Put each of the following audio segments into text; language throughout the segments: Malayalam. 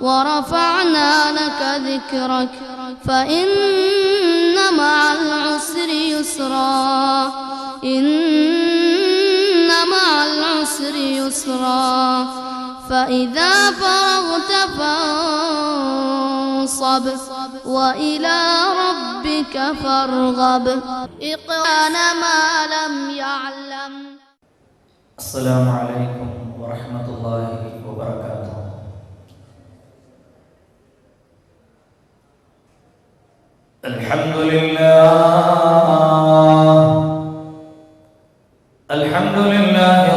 ورفعنا لك ذكرك فإن مع العسر يسرا إن مع العسر يسرا فإذا فرغت فانصب وإلى ربك فارغب اقرأ ما لم يعلم. السلام عليكم ورحمة الله وبركاته. الحمد لله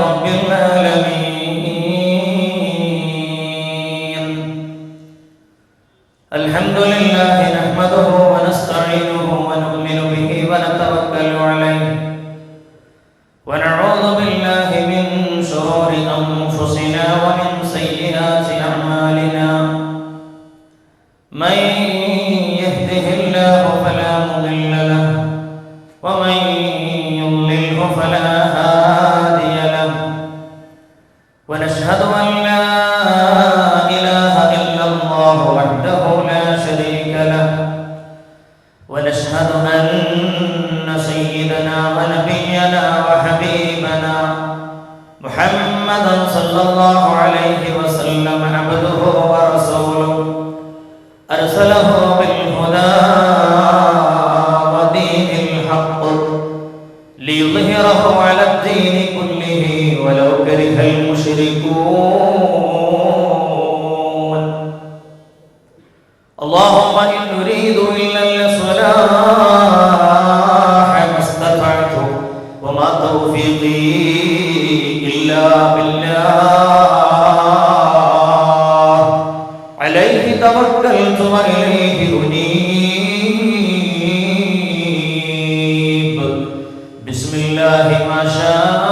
رب العالمين. الحمد لله نحمده ونستعينه ونؤمن به ونتوكل عليه ونعوذ بالله من شرور أنفسنا ومن سيئات أعمالنا. من يهده الله فلا مضل له ومن يضلله فلا هادي له ونشهد أن لا إله إلا الله وحده لا شريك له ونشهد أن سيدنا ونبينا وحبيبنا محمدا صلى الله عليه وسلم عبده ورسوله أرسله بالهدى ودين الحق ليظهره على الدين كله ولو كره المشركون. اللهم إن نريد إلا الصلاح ما استطعت وما توفيقي إلا بالله عليه توكلت وإليه أنيب. بسم الله ما شاء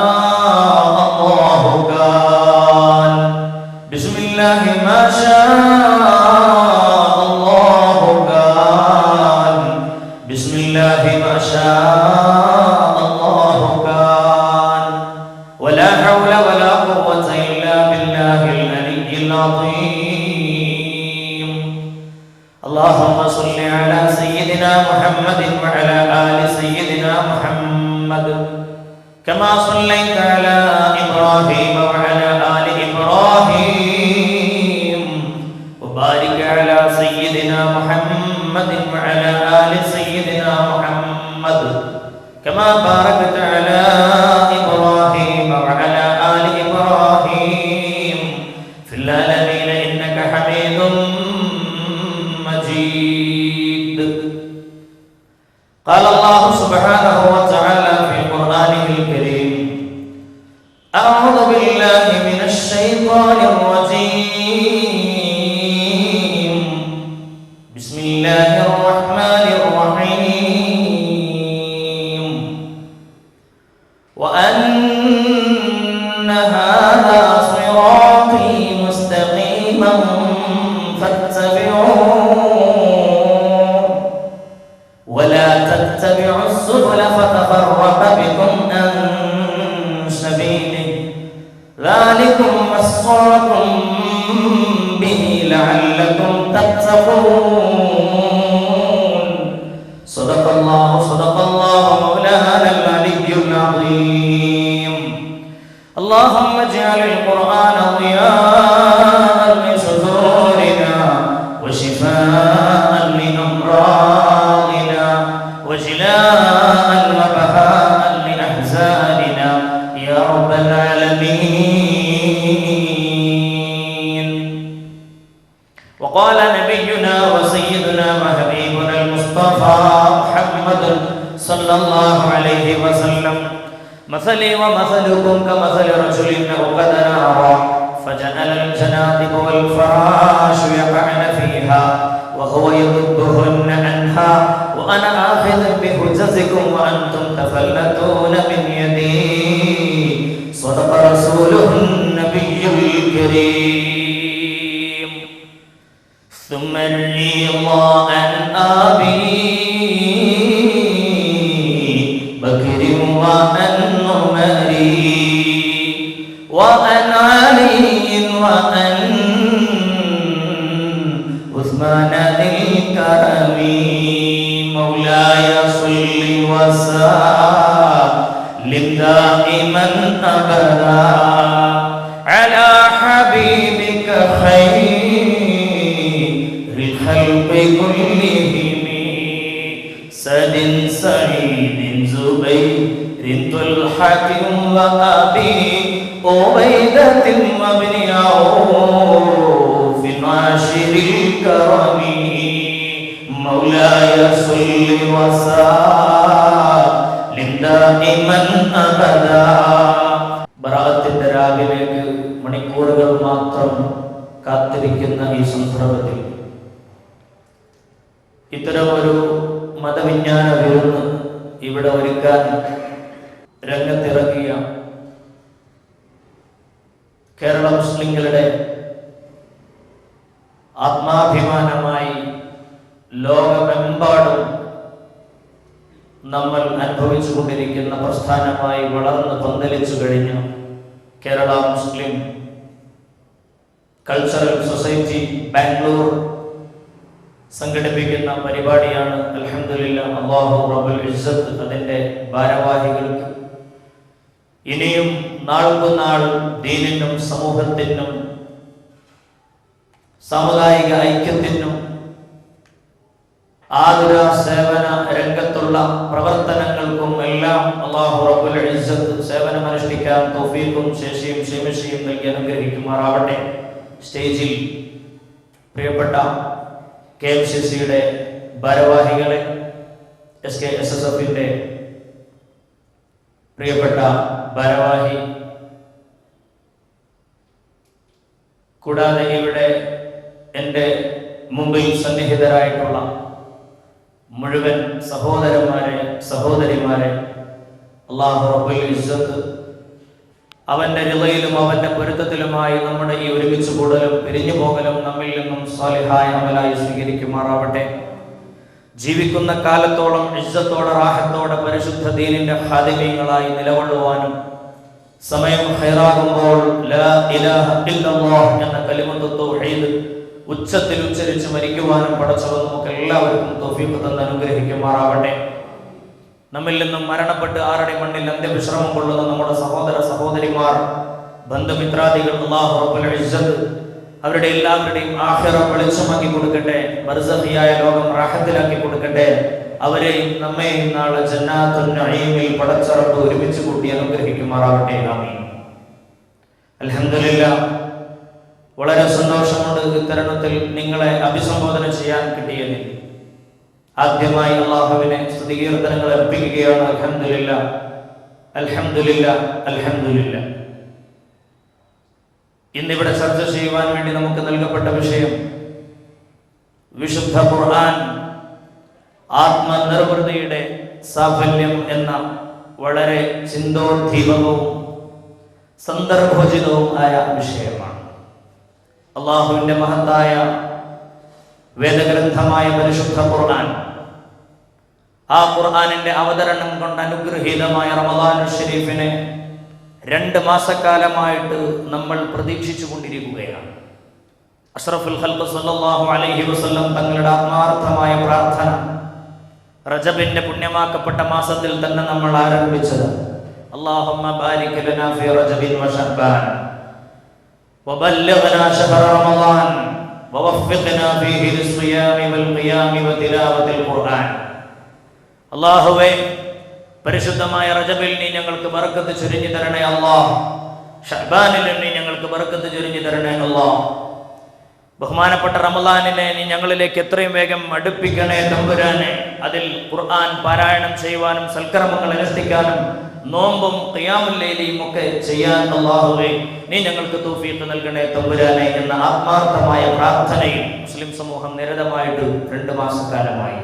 الله كان. بسم الله ما شاء الله كان. بسم الله ما شاء الله كان. ولا حول ولا قوة إلا بالله العلي العظيم. اللهم صل على سيدنا محمد وعلى آل سيدنا محمد كما صليت على إبراهيم وعلى آل إبراهيم وبارك على سيدنا محمد وعلى آل سيدنا محمد كما باركت على إبراهيم وعلى آل إبراهيم في العالمين إنك حميد مجيد. قال الله سبحانه وتعالى في قرآنه الكريم: أعوذ بالله من الشيطان الرجيم. بسم الله الرحمن الرحيم. وأن هذا صراطي مستقيما فاتبعوه ولا تتبعوا السبل فتفرق بكم عن سبيله ذلكم وصاكم به لعلكم تتقون. صدق الله مولانا العلي العظيم. اللهم اجعل القرآن ضياء لصدورنا وشفاء لأمراضنا وجلاء وبهاء لأحزاننا يا رب العالمين. وقال نبينا وسيدنا وحبيبنا المصطفى محمد صلى الله عليه وسلم: مثلي ومثلكم كمثل رجل أوقد نارا فجعل الجنادب والفراش يقعن فيها وهو يذبهن عنها وأنا آخذ بحجزكم وأنتم تفلتون من يدي. صدق رسوله النبي الكريم. ثم الرضا عن أبي بكر وعن عمر وعن علي وعن عثمان ذي الكرم مولاي صل وسلم دائما أبدا على حبيبك خير الخلق كلهم سد سعيد زبير طلحة وأبي عبيدة وابن عوف عاشر الكرم مولاي صل وسلم دائما أبدا. ബറാഅത്തിന്റെ രാവിലേക്ക് മണിക്കൂറുകൾ മാത്രം കാത്തിരിക്കുന്ന ഈ സന്ദർഭത്തിൽ ഇത്തരമൊരു മതവിജ്ഞാന വിരുന്ന് ഇവിടെ ഒരുക്കാൻ രംഗത്തിറങ്ങിയ കേരള മുസ്ലിങ്ങളുടെ ആത്മാഭിമാനമായി ലോകമെമ്പാടും നമ്മൾ അനുഭവിച്ചു കൊണ്ടിരിക്കുന്ന പ്രസ്ഥാനമായി വളർന്ന് പന്തലിച്ചു കഴിഞ്ഞ കേരള മുസ്ലിം കൾച്ചറൽ സൊസൈറ്റി ബാംഗ്ലൂർ സംഘടിപ്പിക്കുന്ന പരിപാടിയാണ്. അൽഹംദുലില്ലാഹ്, അല്ലാഹു റബ്ബുൽ ഇസ്സത്ത് അതിൻ്റെ ഭാരവാഹികൾക്ക് ഇനിയും നാൾക്കുനാൾ ദീനിനും സമൂഹത്തിനും സാമുദായിക ഐക്യത്തിനും ആതുര സേവന രംഗത്തുള്ള പ്രവർത്തനങ്ങൾക്കും എല്ലാം അല്ലാഹു റബ്ബുൽ ഇസ്സത്ത് സേവനമനുഷ്ഠിക്കാൻ തൗഫീഖും ശേഷിയും ക്ഷമയും നൽകി അനുഗ്രഹിക്കുമാറാവട്ടെ. സ്റ്റേജിൽ പ്രിയപ്പെട്ട KMCCയുടെ ഭാരവാഹികളെ, SKSSFന്റെ പ്രിയപ്പെട്ട ഭാരവാഹി, കൂടാതെ ഇവിടെ എൻ്റെ മുമ്പിൽ സന്നിഹിതരായിട്ടുള്ള മുഴുവൻ സഹോദരന്മാരെ സഹോദരിമാരെ, അല്ലാഹു റബ്ബുൽ ഇസ്സത്ത് അവന്റെ റിളയിലും അവന്റെ പൊരുത്തത്തിലുമായി നമ്മുടെ ഈ ഒരുമിച്ച് കൂടലും പിരിഞ്ഞു പോകലും നമ്മിൽ നിന്നും സാലിഹായ അമലായി സ്വീകരിക്കുമാറാവട്ടെ. ജീവിക്കുന്ന കാലത്തോളം ഇസ്സത്തോടെ റാഹത്തോടെ പരിശുദ്ധ ദീനിന്റെ ഖാദിമീങ്ങളായി നിലകൊള്ളുവാനും സമയം ഖൈറാകുമ്പോൾ ലാ ഇലാഹ ഇല്ലല്ലാഹ് എന്ന കലിമത്ത് തൗഹീദ് ഉച്ചത്തിൽ ഉച്ചരിച്ച് മരിക്കുവാനും പടച്ചവൻ നമുക്ക് എല്ലാവർക്കും തൗഫീഖ് തന്ന് അനുഗ്രഹിക്കുമാറാവട്ടെ. നമ്മിൽ നിന്നും മരണപ്പെട്ട് ആറടി മണ്ണിൽ അന്ത്യവിശ്രമം കൊള്ളുന്ന നമ്മുടെ സഹോദര സഹോദരിമാർ, ബന്ധുമിത്രാദികൾ, അല്ലാഹു റബ്ബുൽ ഇസ്സത്ത് അവരുടെ എല്ലാവരുടെയും ആഖിറ വെളിച്ചമാക്കി കൊടുക്കട്ടെ. ബർസഖിയായ ലോകം റാഹത്തിലാക്കി കൊടുക്കട്ടെ. അവരെയും നമ്മെയും നാളെ ജന്നാത്തുൻ നഈമിൽ പടച്ച റബ്ബ് ഒരുമിച്ച് കൂട്ടി അനുഗ്രഹിക്കുമാറാവട്ടെ. ആമീൻ. അൽഹംദുലില്ലാഹ്, വളരെ സന്തോഷമുണ്ട് ഇത്തരുണത്തിൽ നിങ്ങളെ അഭിസംബോധന ചെയ്യാൻ കിട്ടിയതിൽ. ആദ്യമായി അല്ലാഹുവിനെ സ്തുതികീർത്തനങ്ങൾ അർപ്പിക്കുകയാണ്. അൽഹംദുലില്ലാഹ്, അൽഹംദുലില്ലാഹ്, അൽഹംദുലില്ലാഹ്. ഇന്നിവിടെ ചർച്ച ചെയ്യുവാൻ വേണ്ടി നമുക്ക് നൽകപ്പെട്ട വിഷയം വിശുദ്ധ ഖുർആൻ ആത്മനിർവൃതിയുടെ സാഫല്യം എന്ന വളരെ ചിന്തോദ്ദീപകവും സന്ദർഭോചിതവും ആയ വിഷയമാണ്. അല്ലാഹുവിന്റെ മഹത്തായ വേദഗ്രന്ഥമായ പരിശുദ്ധ ഖുർആൻ, ആ ഖുർആനിന്റെ അവതരണം കൊണ്ട് അനുഗ്രഹീതമായ റമദാൻ ഷരീഫിനെ 2 മാസക്കാലമായിട്ട് നമ്മൾ പ്രതീക്ഷിച്ചു കൊണ്ടിരിക്കുകയാണ്. അഷ്റഫുൽ ഖൽഖ് സല്ലല്ലാഹു അലൈഹി വസല്ലം തങ്ങളുടെ ആത്മാർത്ഥമായ പ്രാർത്ഥന റജബിന്റെ പുണ്യമാക്കപ്പെട്ട മാസത്തിൽ തന്നെ നമ്മൾ ആരംഭിച്ചത്. അല്ലാഹുമ്മ ബാരിക് ലനാ ഫീ റജബിൻ വ ശഅബാൻ വബല്ലിഗ്നാ ശഹ്റ റമദാൻ വവഫിഖ്നാ ഫീഹി ലിസ്സിയാമി വൽ ഖിയാമി വതിലാവത്തിൽ ഖുർആൻ. അല്ലാഹുവേ, പരിശുദ്ധമായ റജബിൽ നീ ഞങ്ങൾക്ക് ബർക്കത്ത് ചൊരിഞ്ഞു തരണേ അല്ലാഹ്. ശഅബാനിൽ നീ ഞങ്ങൾക്ക് ബർക്കത്ത് ചൊരിഞ്ഞു തരണേ അല്ലാഹ്. ബഹുമാനപ്പെട്ട റമദാനിനെ നീ ഞങ്ങളിലേക്ക് എത്രയും വേഗം അടുപ്പിക്കണേ തമ്പുരാനെ. അതിൽ ഖുർആൻ പാരായണം ചെയ്യുവാനും സൽക്കർമ്മങ്ങൾ അനുഷ്ഠിക്കാനും നോമ്പും ഖിയാമുൽ ലൈലിയും ഒക്കെ ചെയ്യാൻ അല്ലാഹുവേ നീ ഞങ്ങൾക്ക് തൗഫീഖ് നൽകണേ തമ്പുരാനെ എന്ന ആത്മാർത്ഥമായ പ്രാർത്ഥനയിൽ മുസ്ലിം സമൂഹം നിരതമായിട്ട് 2 മാസക്കാലമായി.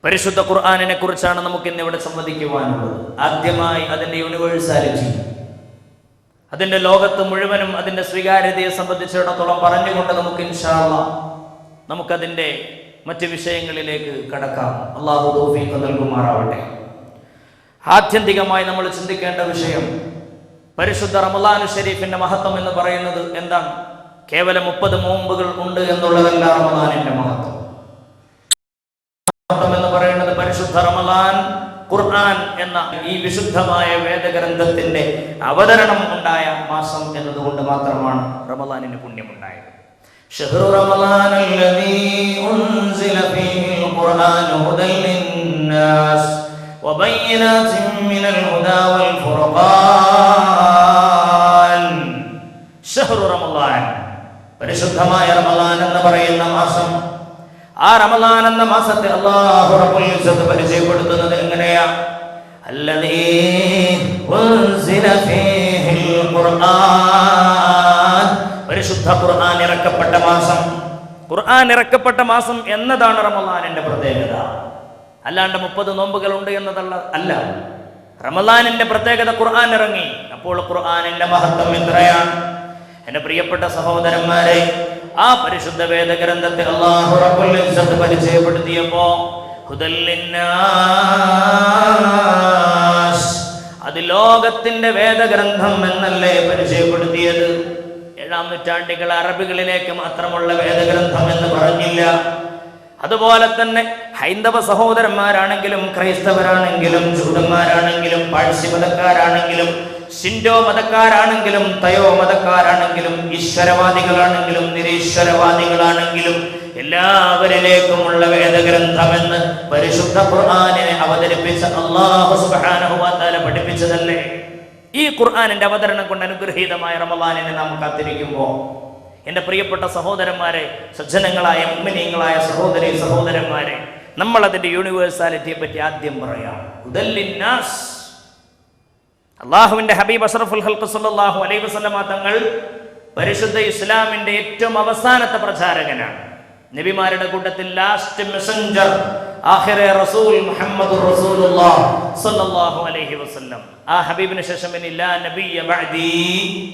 പരിശുദ്ധ ഖുർആനിനെ കുറിച്ചാണ് നമുക്ക് ഇന്നിവിടെ സംവദിക്കുവാനുള്ളത്. ആദ്യമായി അതിൻ്റെ യൂണിവേഴ്സാലിറ്റി, അതിൻ്റെ ലോകത്ത് മുഴുവനും അതിൻ്റെ സ്വീകാര്യതയെ സംബന്ധിച്ചിടത്തോളം പറഞ്ഞുകൊണ്ട് നമുക്ക് ഇൻഷാ അല്ലാഹ് നമുക്കതിൻ്റെ മറ്റ് വിഷയങ്ങളിലേക്ക് കടക്കാം. അല്ലാഹു തൗഫീഖ് നൽകുമാറാവട്ടെ. ആത്യന്തികമായി നമ്മൾ ചിന്തിക്കേണ്ട വിഷയം പരിശുദ്ധ റമദാൻ ഷരീഫിന്റെ മഹത്വം എന്ന് പറയുന്നത് എന്താണ്? കേവലം 30 നോമ്പുകൾ ഉണ്ട് എന്നുള്ളതല്ല റമദാനിന്റെ മഹത്വം എന്ന് പറയുന്നത്. പരിശുദ്ധ റമദാൻ ഖുർആൻ എന്ന ഈ വിശുദ്ധമായ വേദഗ്രന്ഥത്തിന്റെ അവതരണം ഉണ്ടായ മാസം എന്നതുകൊണ്ട് മാത്രമാണ് റമദാനിന് പുണ്യമുണ്ടായത്. ശഹ്റു റമദാനല്ലദീ ഉൻസില ഫീഹിൽ ഖുർആനു ഹുദൽ ലിന്നാസ് വബയ്യിനാതിൻ മിനൽ ഹുദാ വൽ ഫുർഖാൻ. ശഹ്റു റമദാൻ, പരിശുദ്ധമായ റമദാൻ എന്ന് പറയുന്ന മാസം. ആ റമദാൻ എന്ന മാസത്തെ അല്ലാഹു റബ്ബുൽ ഇസ്സത്ത് പരിചയപ്പെടുത്തുന്നത് എങ്ങനെയാ? അല്ലദീ ഉൻസില ഫീഹിൽ ഖുർആൻ, പരിശുദ്ധ ഖുർആൻ ഇറക്കപ്പെട്ട മാസം. ഖുർആൻ ഇറക്കപ്പെട്ട മാസം എന്നതാണ് റമദാനിന്റെ പ്രത്യേകത. അല്ലാണ്ട് 30 നോമ്പുകൾ ഉണ്ട് എന്നതല്ല അല്ല. റമദാനിന്റെ പ്രത്യേകത ഖുർആൻ ഇറങ്ങി. അപ്പോൾ ഖുർആനിന്റെ മഹത്വം എത്രയാണ്? എന്റെ പ്രിയപ്പെട്ട സഹോദരന്മാരെ, ആ പരിശുദ്ധ വേദഗ്രന്ഥത്തെ അല്ലാഹു റബ്ബുൽ ഇസ്സത്ത് പരിചയപ്പെടുത്തിയപ്പോ ഹുദൽ ലിന്നാസ്, അത് ലോകത്തിന്റെ വേദഗ്രന്ഥം എന്നല്ലേ പരിചയപ്പെടുത്തിയത്? 7-ാം നൂറ്റാണ്ടികൾ അറബികളിലേക്ക് മാത്രമുള്ള വേദഗ്രന്ഥം എന്ന് പറഞ്ഞില്ല. അതുപോലെ തന്നെ ഹൈന്ദവ സഹോദരന്മാരാണെങ്കിലും ക്രൈസ്തവരാണെങ്കിലും ജൂതന്മാരാണെങ്കിലും പാഴ്സി മതക്കാരാണെങ്കിലും ഷിൻഡോ മതക്കാരാണെങ്കിലും തയോ മതക്കാരാണെങ്കിലും ഈശ്വരവാദികളാണെങ്കിലും നിരീശ്വരവാദികളാണെങ്കിലും എല്ലാവരിലേക്കുമുള്ള വേദഗ്രന്ഥമെന്ന് പരിശുദ്ധ ഖുർആനിനെ അവതരിപ്പിച്ച അല്ലാഹു സുബ്ഹാനഹു വ തആല പഠിപ്പിച്ചതല്ലേ? ഈ ഖുർആനിന്റെ അവതരണം കൊണ്ട് അനുഗ്രഹീതമായ റമദാനിനെ നാം കാത്തിരിക്കുമ്പോൾ എൻ്റെ പ്രിയപ്പെട്ട സഹോദരന്മാരെ, സജ്ജനങ്ങളായ മുഅ്മിനീങ്ങളായ സഹോദരന്മാരെ, നമ്മൾ അതിന്റെ യൂണിവേഴ്സാലിറ്റിയെ പറ്റി ആദ്യം പറയാം. ഹുദൽ ലിന്നാസ്, അള്ളാഹുവിന്റെ ഹബീബ് അഷ്റഫുൽ ഖൽഖ് സല്ലല്ലാഹു അലൈഹി വസല്ലമ തങ്ങൾ പരിശുദ്ധ ഇസ്ലാമിന്റെ ഏറ്റവും അവസാനത്തെ പ്രചാരകനാണ്. നബിമാരുടെ കൂട്ടത്തിൽ ലാസ്റ്റ് മെസഞ്ചർ, ആഖിറ റസൂൽ മുഹമ്മദുർ റസൂലുള്ളാഹ് സല്ലല്ലാഹു അലൈഹി വസല്ലം. ആ ഹബീബിന് ശേഷം ഇനി ലാ നബിയ ബഅദി,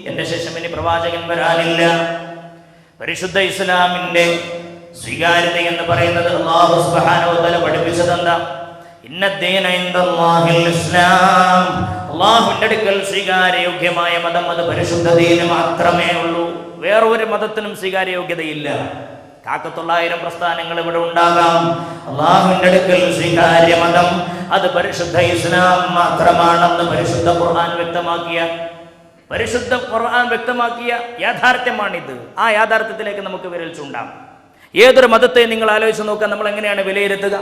എൻ്റെ ശേഷം ഇനി പ്രവാചകൻ വരാനില്ല. പരിശുദ്ധ ഇസ്ലാമിന്റെ സ്വീകാര്യത എന്ന് പറയുന്നത് അല്ലാഹു സുബ്ഹാനഹു വ തആല പഠിപ്പിച്ചത് എന്താ? ഇന്നദ്ദീന ഇൻദല്ലാഹിൽ ഇസ്ലാം, അല്ലാഹുവിന്റെ അടുക്കൽ സ്വീകാര്യയോഗ്യമായ മതം അത് പരിശുദ്ധ ദീന് മാത്രമേ ഉള്ളൂ. വേറൊരു മതത്തിനും സ്വീകാര്യയോഗ്യതയില്ല. 900 പ്രസ്ഥാനങ്ങൾ ഇവിടെ ഉണ്ടാകാം. അല്ലാഹുവിന്റെ അടുക്കൽ സ്വീകാര്യ മതം അത് പരിശുദ്ധ ഇസ്ലാം മാത്രമാണെന്ന് പരിശുദ്ധ ഖുർആൻ വ്യക്തമാക്കിയ യാഥാർത്ഥ്യമാണിത്. ആ യാഥാർത്ഥ്യത്തിലേക്ക് നമുക്ക് വിരൽ ചൂണ്ടാം. ഏതൊരു മതത്തെ നിങ്ങൾ ആലോചിച്ച് നോക്കാൻ നമ്മൾ എങ്ങനെയാണ് വിലയിരുത്തുക?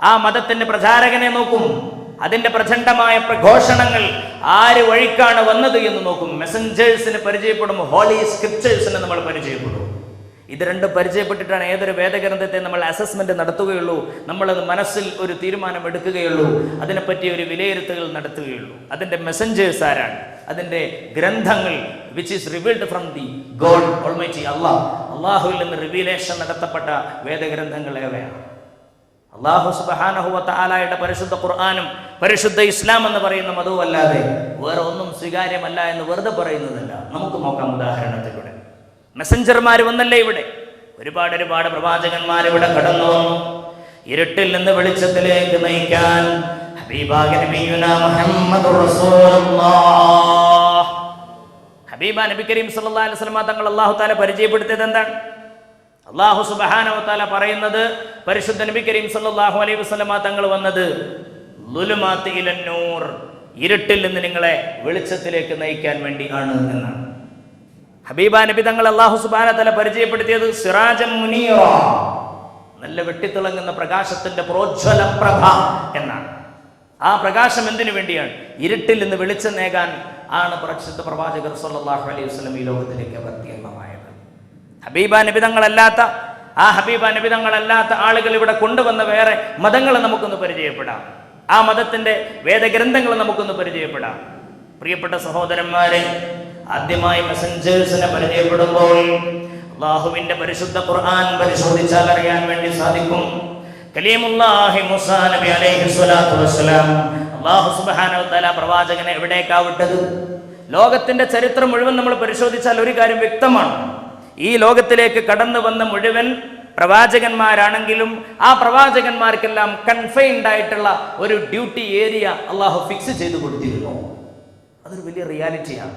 ആ മതത്തിന്റെ പ്രചാരകനെ നോക്കും, അതിന്റെ പ്രചണ്ഡമായ പ്രഘോഷണങ്ങൾ ആര് വഴിക്കാണ് വന്നത് എന്ന് നോക്കും. മെസഞ്ചേഴ്സിന് പരിചയപ്പെടും, ഹോളി സ്ക്രിപ്റ്റേഴ്സിനെ നമ്മൾ പരിചയപ്പെടും. ഇത് രണ്ടും പരിചയപ്പെട്ടിട്ടാണ് ഏതൊരു വേദഗ്രന്ഥത്തെ നമ്മൾ അസസ്മെന്റ് നടത്തുകയുള്ളൂ, നമ്മളത് മനസ്സിൽ ഒരു തീരുമാനം എടുക്കുകയുള്ളൂ, അതിനെപ്പറ്റി ഒരു വിലയിരുത്തൽ നടത്തുകയുള്ളൂ. അതിന്റെ മെസഞ്ചേഴ്സ് ആരാണ്? അതിന്റെ ഗ്രന്ഥങ്ങൾ which is revealed from the God almighty Allah, അള്ളാഹുവിൽ നിന്ന് റിവീലേഷൻ നടത്തപ്പെട്ട വേദഗ്രന്ഥങ്ങൾ ഏവയാണ്? അല്ലാഹു സുബ്ഹാനഹു വ തആലയുടെ പരിശുദ്ധ ഖുർആനും പരിശുദ്ധ ഇസ്ലാം എന്ന് പറയുന്ന മതവും അല്ലാതെ വേറെ ഒന്നും സ്വീകാര്യമല്ല എന്ന് വെറുതെ പറയുന്നതല്ല. നമുക്ക് നോക്കാം ഉദാഹരണത്തിലൂടെ. മെസഞ്ചർമാർ വന്നല്ലേ ഇവിടെ? ഒരുപാട് പ്രവാചകന്മാർ ഇവിടെ കടന്നു വന്നു. ഇരുട്ടിൽ നിന്ന് വെളിച്ചത്തിലേക്ക് നയിക്കാൻ ഹബീബായ നബിയുനാ മുഹമ്മദുർ റസൂലുള്ളാഹ്, ഹബീബ നബി കരീം സല്ലല്ലാഹു അലൈഹി വസല്ലം തങ്ങൾ അല്ലാഹു തആല പരിചയപ്പെടുത്തിയത് എന്താണ്? അല്ലാഹു സുബ്ഹാനഹു വ തആല പറയുന്നത് പരിശുദ്ധ നബി കരീം സല്ലല്ലാഹു അലൈഹി വസല്ലം തങ്ങൾ വന്നത് ളുലുമാത്തി ഇലൻ നൂർ, ഇരുട്ടിൽ നിന്ന് നിങ്ങളെ വെളിച്ചത്തിലേക്ക് നയിക്കാൻ വേണ്ടി ആണ് എന്നാണ്. ഹബീബ നബി തങ്ങൾ അല്ലാഹു സുബ്ഹാനഹു വ തആല പരിചയപ്പെടുത്തിയത് സിറാജം മുനീറ, നല്ല വെട്ടിത്തിളങ്ങുന്ന പ്രകാശത്തിന്റെ പ്രോജ്വല പ്രഭ എന്നാണ്. ആ പ്രകാശം എന്തിനു വേണ്ടിയാണ്? ഇരുട്ടിൽ നിന്ന് വെളിച്ചം നേകാൻ ആണ് പരിശുദ്ധ പ്രവാചകർ സല്ലല്ലാഹു അലൈഹി വസല്ലം ഈ ലോകത്തിലേക്ക് അവതീർണമായത്. ഹബീബ നബി തങ്ങളല്ലാത്ത ആളുകൾ ഇവിടെ കൊണ്ടുവന്ന വേറെ മതങ്ങൾ നമുക്കൊന്ന് പരിചയപ്പെടാം. ആ മതത്തിന്റെ വേദഗ്രന്ഥങ്ങൾ നമുക്കൊന്ന് പരിചയപ്പെടാം. പ്രിയപ്പെട്ട സഹോദരന്മാരെ, ആദ്യമായി മെസഞ്ചേഴ്സിനെ പരിചയപ്പെടുമ്പോൾ അല്ലാഹുവിന്റെ പരിശുദ്ധ ഖുർആൻ പരിശോധിച്ചാൽ അറിയാൻ വേണ്ടി സാധിക്കും. കലീമുല്ലാഹി മൂസാ നബി അലൈഹി സ്വലാത്തു വസ്സലാം, അല്ലാഹു സുബ്ഹാനഹു വ തആല പ്രവാചകനെ എവിടേക്കാ വിട്ടത്? ലോകത്തിന്റെ ചരിത്രം മുഴുവൻ നമ്മൾ പരിശോധിച്ചാൽ ഒരു കാര്യം വ്യക്തമാണ്. ഈ ലോകത്തിലേക്ക് കടന്നു വന്ന മുഴുവൻ പ്രവാചകന്മാരാണെങ്കിലും ആ പ്രവാചകന്മാർക്കെല്ലാം കൺഫൈൻഡ് ആയിട്ടുള്ള ഒരു ഡ്യൂട്ടി ഏരിയ അള്ളാഹു ഫിക്സ് ചെയ്ത് കൊടുത്തിരുന്നു. അതൊരു വലിയ റിയാലിറ്റിയാണ്.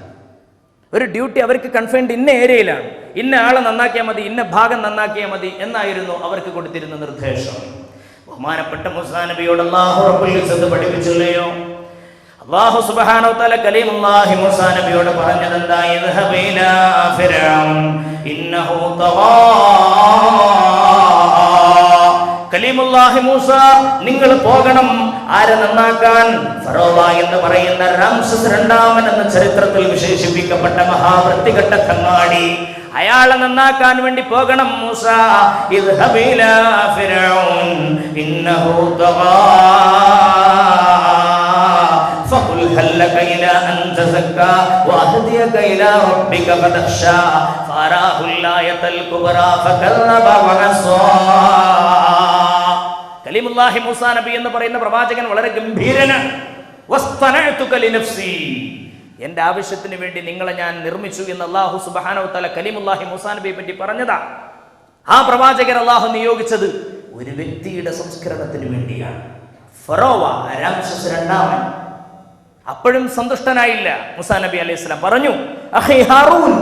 ഒരു ഡ്യൂട്ടി അവർക്ക് കൺഫൈൻഡ് ഇന്ന ഏരിയയിലാണ്, ഇന്ന ആളെ നന്നാക്കിയാൽ മതി, ഇന്ന ഭാഗം നന്നാക്കിയാൽ മതി എന്നായിരുന്നു അവർക്ക് കൊടുത്തിരുന്ന നിർദ്ദേശം. ബഹുമാനപ്പെട്ട മൂസാ നബിയോട് അല്ലാഹു റബ്ബുൽ ഇസ്സത്ത് പഠിപ്പിച്ചില്ലയോ? അല്ലാഹു സുബ്ഹാനഹു വ തആല കലീമുല്ലാഹി മൂസാ നബിയോട് പറഞ്ഞതെന്താ? ഇദ്ഹബ ഇലാ ഫിർഔൻ ഇന്നഹു തഗാ. കലീമുല്ലാഹി മൂസ, നിങ്ങൾ പോകണം. ആരെ നന്നാക്കാൻ? ഫറോവ എന്ന് പറയുന്ന രാംസസ് രണ്ടാമൻ എന്ന ചരിത്രത്തിൽ വിശേഷിപ്പിക്കപ്പെട്ട മഹാവൃത്തികെട്ട കങ്ങാടി, അയാളെ നന്നാക്കാൻ വേണ്ടി പോകണം മൂസ. ഇദ്ഹബ ഇലാ ഫിർഔൻ ഇന്നഹു തഗാ ഫഖുൽ ഹൽ ലക ഇലാ അൻ തസക്ക വഅഹദിയക ഇലാ റബ്ബിക ഫതഖ്ശാ ഫറാഹുൽ ആയതൽ കുബ്രാ ഫകല്ലബ വഅസാ. കലീമുല്ലാഹി മൂസാ നബി എന്ന് പറയുന്ന പ്രവാചകൻ വളരെ ഗംഭീരനാണ്. വസ്തനഅതുക ലിനഫ്സി, എന്റെ ആവശ്യത്തിന് വേണ്ടി നിങ്ങളെ ഞാൻ നിർമ്മിച്ചു എന്ന് അല്ലാഹു സുബ്ഹാനഹു വ തആല കലീമുല്ലാഹി മൂസാ നബിയെ പറ്റി പറഞ്ഞതാ. ആ പ്രവാചകൻ അല്ലാഹു നിയോഗിച്ചത് ഒരു വ്യക്തിയുടെ സംസ്കരണത്തിന് വേണ്ടിയാണ്. ഫറോവ രാംസസ് രണ്ടാമൻ അപ്പോഴും സന്തുഷ്ടനായില്ല. മൂസാ നബി അലൈഹി സ്വലാം പറഞ്ഞു, അഖി ഹാറൂൻ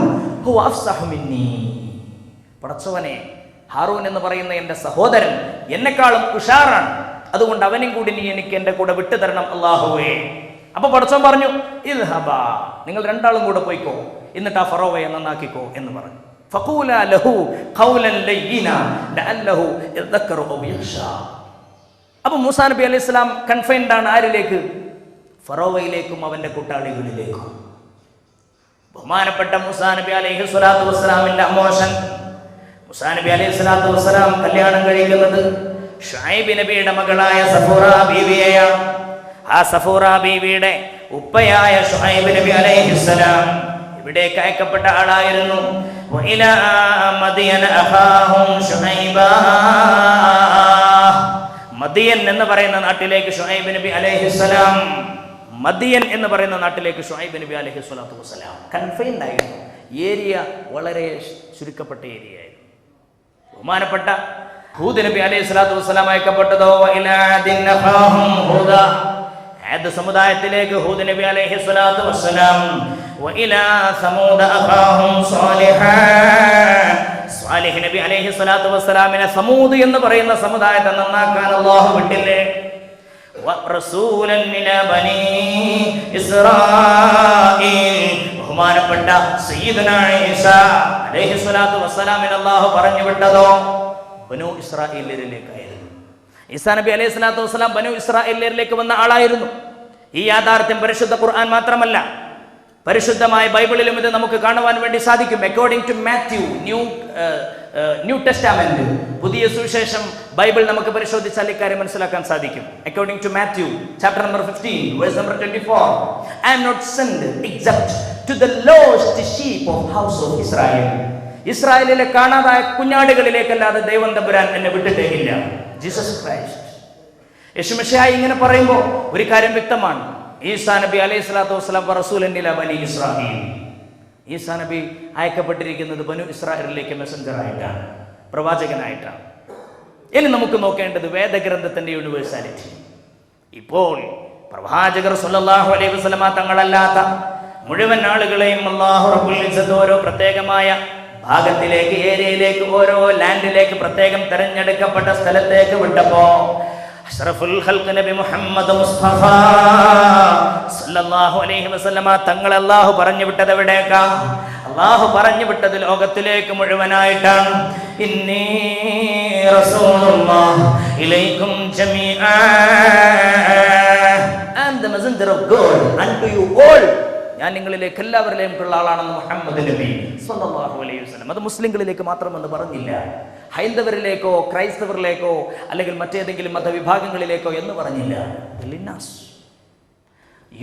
ഹുവ അഫ്സഹു മിന്നി. പടച്ചവനെ, ഹാറൂൻ എന്ന് പറയുന്ന എൻ്റെ സഹോദരൻ എന്നെക്കാളും ഉഷാറാണ്, അതുകൊണ്ട് അവനും കൂടി നീ എനിക്ക് എൻ്റെ കൂടെ വിട്ടുതരണം അല്ലാഹുവേ. അപ്പൊ പടച്ചവൻ പറഞ്ഞു, ഇദ്ഹബാ, നിങ്ങൾ രണ്ടാളും കൂടെ പോയിക്കോ, എന്നിട്ട് ആ ഫറോവയെ നന്നാക്കിക്കോ എന്ന് പറഞ്ഞു. ഫഖൂലാ ലഹു ഖൗലൻ ലയ്യിന ലഅല്ലഹു യദക്കറു ഔ യഖ്ശാ. അപ്പൊ മൂസാ നബി അലൈഹി സ്വലാം കൺഫൈൻഡ് ആണ് ആരിലേക്ക്? ഫറോവയിലേക്കും അവന്റെ കൂട്ടാളികളിലേക്കും. ബഹുമാനപ്പെട്ട മൂസാ നബി അലൈഹി സ്വലാത്തു വസ്സലാമിന്റെ അമോഷൻ, മൂസാ നബി അലൈഹി സ്വലാത്തു വസ്സലാം കല്യാണം കഴിക്കുന്നത് ഷുഐബ് നബിയുടെ മകളായ സഫൂറ ബീവിയെയാണ്. ആ സഫൂറ ബീവിയുടെ ഉപ്പയായ ഷുഐബ് നബി അലൈഹിസ്സലാം ഇവിടേക്ക് അയക്കപ്പെട്ട ആളായിരുന്നു. വഇലാ മദിയന അഖാഹും ശുഐബാ. മദിയൻ എന്ന് പറയുന്ന നാട്ടിലേക്ക് ഷുഐബ് നബി അലൈഹിസ്സലാം, മദിയൻ എന്ന് പറയുന്ന നാട്ടിലേക്ക് ഷുഐബ് നബി അലൈഹി സ്വലാത്തു വസ്സലാം കൺഫൈൻഡ് ആയിരുന്നു. ഏരിയ വളരെ ചുരുക്കപ്പെട്ട ഏരിയ ആയിരുന്നു. ബഹുമാനപ്പെട്ട ഹൂദ് നബി അലൈഹി സ്വലാത്തു വസ്സലാം അയക്കപ്പെട്ടതോ ആദ് സമുദായത്തിലേക്ക് ഹൂദ് നബി അലൈഹി സ്വലാത്തു വസ്സലാം. സാലിഹ് നബി അലൈഹി സ്വലാത്തു വസ്സലാമിനെ സമൂദ് എന്ന് പറയുന്ന സമുദായത്തെ നന്നാക്കാൻ അല്ലാഹു വിട്ടില്ലേ? ബഹുമാനപ്പെട്ട സയ്യിദുനാ ഈസാ അലൈഹി സ്വലാത്തു വസ്സലാമിനെ അല്ലാഹു പറഞ്ഞു വിട്ടതോ ബനൂ ഇസ്രായേലിലേക്കായിരുന്നു. ഈസാ നബി അലൈഹി സ്വലാത്തു വസ്സലാം ബനൂ ഇസ്രായേലിലേക്ക് വന്ന ആളായിരുന്നു. ഈ യാഥാർത്ഥ്യം പരിശുദ്ധ ഖുർആൻ മാത്രമല്ല, പരിശുദ്ധമായ ബൈബിളിലും ഇത് നമുക്ക് കാണുവാൻ വേണ്ടി സാധിക്കും. According to Matthew, new testament, പുതിയ സുവിശേഷം ബൈബിൾ നമുക്ക് പരിശോധിച്ചാൽ ഇക്കാര്യം മനസ്സിലാക്കാൻ സാധിക്കും. According to Matthew chapter number 15 verse number 24, I am not sent except to the lost sheep of house of Israel. ഇസ്രായേലിലെ കാണാതായ കുഞ്ഞാടുകളിലേക്കല്ലാതെ ദൈവം തമ്പുരാൻ എന്നെ വിട്ടിട്ടേക്കില്ല. ജീസസ് ക്രൈസ്റ്റ്, യേശുമിശിഹായി ഇങ്ങനെ പറയുമ്പോൾ ഒരു കാര്യം വ്യക്തമാണ്. ഈസാ നബി അലൈഹി സ്വലാത്തു വസ്സലാം റസൂലൻ ഇലാ ബനി ഇസ്രായീൽ. ഈസാ നബി അയക്കപ്പെട്ടിരിക്കുന്നത് ബനു ഇസ്രായേലിലേക്ക് മെസ്സഞ്ചറായിട്ടാണ്, പ്രവാചകനായിട്ടാണ്. ഇനി നമുക്ക് നോക്കേണ്ടത് വേദഗ്രന്ഥത്തിന്റെ യൂണിവേഴ്സാലിറ്റി. ഇപ്പോൾ പ്രവാചകർ സല്ലല്ലാഹു അലൈഹി വസല്ലമ തങ്ങളല്ലാത്ത മുഴുവൻ ആളുകളെയും അല്ലാഹു റബ്ബുൽ ഇസ്സത്ത് ഓരോ പ്രത്യേകമായ ഭാഗത്തിലേക്ക്, ഏരിയയിലേക്ക്, ഓരോ ലാൻഡിലേക്ക് പ്രത്യേകം തെരഞ്ഞെടുക്കപ്പെട്ട സ്ഥലത്തേക്ക് വിട്ടപ്പോ അഷ്റഫുൽ ഖൽഖ് നബി മുഹമ്മദ് മുസ്തഫ സല്ലല്ലാഹു അലൈഹി വസല്ലമ തങ്ങളെ അല്ലാഹു പറഞ്ഞു വിട്ടത് എവിടേക്കാ? അല്ലാഹു പറഞ്ഞു വിട്ടത് ലോകത്തിലേക്ക് മുഴുവനായിട്ടാണ്. ഇന്നി റസൂലുള്ളാഹി ഇലൈക്കും ജമീഅ, I am the messenger of God unto you all. ഞാൻ നിങ്ങളിലേക്ക് എല്ലാവരിലേക്കും ഉള്ള ആളാണെന്ന് മുഹമ്മദ് നബി സല്ലല്ലാഹു അലൈഹി വസല്ലം. അത് മുസ്ലിങ്ങളിലേക്ക് മാത്രമെന്ന് പറഞ്ഞില്ല, ഹൈന്ദവരിലേക്കോ ക്രൈസ്തവരിലേക്കോ അല്ലെങ്കിൽ മറ്റേതെങ്കിലും മതവിഭാഗങ്ങളിലേക്കോ എന്ന് പറഞ്ഞില്ല.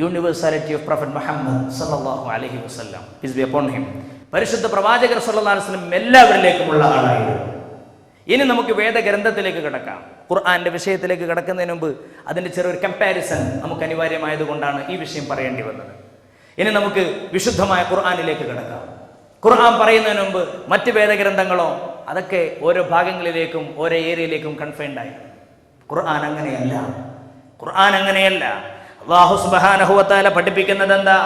യൂണിവേഴ്സാലിറ്റി ഓഫ് പ്രൊഫറ്റ് മുഹമ്മദ് സല്ലല്ലാഹു അലൈഹി വസല്ലം, പീസ് ബി അപ്പോൺ ഹിം. പരിശുദ്ധ പ്രവാചകർ സല്ലല്ലാഹു അലൈഹി വസല്ലം എല്ലാവരിലേക്കുമുള്ള ആളായിരുന്നു. ഇനി നമുക്ക് വേദഗ്രന്ഥത്തിലേക്ക് കിടക്കാം. ഖുർആന്റെ വിഷയത്തിലേക്ക് കിടക്കുന്നതിന് മുമ്പ് അതിന്റെ ചെറിയൊരു കമ്പാരിസൺ നമുക്ക് അനിവാര്യമായതുകൊണ്ടാണ് ഈ വിഷയം പറയേണ്ടി വന്നത്. ഇനി നമുക്ക് വിശുദ്ധമായ ഖുർആനിലേക്ക് കിടക്കാം. ഖുർആൻ പറയുന്നതിന് മുമ്പ് മറ്റ് വേദഗ്രന്ഥങ്ങളോ അതൊക്കെ ഓരോ ഭാഗങ്ങളിലേക്കും ഓരോ ഏരിയയിലേക്കും കൺഫൈൻഡ് ആയിരുന്നു. ഖുർആൻ അങ്ങനെയല്ല. ഖുർആൻ അങ്ങനെയല്ല. അല്ലാഹു സുബ്ഹാനഹു വ തആല പഠിപ്പിക്കുന്നത് എന്താ?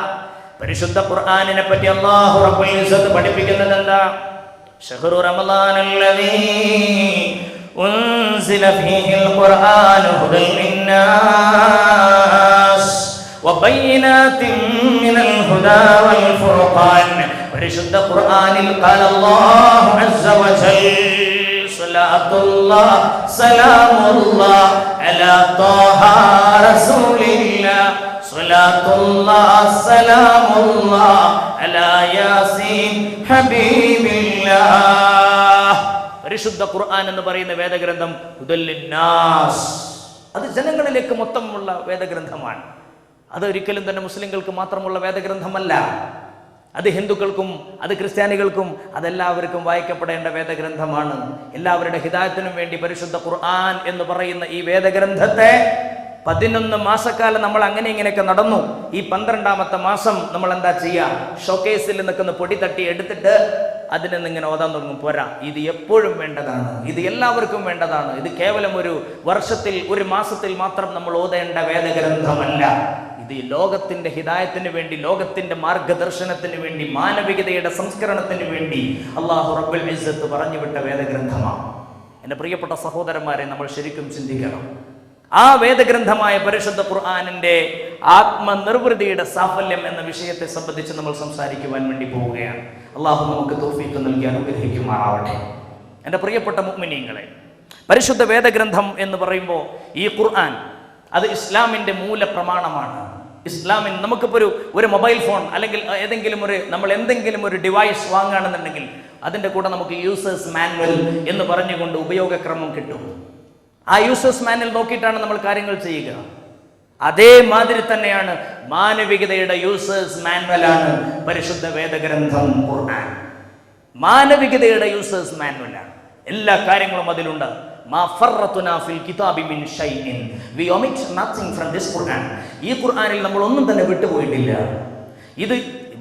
പരിശുദ്ധ ഖുർആനിനെ പറ്റി അല്ലാഹു റബ്ബുൽ ഇസ്സത്ത് പഠിപ്പിക്കുന്നത് എന്താ? ശഹ്റു റമളാനല്ലദീ ഉൻസില ഫീഹിൽ ഖുർആനു ഹുദൽ ലിന്നാസ് വബയ്യിനാതിൻ മിനൽ ഹുദാ വൽ ഫുർഖാൻ. പരിശുദ്ധ ഖുർആനിൽ ഖാല അല്ലാഹു അസ്സ വജൽ സ്വലാത്തുല്ലാഹ് സലാമുല്ലാഹ് അലാ ത്വാഹ റസൂലില്ലാഹ് സ്വലാത്തുല്ലാഹ് സലാമുല്ലാഹ് അലാ യാസീൻ ഹബീബില്ലാഹ്. പരിശുദ്ധ ഖുർആൻ എന്ന് പറയുന്ന വേദഗ്രന്ഥം ഹുദൽ ലിന്നാസ്, അത് ജനങ്ങളിലേക്ക് മൊത്തമുള്ള വേദഗ്രന്ഥമാണ്. അതൊരിക്കലും തന്നെ മുസ്ലിങ്ങൾക്ക് മാത്രമുള്ള വേദഗ്രന്ഥമല്ല. അത് ഹിന്ദുക്കൾക്കും അത് ക്രിസ്ത്യാനികൾക്കും അതെല്ലാവർക്കും വായിക്കപ്പെടേണ്ട വേദഗ്രന്ഥമാണ്. എല്ലാവരുടെ ഹിദായത്തിനും വേണ്ടി പരിശുദ്ധ ഖുർആൻ എന്ന് പറയുന്ന ഈ വേദഗ്രന്ഥത്തെ 11 മാസക്കാലം നമ്മൾ അങ്ങനെ ഇങ്ങനെയൊക്കെ നടന്നു. ഈ 12ാമത്തെ മാസം നമ്മൾ എന്താ ചെയ്യുക? ഷോക്കേസിൽ നിൽക്കുന്ന പൊടി തട്ടി എടുത്തിട്ട് അതിനെ ഇങ്ങനെ ഓതാൻ തുടങ്ങും. പോരാ, ഇത് എപ്പോഴും വേണ്ടതാണ്, ഇത് എല്ലാവർക്കും വേണ്ടതാണ്. ഇത് കേവലം ഒരു വർഷത്തിൽ ഒരു മാസത്തിൽ മാത്രം നമ്മൾ ഓതേണ്ട വേദഗ്രന്ഥമല്ല. ഇത് ലോകത്തിന്റെ ഹിദായത്തിന് വേണ്ടി, ലോകത്തിന്റെ മാർഗദർശനത്തിന് വേണ്ടി, മാനവികതയുടെ സംസ്കരണത്തിന് വേണ്ടി അല്ലാഹു റബ്ബുൽ ഇസ്സത്ത് പറഞ്ഞുവിട്ട വേദഗ്രന്ഥമാണ്. എൻ്റെ പ്രിയപ്പെട്ട സഹോദരന്മാരെ, നമ്മൾ ശരിക്കും ചിന്തിക്കണം. ആ വേദഗ്രന്ഥമായ പരിശുദ്ധ ഖുർആനിന്റെ ആത്മനിർവൃതിയുടെ സാഫല്യം എന്ന വിഷയത്തെ സംബന്ധിച്ച് നമ്മൾ സംസാരിക്കുവാൻ വേണ്ടി പോവുകയാണ്. അള്ളാഹു നമുക്ക് തൗഫീഖ് നൽകി അനുഗ്രഹിക്കുമാറാവട്ടെ. എൻ്റെ പ്രിയപ്പെട്ട മുഅ്മിനീങ്ങളെ, പരിശുദ്ധ വേദഗ്രന്ഥം എന്ന് പറയുമ്പോൾ ഈ ഖുർആൻ അത് ഇസ്ലാമിന്റെ മൂലപ്രമാണമാണ്. ഇസ്ലാമിൻ നമുക്കിപ്പോൾ ഒരു മൊബൈൽ ഫോൺ അല്ലെങ്കിൽ നമ്മൾ എന്തെങ്കിലും ഒരു ഡിവൈസ് വാങ്ങുകയാണെന്നുണ്ടെങ്കിൽ അതിൻ്റെ കൂടെ നമുക്ക് യൂസേഴ്സ് മാനുവൽ എന്ന് പറഞ്ഞുകൊണ്ട് ഉപയോഗക്രമം കിട്ടും. ആ യൂസേഴ്സ് മാനുവൽ നോക്കിയിട്ടാണ് നമ്മൾ കാര്യങ്ങൾ ചെയ്യുക. അതേമാതിരി തന്നെയാണ് മാനവികതയുടെ യൂസേഴ്സ് മാനുവലാണ് പരിശുദ്ധ വേദഗ്രന്ഥം ഖുർആൻ. മാനവികതയുടെ യൂസേഴ്സ് മാനുവലാണ്. എല്ലാ കാര്യങ്ങളും അതിലുണ്ട്. മാ ഫറത്തുനാ ഫിൽ കിതാബി മിൻ ഷൈഇൻ, we omit nothing from this Quran. ഈ ഖുർആനിൽ നമ്മൾ ഒന്നും തന്നെ വിട്ടുപോയിട്ടില്ല. ഇത്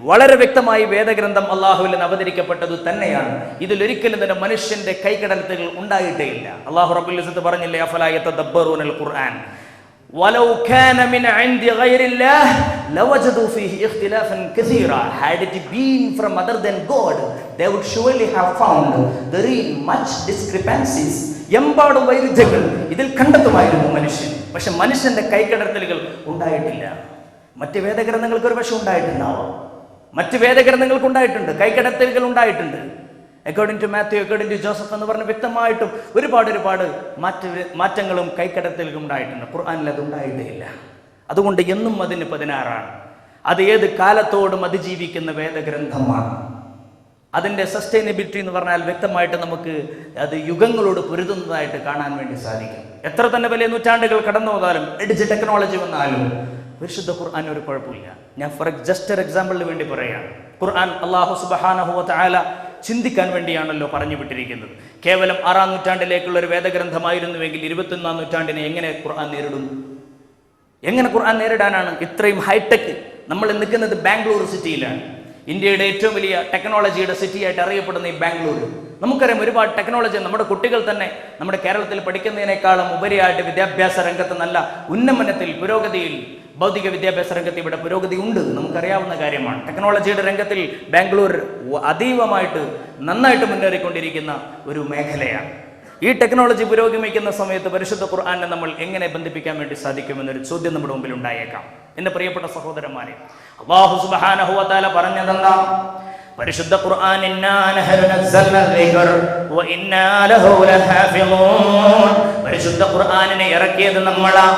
വളരെ വ്യക്തമായി വേദഗ്രന്ഥം അള്ളാഹുവിൽ നിന്ന് അവതരിക്കപ്പെട്ടത് തന്നെയാണ്. ഇതിലൊരിക്കലും തന്നെ മനുഷ്യന്റെ കൈകടത്തലുകൾ ഉണ്ടായിട്ടേ ഇല്ല. അള്ളാഹു റബ്ബുൽ ഇസ്സത്ത് പറഞ്ഞില്ലേ, അഫലാ യതദബ്ബറൂനൽ ഖുർആൻ വലൗ കാന മിൻ ഇൻദി ഗൈരില്ലാഹ് ലവജദു ഫീഹി ഇഖ്തിലാഫൻ കസീറാ. had it been from other than God, they would surely have found therein much discrepancies. എമ്പാടും വൈരുദ്ധ്യങ്ങൾ ഇതിൽ കണ്ടെത്തുമായിരുന്നു മനുഷ്യൻ. പക്ഷെ മനുഷ്യന്റെ കൈകടത്തലുകൾ ഉണ്ടായിട്ടില്ല. മറ്റ് വേദഗ്രന്ഥങ്ങൾക്ക് ഒരു പക്ഷെ ഉണ്ടായിട്ടുണ്ടാവാം, മറ്റ് വേദഗ്രന്ഥങ്ങൾക്ക് ഉണ്ടായിട്ടുണ്ട്, കൈകടത്തലുകൾ ഉണ്ടായിട്ടുണ്ട്. According to Matthew, according to Joseph എന്ന് പറഞ്ഞ് വ്യക്തമായിട്ടും ഒരുപാട് മാറ്റങ്ങളും കൈകടത്തലുകളും ഉണ്ടായിട്ടുണ്ട്. ഖുർആനിൽ അത് ഉണ്ടായിട്ടില്ല. അതുകൊണ്ട് എന്നും അതിന് 16ആണ്. അത് ഏത് കാലത്തോടും അതിജീവിക്കുന്ന വേദഗ്രന്ഥമാണ്. അതിൻ്റെ സസ്റ്റൈനബിലിറ്റി എന്ന് പറഞ്ഞാൽ വ്യക്തമായിട്ട് നമുക്ക് അത് യുഗങ്ങളോട് പൊരുതുന്നതായിട്ട് കാണാൻ വേണ്ടി സാധിക്കും. എത്ര തന്നെ വലിയ നൂറ്റാണ്ടുകൾ കടന്നു പോയാലും, ഡിജിറ്റൽ ടെക്നോളജി വന്നാലും വിശുദ്ധ ഖുർആൻ ഒരു കുഴപ്പമില്ല. ഞാൻ ജസ്റ്റ് ഒരു എക്സാമ്പിളിന് വേണ്ടി പറയുകയാണ്. ഖുർആൻ അല്ലാഹു സുബ്ഹാനഹു വ തആല ചിന്തിക്കാൻ വേണ്ടിയാണല്ലോ പറഞ്ഞു വിട്ടിരിക്കുന്നത്. കേവലം 6ാം നൂറ്റാണ്ടിലേക്കുള്ള ഒരു വേദഗ്രന്ഥമായിരുന്നുവെങ്കിൽ 21ാം നൂറ്റാണ്ടിനെ എങ്ങനെ ഖുർആൻ നേരിടും? എങ്ങനെ ഖുർആൻ നേരിടാനാണ്? ഇത്രയും ഹൈടെക്. നമ്മൾ നിൽക്കുന്നത് ബാംഗ്ലൂർ സിറ്റിയിലാണ്. ഇന്ത്യയുടെ ഏറ്റവും വലിയ ടെക്നോളജിയുടെ സിറ്റി ആയിട്ട് അറിയപ്പെടുന്ന ഈ ബാംഗ്ലൂർ, നമുക്കറിയാം ഒരുപാട് ടെക്നോളജി. നമ്മുടെ കുട്ടികൾ തന്നെ നമ്മുടെ കേരളത്തിൽ പഠിക്കുന്നതിനേക്കാളും ഉപരിയായിട്ട് വിദ്യാഭ്യാസ രംഗത്ത് നല്ല ഉന്നമനത്തിൽ, പുരോഗതിയിൽ, ഭൗതിക വിദ്യാഭ്യാസ രംഗത്ത് ഇവിടെ പുരോഗതി ഉണ്ട്, നമുക്കറിയാവുന്ന കാര്യമാണ്. ടെക്നോളജിയുടെ രംഗത്തിൽ ബാംഗ്ലൂർ അതീവമായിട്ട് നന്നായിട്ട് മുന്നേറിക്കൊണ്ടിരിക്കുന്ന ഒരു മേഖലയാണ്. ഈ ടെക്നോളജി പുരോഗമിക്കുന്ന സമയത്ത് പരിശുദ്ധ ഖുർആനെ നമ്മൾ എങ്ങനെ ബന്ധിപ്പിക്കാൻ വേണ്ടി സാധിക്കുമെന്നൊരു ചോദ്യം നമ്മുടെ മുമ്പിൽ ഉണ്ടായേക്കാം. എൻ്റെ പ്രിയപ്പെട്ട സഹോദരന്മാരെ, അല്ലാഹു സുബ്ഹാനഹു വ തആല പറഞ്ഞതെന്താ? പരിശുദ്ധ ഖുർആൻ ഇന്നാ നഹ്നു നസ്സൽനാ ദിക്ർ വ ഇന്നാ ലഹു ലഹാഫിളൂൻ. പരിശുദ്ധ ഖുർആനിനെ ഇറക്കിയത് നമ്മളാ,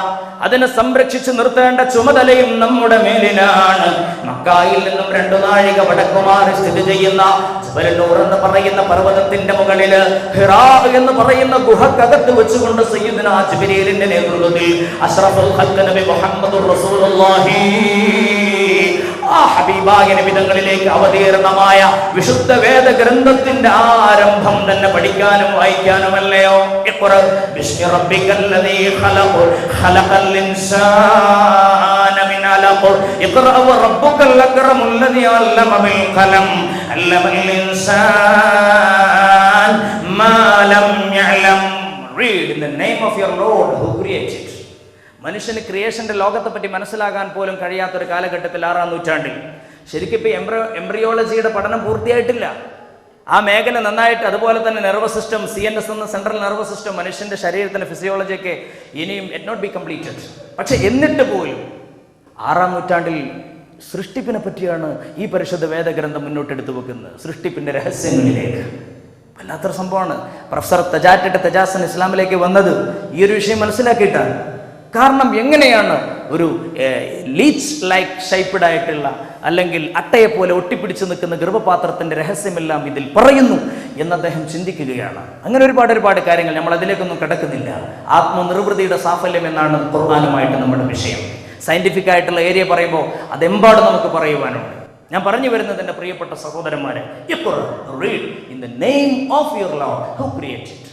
അതിനെ സംരക്ഷിച്ചു നിർത്തേണ്ട ചുമതലയും നമ്മുടെ മേലിലാണ്. മക്കായിൽ നിന്നും 2 നാഴിക വടക്കുമാറി സ്ഥിതി ചെയ്യുന്ന ജബൽ നൂർ എന്ന് പറയുന്ന പർവ്വതത്തിന്റെ മുകളില് ഹിറാ എന്ന് പറയുന്ന ഗുഹക്കകത്ത് വെച്ചുകൊണ്ട് സയ്യിദുനാ ജിബ്രീലിന്റെ നേതൃത്വത്തിൽ അഷ്റഫുൽ ഖൽഖ് നബി മുഹമ്മദുർ റസൂലുള്ളാഹി ആ ഹബീബായ നബിതങ്ങളിലേക്ക് അവതീർണമായ വിശുദ്ധ വേദഗ്രന്ഥത്തിന്റെ ആരംഭം തന്നെ പഠിക്കാനും വായിക്കാനുമല്ലയോ? ഇഖ്റ ബിസ്മി റബ്ബിക്കല്ലദീ ഖലഖ് ഖലഖൽ ഇൻസാന മിൻ അലഖ് ഇഖ്റ വ റബ്ബുക്കൽ അക്റമുല്ലദീ അല്ലമ ബിൽ ഖലം അല്ലമൽ ഇൻസാൻ മാ ലം യഅലം. Read in the name of your Lord who created. മനുഷ്യന് ക്രിയേഷന്റെ ലോകത്തെ പറ്റി മനസ്സിലാകാൻ പോലും കഴിയാത്തൊരു കാലഘട്ടത്തിൽ 6ാം നൂറ്റാണ്ടിൽ ശരിക്കും ഇപ്പോൾ എംബ്രിയോളജിയുടെ പഠനം പൂർത്തിയായിട്ടില്ല. ആ മേഖല നന്നായിട്ട്, അതുപോലെ തന്നെ നെർവസ് സിസ്റ്റം, CNS എന്ന സെൻട്രൽ നെർവസ് സിസ്റ്റം, മനുഷ്യൻ്റെ ശരീരത്തിൻ്റെ ഫിസിയോളജിയൊക്കെ ഇനിയും ഇറ്റ് നോട്ട് ബി കംപ്ലീറ്റഡ്. പക്ഷെ എന്നിട്ട് പോലും 6-ാം നൂറ്റാണ്ടിൽ സൃഷ്ടിപ്പിനെ പറ്റിയാണ് ഈ പരിശുദ്ധ വേദഗ്രന്ഥം മുന്നോട്ടെടുത്ത് വെക്കുന്നത്, സൃഷ്ടിപ്പിൻ്റെ രഹസ്യങ്ങളിലേക്ക്. വല്ലാത്തൊരു സംഭവമാണ്. പ്രൊഫസർ തെജാസൻ ഇസ്ലാമിലേക്ക് വന്നത് ഈ ഒരു വിഷയം മനസ്സിലാക്കിയിട്ടാണ്. കാരണം എങ്ങനെയാണ് ഒരു ലീച്ച് ലൈക്ക് ഷേപ്പ്ഡ് ആയിട്ടുള്ള, അല്ലെങ്കിൽ അട്ടയെ പോലെ ഒട്ടിപ്പിടിച്ച് നിൽക്കുന്ന ഗർഭപാത്രത്തിൻ്റെ രഹസ്യമെല്ലാം ഇതിൽ പറയുന്നു എന്ന് അദ്ദേഹം ചിന്തിക്കുകയാണ്. അങ്ങനെ ഒരുപാട് കാര്യങ്ങൾ, നമ്മൾ അതിലേക്കൊന്നും കിടക്കുന്നില്ല. ആത്മനിർവൃതിയുടെ സാഫല്യം എന്നാണ് ഖുർആനുമായിട്ട് നമ്മുടെ വിഷയം. സയന്റിഫിക് ആയിട്ടുള്ള ഏരിയ പറയുമ്പോൾ അതെമ്പാടും നമുക്ക് പറയുവാനുണ്ട്. ഞാൻ പറഞ്ഞു വരുന്നത് എൻ്റെ പ്രിയപ്പെട്ട സഹോദരന്മാരെ, read in the name of your lord who created.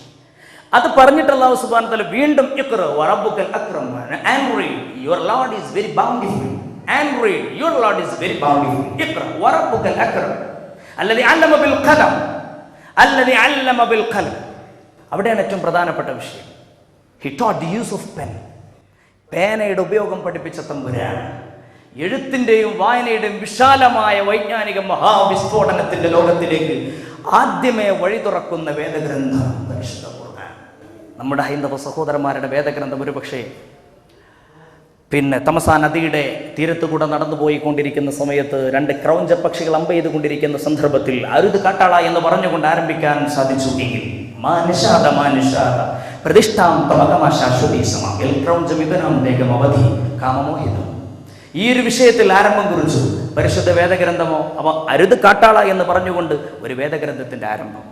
അത് പറഞ്ഞിട്ട് അല്ലാഹു സുബ്ഹാനഹു വ തആല വീണ്ടും ഇഖ്റ വറബ്ബുക്കൽ അക്രം and read your lord is very bountiful and read your lord is very bountiful. ഇഖ്റ വറബ്ബുക്കൽ അക്രം അല്ലദി അല്ലമ ബിൽ ഖലം അല്ലദി അല്ലമ ബിൽ ഖലം. അവിടെയാണ് ഏറ്റവും പ്രധാനപ്പെട്ട വിഷയം. He taught the use of pen. പേനയുടെ ഉപയോഗം പഠിപ്പിച്ച തമ്പുരാൻ. എഴുത്തിൻ്റെയും വായനയുടെയും വിശാലമായ വൈജ്ഞാനിക മഹാവിസ്ഫോടനത്തിന്റെ ലോകത്തിലേക്ക് ആദ്യമേ വഴി തുറക്കുന്ന വേദഗ്രന്ഥം പരിശുദ്ധ ഖുർആൻ. നമ്മുടെ ഹൈന്ദവ സഹോദരന്മാരുടെ വേദഗ്രന്ഥം ഒരുപക്ഷേ തമസാ നദിയുടെ തീരത്തുകൂടെ നടന്നുപോയിക്കൊണ്ടിരിക്കുന്ന സമയത്ത് 2 ക്രൗഞ്ച പക്ഷികൾ അമ്പ ചെയ്തുകൊണ്ടിരിക്കുന്ന സന്ദർഭത്തിൽ അരുത് കാട്ടാള എന്ന് പറഞ്ഞുകൊണ്ട് ആരംഭിക്കാൻ സാധിച്ചു എങ്കിൽ ഈ ഒരു വിഷയത്തിൽ ആരംഭം കുറിച്ചു പരിശുദ്ധ വേദഗ്രന്ഥമോ. അവ അരുത് കാട്ടാള എന്ന് പറഞ്ഞുകൊണ്ട് ഒരു വേദഗ്രന്ഥത്തിന്റെ ആരംഭം.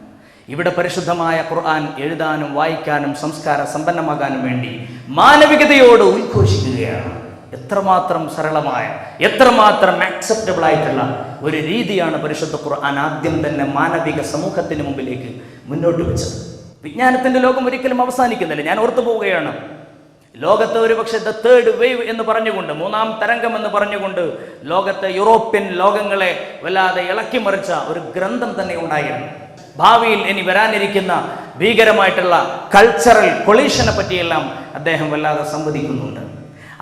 ഇവിടെ പരിശുദ്ധമായ ഖുർആൻ എഴുതാനും വായിക്കാനും സംസ്കാര സമ്പന്നമാകാനും വേണ്ടി മാനവികതയോട് ഉദ്ഘോഷിക്കുകയാണ്. എത്രമാത്രം സരളമായ, എത്രമാത്രം ആക്സെപ്റ്റബിൾ ആയിട്ടുള്ള ഒരു രീതിയാണ് പരിശുദ്ധ ഖുർആൻ ആദ്യം തന്നെ മാനവിക സമൂഹത്തിന് മുമ്പിലേക്ക് മുന്നോട്ട് വെച്ചത്. വിജ്ഞാനത്തിന്റെ ലോകം ഒരിക്കലും അവസാനിക്കുന്നില്ല. ഞാൻ ഓർത്തു പോവുകയാണ്, ലോകത്ത് ഒരുപക്ഷെ ദ തേർഡ് വേവ് എന്ന് പറഞ്ഞുകൊണ്ട്, 3-ാം തരംഗം എന്ന് പറഞ്ഞുകൊണ്ട് ലോകത്തെ യൂറോപ്യൻ ലോകങ്ങളെ വല്ലാതെ ഇളക്കിമറിച്ച ഒരു ഗ്രന്ഥം തന്നെ ഉണ്ടായിരുന്നു. ഭാവിയിൽ ഇനി വരാനിരിക്കുന്ന ഭീകരമായിട്ടുള്ള കൾച്ചറൽ കൊളീഷനെ പറ്റിയെല്ലാം അദ്ദേഹം വല്ലാതെ സംവദിക്കുന്നുണ്ട്.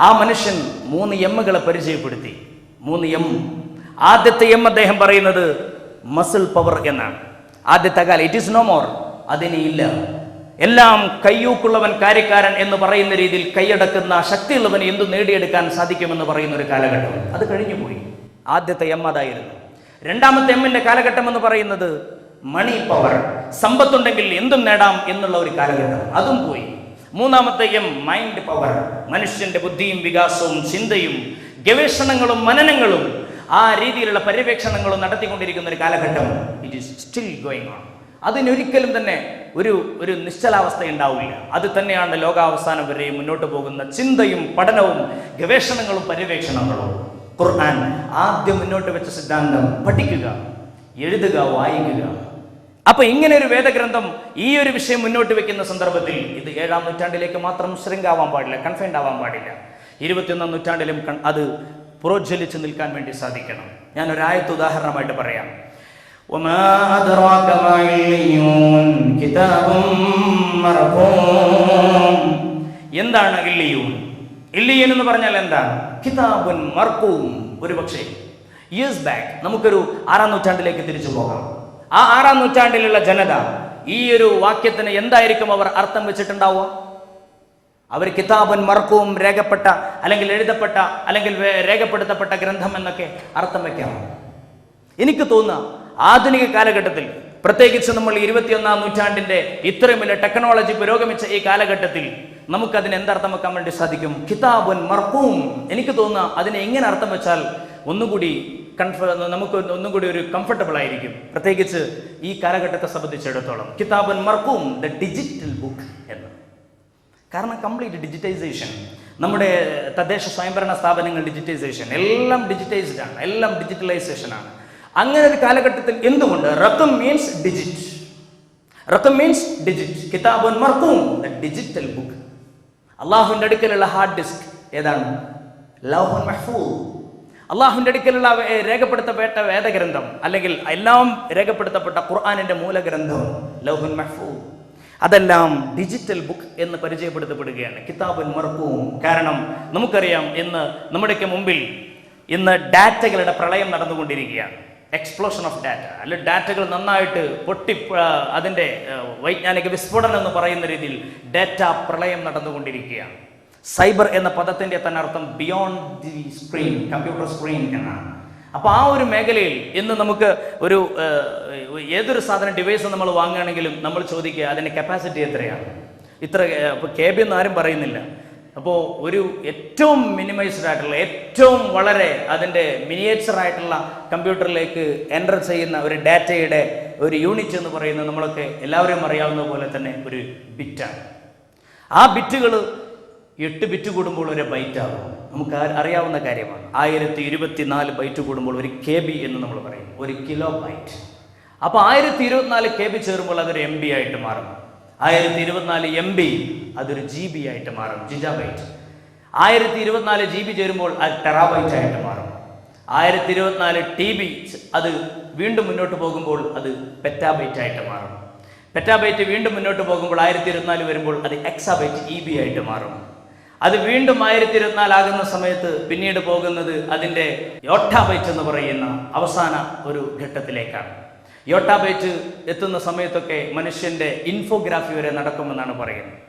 ആ മനുഷ്യൻ 3 എമ്മുകളെ പരിചയപ്പെടുത്തി. 3 എം. ആദ്യത്തെ എം അദ്ദേഹം പറയുന്നത് മസിൽ പവർ എന്നാണ്. ആദ്യത്തെ കാലം ഇറ്റ് ഈസ് നോ മോർ, അതിനി ഇല്ല. എല്ലാം കയ്യൂക്കുള്ളവൻ കാര്യക്കാരൻ എന്ന് പറയുന്ന രീതിയിൽ കൈയടക്കുന്ന ശക്തിയുള്ളവന് എന്തും നേടിയെടുക്കാൻ സാധിക്കുമെന്ന് പറയുന്ന ഒരു കാലഘട്ടം അത് കഴിഞ്ഞു പോയി. ആദ്യത്തെ എം അതായിരുന്നു. 2-ാമത്തെ എമ്മിന്റെ കാലഘട്ടം എന്ന് പറയുന്നത് മണി പവർ, സമ്പത്തുണ്ടെങ്കിൽ എന്തും നേടാം എന്നുള്ള ഒരു കാലഘട്ടം, അതും പോയി. 3-ാമത്തെ എം മൈൻഡ് പവർ, മനുഷ്യന്റെ ബുദ്ധിയും വികാസവും ചിന്തയും ഗവേഷണങ്ങളും മനനങ്ങളും ആ രീതിയിലുള്ള പര്യവേക്ഷണങ്ങളും നടത്തിക്കൊണ്ടിരിക്കുന്ന ഒരു കാലഘട്ടം it is still going on. അതിനൊരിക്കലും തന്നെ ഒരു നിശ്ചലാവസ്ഥ ഉണ്ടാവില്ല. അത് തന്നെയാണ് ലോകാവസാനം വരെ മുന്നോട്ട് പോകുന്ന ചിന്തയും പഠനവും ഗവേഷണങ്ങളും പര്യവേക്ഷണങ്ങളും. ഖുർആൻ ആദ്യം മുന്നോട്ട് വെച്ച സിദ്ധാന്തം പഠിക്കുക, എഴുതുക, വായിക്കുക. അപ്പൊ ഇങ്ങനെ ഒരു വേദഗ്രന്ഥം ഈ ഒരു വിഷയം മുന്നോട്ട് വെക്കുന്ന സന്ദർഭത്തിൽ ഇത് 7-ാം നൂറ്റാണ്ടിലേക്ക് മാത്രം ശൃംഖാവാൻ പാടില്ല, കൺഫൈൻഡ് ആവാൻ പാടില്ല. 21-ാം നൂറ്റാണ്ടിലും അത് പ്രോജ്വലിച്ച് നിൽക്കാൻ വേണ്ടി സാധിക്കണം. ഞാൻ ഒരായത്ത് ഉദാഹരണമായിട്ട് പറയാം. എന്താണ് ഇല്ലിയൂൻ? ഇല്ലിയൂൻ എന്ന് പറഞ്ഞാൽ എന്താണ്? കിതാബുൻ മർഖൂം. ഒരുപക്ഷെ ഇയേഴ്സ് ബാക്ക് നമുക്കൊരു 6-ാം നൂറ്റാണ്ടിലേക്ക് തിരിച്ചു പോകാം. ആ 6-ാം നൂറ്റാണ്ടിലുള്ള ജനത ഈ ഒരു വാക്യത്തിന് എന്തായിരിക്കും അവർ അർത്ഥം വെച്ചിട്ടുണ്ടാവുക? അവർ കിതാബുൻ മർഖൂം, രേഖപ്പെട്ട അല്ലെങ്കിൽ എഴുതപ്പെട്ട അല്ലെങ്കിൽ രേഖപ്പെടുത്തപ്പെട്ട ഗ്രന്ഥം എന്നൊക്കെ അർത്ഥം വെക്കാം. എനിക്ക് തോന്നുക ആധുനിക കാലഘട്ടത്തിൽ, പ്രത്യേകിച്ച് നമ്മൾ 21-ാം നൂറ്റാണ്ടിന്റെ ഇത്രയും വലിയ ടെക്നോളജി പുരോഗമിച്ച ഈ കാലഘട്ടത്തിൽ നമുക്കതിന് എന്തർത്ഥം വെക്കാൻ വേണ്ടി സാധിക്കും? കിതാബുൻ മർഖൂം. എനിക്ക് തോന്നുക അതിനെ എങ്ങനെ അർത്ഥം വെച്ചാൽ ഒന്നുകൂടി നമുക്ക് ഒന്നുകൂടി ഒരു കംഫർട്ടബിൾ ആയിരിക്കും, പ്രത്യേകിച്ച് ഈ കാലഘട്ടത്തെ സംബന്ധിച്ചിടത്തോളം. കിതാബുൻ മർഖൂം, ദ ഡിജിറ്റൽ ബുക്ക് എന്ന്. കാരണം കംപ്ലീറ്റ് ഡിജിറ്റൈസേഷൻ, നമ്മുടെ തദ്ദേശ സ്വയംഭരണ സ്ഥാപനങ്ങൾ ഡിജിറ്റൈസേഷൻ, എല്ലാം ഡിജിറ്റൈസ്ഡ് ആണ്, എല്ലാം ഡിജിറ്റലൈസേഷൻ ആണ്. അങ്ങനെ ഒരു കാലഘട്ടത്തിൽ എന്തുകൊണ്ട് റഖം മീൻസ് ഡിജിറ്റ്, റഖം മീൻസ് ഡിജിറ്റ്. കിതാബുൻ മർഖൂം, ദ ഡിജിറ്റൽ ബുക്ക്. അള്ളാഹുവിൻ്റെ അടുക്കലുള്ള ഹാർഡ് ഡിസ്ക് ഏതാണ്? ലൗഹുൽ മഹ്ഫൂസ്. അള്ളാഹുവിൻ്റെ അടുക്കലുള്ള രേഖപ്പെടുത്തപ്പെട്ട വേദഗ്രന്ഥം അല്ലെങ്കിൽ എല്ലാം രേഖപ്പെടുത്തപ്പെട്ട ഖുർആനിന്റെ മൂലഗ്രന്ഥം ലൗഹുൽ മഹ്ഫൂസ്, അതെല്ലാം ഡിജിറ്റൽ ബുക്ക് എന്ന് പരിചയപ്പെടുത്തപ്പെടുകയാണ്. കിതാബുൻ മർഖൂം. കാരണം നമുക്കറിയാം, ഇന്ന് നമ്മുടെയൊക്കെ മുമ്പിൽ ഇന്ന് ഡാറ്റകളുടെ പ്രളയം നടന്നുകൊണ്ടിരിക്കുകയാണ്. എക്സ്പ്ലോഷൻ ഓഫ് ഡാറ്റ, അല്ലെ ഡാറ്റകൾ നന്നായിട്ട് അതിൻ്റെ വൈജ്ഞാനിക വിസ്ഫോടനം എന്ന് പറയുന്ന രീതിയിൽ ഡാറ്റ പ്രളയം നടന്നുകൊണ്ടിരിക്കുകയാണ്. സൈബർ എന്ന പദത്തിൻ്റെ തന്നെ അർത്ഥം beyond the screen, computer screen എന്നാണ്. അപ്പോൾ ആ ഒരു മേഖലയിൽ ഇന്ന് നമുക്ക് ഏതൊരു സാധനം ഡിവൈസ് നമ്മൾ വാങ്ങുകയാണെങ്കിലും നമ്മൾ ചോദിക്കുക അതിൻ്റെ കപ്പാസിറ്റി എത്രയാണ്, ഇത്ര KB ഒന്നും ആരും പറയുന്നില്ല. അപ്പോൾ ഒരു ഏറ്റവും മിനിമൈസ്ഡ് ആയിട്ടുള്ള, ഏറ്റവും വളരെ അതിൻ്റെ മിനിയേച്ചറായിട്ടുള്ള കമ്പ്യൂട്ടറിലേക്ക് എൻ്റർ ചെയ്യുന്ന ഒരു ഡാറ്റയുടെ ഒരു യൂണിറ്റ് എന്ന് പറയുന്നത് നമ്മളൊക്കെ എല്ലാവരും അറിയാവുന്ന പോലെ തന്നെ ഒരു ബിറ്റാണ്. ആ ബിറ്റുകൾ 8 ബിറ്റ് കൂടുമ്പോൾ ഒരു ബൈറ്റാകും. നമുക്ക് അറിയാവുന്ന കാര്യമാണ്. 1024 ബൈറ്റ് കൂടുമ്പോൾ ഒരു KB എന്ന് നമ്മൾ പറയും, ഒരു കിലോ ബൈറ്റ്. അപ്പോൾ 1024 KB ചേരുമ്പോൾ അതൊരു MB ആയിട്ട് മാറും. 1024 MB അതൊരു GB ആയിട്ട് മാറും, ജിജാബൈറ്റ്. 1024 GB ചേരുമ്പോൾ അത് ടെറാബൈറ്റ് ആയിട്ട് മാറും. 1024 TB അത് വീണ്ടും മുന്നോട്ട് പോകുമ്പോൾ അത് പെറ്റാബൈറ്റ് ആയിട്ട് മാറും. പെറ്റാബൈറ്റ് വീണ്ടും മുന്നോട്ട് പോകുമ്പോൾ 1024 വരുമ്പോൾ അത് എക്സാബൈറ്റ് EB ആയിട്ട് മാറും. അത് വീണ്ടും 1024 ആകുന്ന സമയത്ത് പിന്നീട് പോകുന്നത് അതിൻ്റെ യോട്ടാബൈറ്റ് എന്ന് പറയുന്ന അവസാന ഒരു ഘട്ടത്തിലേക്കാണ്. യോട്ടാബൈറ്റ് എത്തുന്ന സമയത്തൊക്കെ മനുഷ്യൻ്റെ ഇൻഫോഗ്രാഫി വരെ നടക്കുമെന്നാണ് പറയുന്നത്.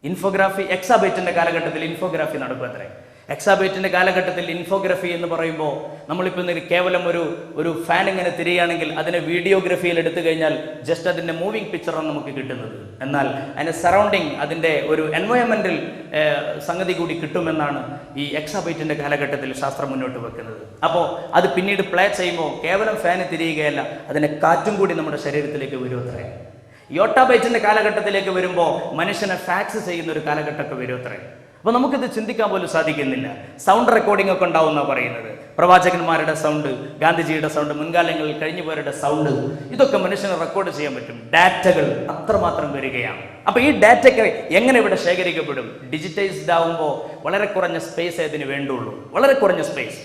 ഇൻഫോഗ്രാഫി എക്സാബൈറ്റിൻ്റെ കാലഘട്ടത്തിൽ ഇൻഫോഗ്രാഫി നടക്കും അത്രേ. എക്സാബൈറ്റിൻ്റെ കാലഘട്ടത്തിൽ ഇൻഫോഗ്രഫി എന്ന് പറയുമ്പോൾ നമ്മളിപ്പോൾ കേവലം ഒരു ഫാൻ ഇങ്ങനെ തിരിയുകയാണെങ്കിൽ അതിനെ വീഡിയോഗ്രഫിയിൽ എടുത്തു കഴിഞ്ഞാൽ ജസ്റ്റ് അതിൻ്റെ മൂവിങ് പിക്ചറാണ് നമുക്ക് കിട്ടുന്നത്. എന്നാൽ അതിൻ്റെ സറൗണ്ടിങ്, അതിൻ്റെ ഒരു എൻവയോൺമെൻറ്റൽ സംഗതി കൂടി കിട്ടുമെന്നാണ് ഈ എക്സാബൈറ്റിൻ്റെ കാലഘട്ടത്തിൽ ശാസ്ത്രം മുന്നോട്ട് വെക്കുന്നത്. അപ്പോൾ അത് പിന്നീട് പ്ലേ ചെയ്യുമ്പോൾ കേവലം ഫാന് തിരിയുകയല്ല, അതിൻ്റെ കാറ്റും കൂടി നമ്മുടെ ശരീരത്തിലേക്ക് വരും അത്രേ. യോട്ടാബൈറ്റിൻ്റെ കാലഘട്ടത്തിലേക്ക് വരുമ്പോൾ മനുഷ്യനെ ഫാക്സ് ചെയ്യുന്ന ഒരു കാലഘട്ടമൊക്കെ വരും അത്രേ. അപ്പോൾ നമുക്കിത് ചിന്തിക്കാൻ പോലും സാധിക്കുന്നില്ല. സൗണ്ട് റെക്കോർഡിംഗ് ഒക്കെ ഉണ്ടാവുമെന്നാണ് പറയുന്നത്. പ്രവാചകന്മാരുടെ സൗണ്ട്, ഗാന്ധിജിയുടെ സൗണ്ട്, മുൻകാലങ്ങളിൽ കഴിഞ്ഞുപോയവരുടെ സൗണ്ട്, ഇതൊക്കെ മനുഷ്യന് റെക്കോർഡ് ചെയ്യാൻ പറ്റും. ഡാറ്റകൾ അത്രമാത്രം വരികയാണ്. അപ്പോൾ ഈ ഡാറ്റയ്ക്ക് എങ്ങനെ ഇവിടെ ശേഖരിക്കപ്പെടും? ഡിജിറ്റൈസ്ഡ് ആവുമ്പോൾ വളരെ കുറഞ്ഞ സ്പേസ് അതിന് വേണ്ടുള്ളൂ, വളരെ കുറഞ്ഞ സ്പേസ്.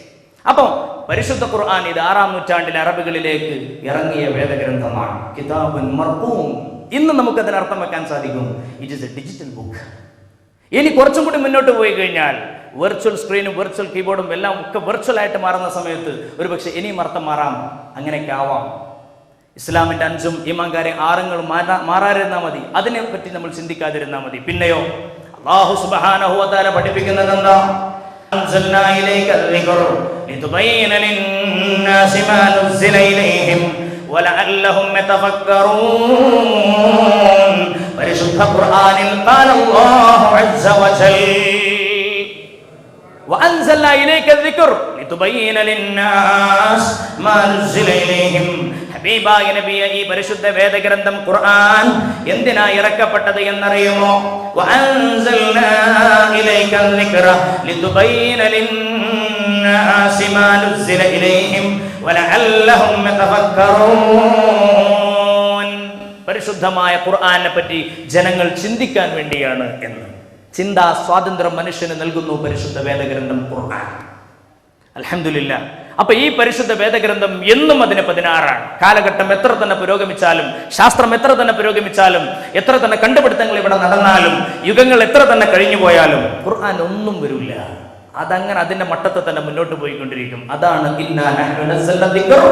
അപ്പം പരിശുദ്ധ ഖുർആൻ ഇത് 6-ാം നൂറ്റാണ്ടിലെ അറബികളിലേക്ക് ഇറങ്ങിയ വേദഗ്രന്ഥമാണ്. കിതാബുൻ മർഖൂം. ഇന്ന് നമുക്കതിന് അർത്ഥം വെക്കാൻ സാധിക്കും, it is A digital book. ഇനി കുറച്ചും കൂടി മുന്നോട്ട് പോയി കഴിഞ്ഞാൽ വെർച്വൽ സ്ക്രീനും വെർച്വൽ കീബോർഡും എല്ലാം ഒക്കെ വെർച്വൽ ആയിട്ട് മാറുന്ന സമയത്ത് ഒരുപക്ഷെ ഇനിയും അർത്ഥം മാറാം. അങ്ങനെയൊക്കെ ആവാം. ഇസ്ലാമിൻ്റെ 5 ഈമാൻകാരെ 6 മാറാതിരുന്നാൽ മതി, അതിനെപ്പറ്റി നമ്മൾ ചിന്തിക്കാതിരുന്നാൽ മതി. പിന്നെയോ അല്ലാഹു സുബ്ഹാനഹു വ തആല പഠിപ്പിക്കുന്നത് എന്താ? അൻസൽനാ ഇലൈക الذിക്ർ ലിതുബയ്യിന ലിന്നാസി മാ നുസ്സില ഇലൈഹിം വലഅല്ലഹും യതഫക്കറൂൻ. പരിശുദ്ധ ഖുർആനിൽ ഖാല അല്ലാഹു അസ്സ വജൽ വഅൻസൽനാ ഇലൈക الذിക്ർ ലിതുബയ്യിന ലിന്നാസ് മാ നുസ്സില ഇലൈഹിം. ഹബീബായ നബിയെ, ഈ പരിശുദ്ധ വേദഗ്രന്ഥം ഖുർആൻ എന്തിനാ ഇറക്കപ്പെട്ടത് എന്നറിയുമോ? വഅൻസൽനാ ഇലൈക الذിക്ര ലിതുബയ്യിന ലിന്നാസി മാ നുസ്സില ഇലൈഹിം വലഅല്ലഹും യതഫക്കറൂൻ. പരിശുദ്ധമായ ഖുർആനെ പറ്റി ജനങ്ങൾ ചിന്തിക്കാൻ വേണ്ടിയാണ് എന്ന്. ചിന്താ സ്വാതന്ത്ര്യം മനുഷ്യന് നൽകുന്നു പരിശുദ്ധ വേദഗ്രന്ഥം ഖുർആൻ. അൽഹംദുലില്ലാഹ്. അപ്പൊ ഈ പരിശുദ്ധ വേദഗ്രന്ഥം എന്നും അതിന് 16ആണ്. കാലഘട്ടം എത്ര തന്നെ പുരോഗമിച്ചാലും, ശാസ്ത്രം എത്ര തന്നെ പുരോഗമിച്ചാലും, എത്ര തന്നെ കണ്ടുപിടുത്തങ്ങൾ ഇവിടെ നടന്നാലും, യുഗങ്ങൾ എത്ര തന്നെ കഴിഞ്ഞു പോയാലും ഖുർആൻ ഒന്നും വരില്ല. അതങ്ങനെ അതിന്റെ മട്ടത്തെ തന്നെ മുന്നോട്ട് പോയിക്കൊണ്ടിരിക്കും. അതാണ് ഇന്നാ നഹ്നു നസ്സൽന ദിക്ർ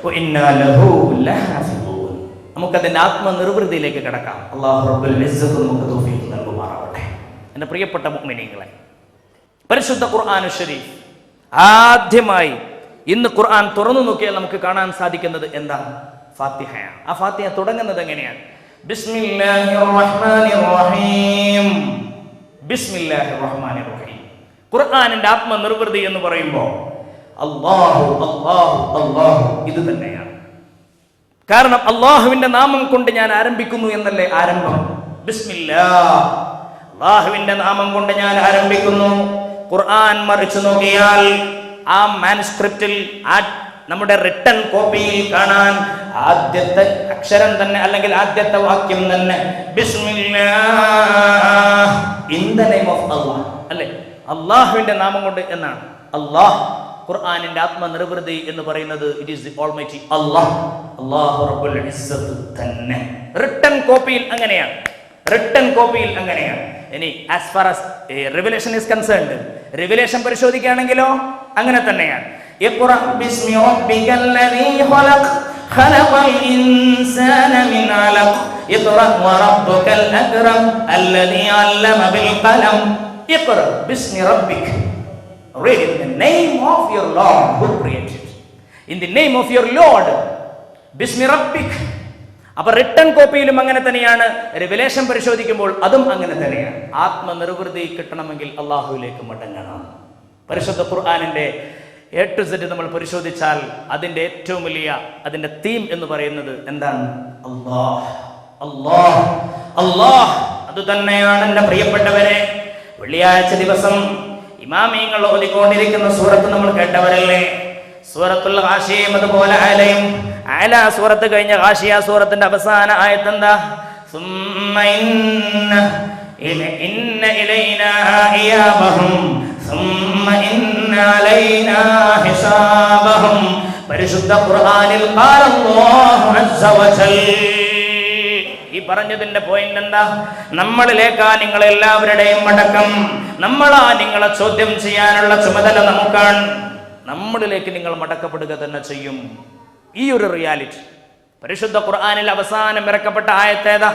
വ ഇന്നാ ലഹു ലഹാഫിദൂൻ. നമുക്കതിന്റെ ആത്മനിർവൃതിയിലേക്ക് കടക്കാം. അല്ലാഹു റബ്ബുൽ ഇസ്സത്ത് നമുക്ക് തൗഫീഖ് നൽകുമാറാവട്ടെ. എൻ്റെ പ്രിയപ്പെട്ട മുഅ്മിനീങ്ങളെ, പരിശുദ്ധ ഖുർആനുൽ ശരീഫ് ആദ്യമായി ഇന്ന് ഖുർആൻ തുറന്നു നോക്കിയാൽ നമുക്ക് കാണാൻ സാധിക്കുന്നത് എന്താണ്? ഫാത്തിഹയാണ്. ആ ഫാത്തിഹ തുടങ്ങുന്നത് എങ്ങനെയാണ്? ബിസ്മില്ലാഹിർ റഹ്മാനിർ റഹീം. ബിസ്മില്ലാഹിർ റഹ്മാനിർ റഹീം. ഖുർആനിന്റെ ആത്മനിർവൃതി എന്ന് പറയുമ്പോൾ അല്ലാഹു അല്ലാഹു അല്ലാഹു ഇത് തന്നെയാണ്. കാരണം അല്ലാഹുവിന്റെ നാമം കൊണ്ട് ഞാൻ ആരംഭിക്കുന്നു എന്നല്ലേ ആരംഭം. ബിസ്മില്ലാഹ്, അല്ലാഹുവിന്റെ നാമം കൊണ്ട് ഞാൻ ആരംഭിക്കുന്നു. ഖുർആൻ മറിച്ചു നോക്കിയാൽ ആ മാനുസ്ക്രിപ്റ്റിൽ, ആ നമ്മുടെ റിട്ടൺ കോപ്പിയിൽ കാണാൻ ആദ്യത്തെ അക്ഷരം തന്നെ, അല്ലെങ്കിൽ ആദ്യത്തെ വാക്യം തന്നെ Bismillah in the name of അല്ലാഹ്, അല്ലേ? അല്ലാഹുവിന്റെ നാമം കൊണ്ട് എന്നാണ്. അല്ലാഹ് ഖുർആനിന്റെ ആത്മനിർവൃതി എന്ന് പറയുന്നത് ഇറ്റ് ഈസ് ദി ഓൾമൈറ്റി അല്ലാഹ്, അല്ലാഹു റബ്ബുൽ ഇസ്സത്ത് തന്നെ. റിട്ടൺ കോപ്പിയിൽ അങ്ങനെയാണ്, റിട്ടൺ കോപ്പിയിൽ അങ്ങനെയാണ്. ഇനി as far as revelation is concerned, revelation പരിശോധിക്കുകയാണെങ്കിലോ അങ്ങനെ തന്നെയാണ്. ഇഖ്റ ബിസ്മി റബ്ബികല്ലദീ ഖലഖ് ഖലഖൽ ഇൻസാന മിൻ അലഖ് ഇഖ്റ വറബ്ബുകൽ അക്രം അല്ലദീ അല്ലമ ബിൽ ഖലം. ഇഖ്റ ബിസ്മി റബ്ബിക, read in the name of your Lord who created. In the name of your Lord, ബിസ്മി റബ്ബിക. അപ്പൊ റിട്ടൺ കോപ്പിയിലും അങ്ങനെ തന്നെയാണ്, റിവലേഷൻ പരിശോധിക്കുമ്പോൾ അതും അങ്ങനെ തന്നെയാണ്. ആത്മനിർവൃതി കിട്ടണമെങ്കിൽ അള്ളാഹുവിലേക്ക് മടങ്ങണം. പരിശുദ്ധ ഖുർആനിന്റെ A to Z നമ്മൾ പരിശോധിച്ചാൽ അതിന്റെ ഏറ്റവും വലിയ അതിന്റെ തീം എന്ന് പറയുന്നത് എന്താണ്? അല്ലാഹ്, അല്ലാഹ്, അല്ലാഹ്. അത് തന്നെയാണ് എൻ്റെ പ്രിയപ്പെട്ടവരെ. വെള്ളിയാഴ്ച ദിവസം ഇമാമിയങ്ങൾ ഓതിക്കൊണ്ടിരിക്കുന്ന സൂറത്ത് നമ്മൾ കേട്ടവരല്ലേ? സൂറത്തുൽ ഗാശിയയും അതുപോലെ അലയും. അല സൂറത്ത് കഴിഞ്ഞ ഗാശിയ സൂറത്തിന്റെ അവസാന ആയത്ത് എന്താ? സുമ്മ ഇന്ന ഇലൈനാ ഇയാബഹും സുമ്മ ഇന്ന അലൈനാ ഹിസാബഹും. പരിശുദ്ധ ഖുർആനിൽ ഖാല അല്ലാഹു അസ്സ വജൽ. ഈ പറഞ്ഞതിന്റെ പോയിന്റ് എന്താ? നമ്മളിലേക്കാ നിങ്ങളെല്ലാവരുടെയും മടക്കം. നമ്മളാ നിങ്ങളെ ചോദ്യം ചെയ്യാനുള്ള ചുമതല നമുക്കാണ്. നമ്മളിലേക്ക് നിങ്ങൾ മടക്കപ്പെടുക തന്നെ ചെയ്യും. ഈ ഒരു റിയാലിറ്റി പരിശുദ്ധ ഖുർആനിൽ അവസാനം ഇറക്കപ്പെട്ട ആയത്തേതാ?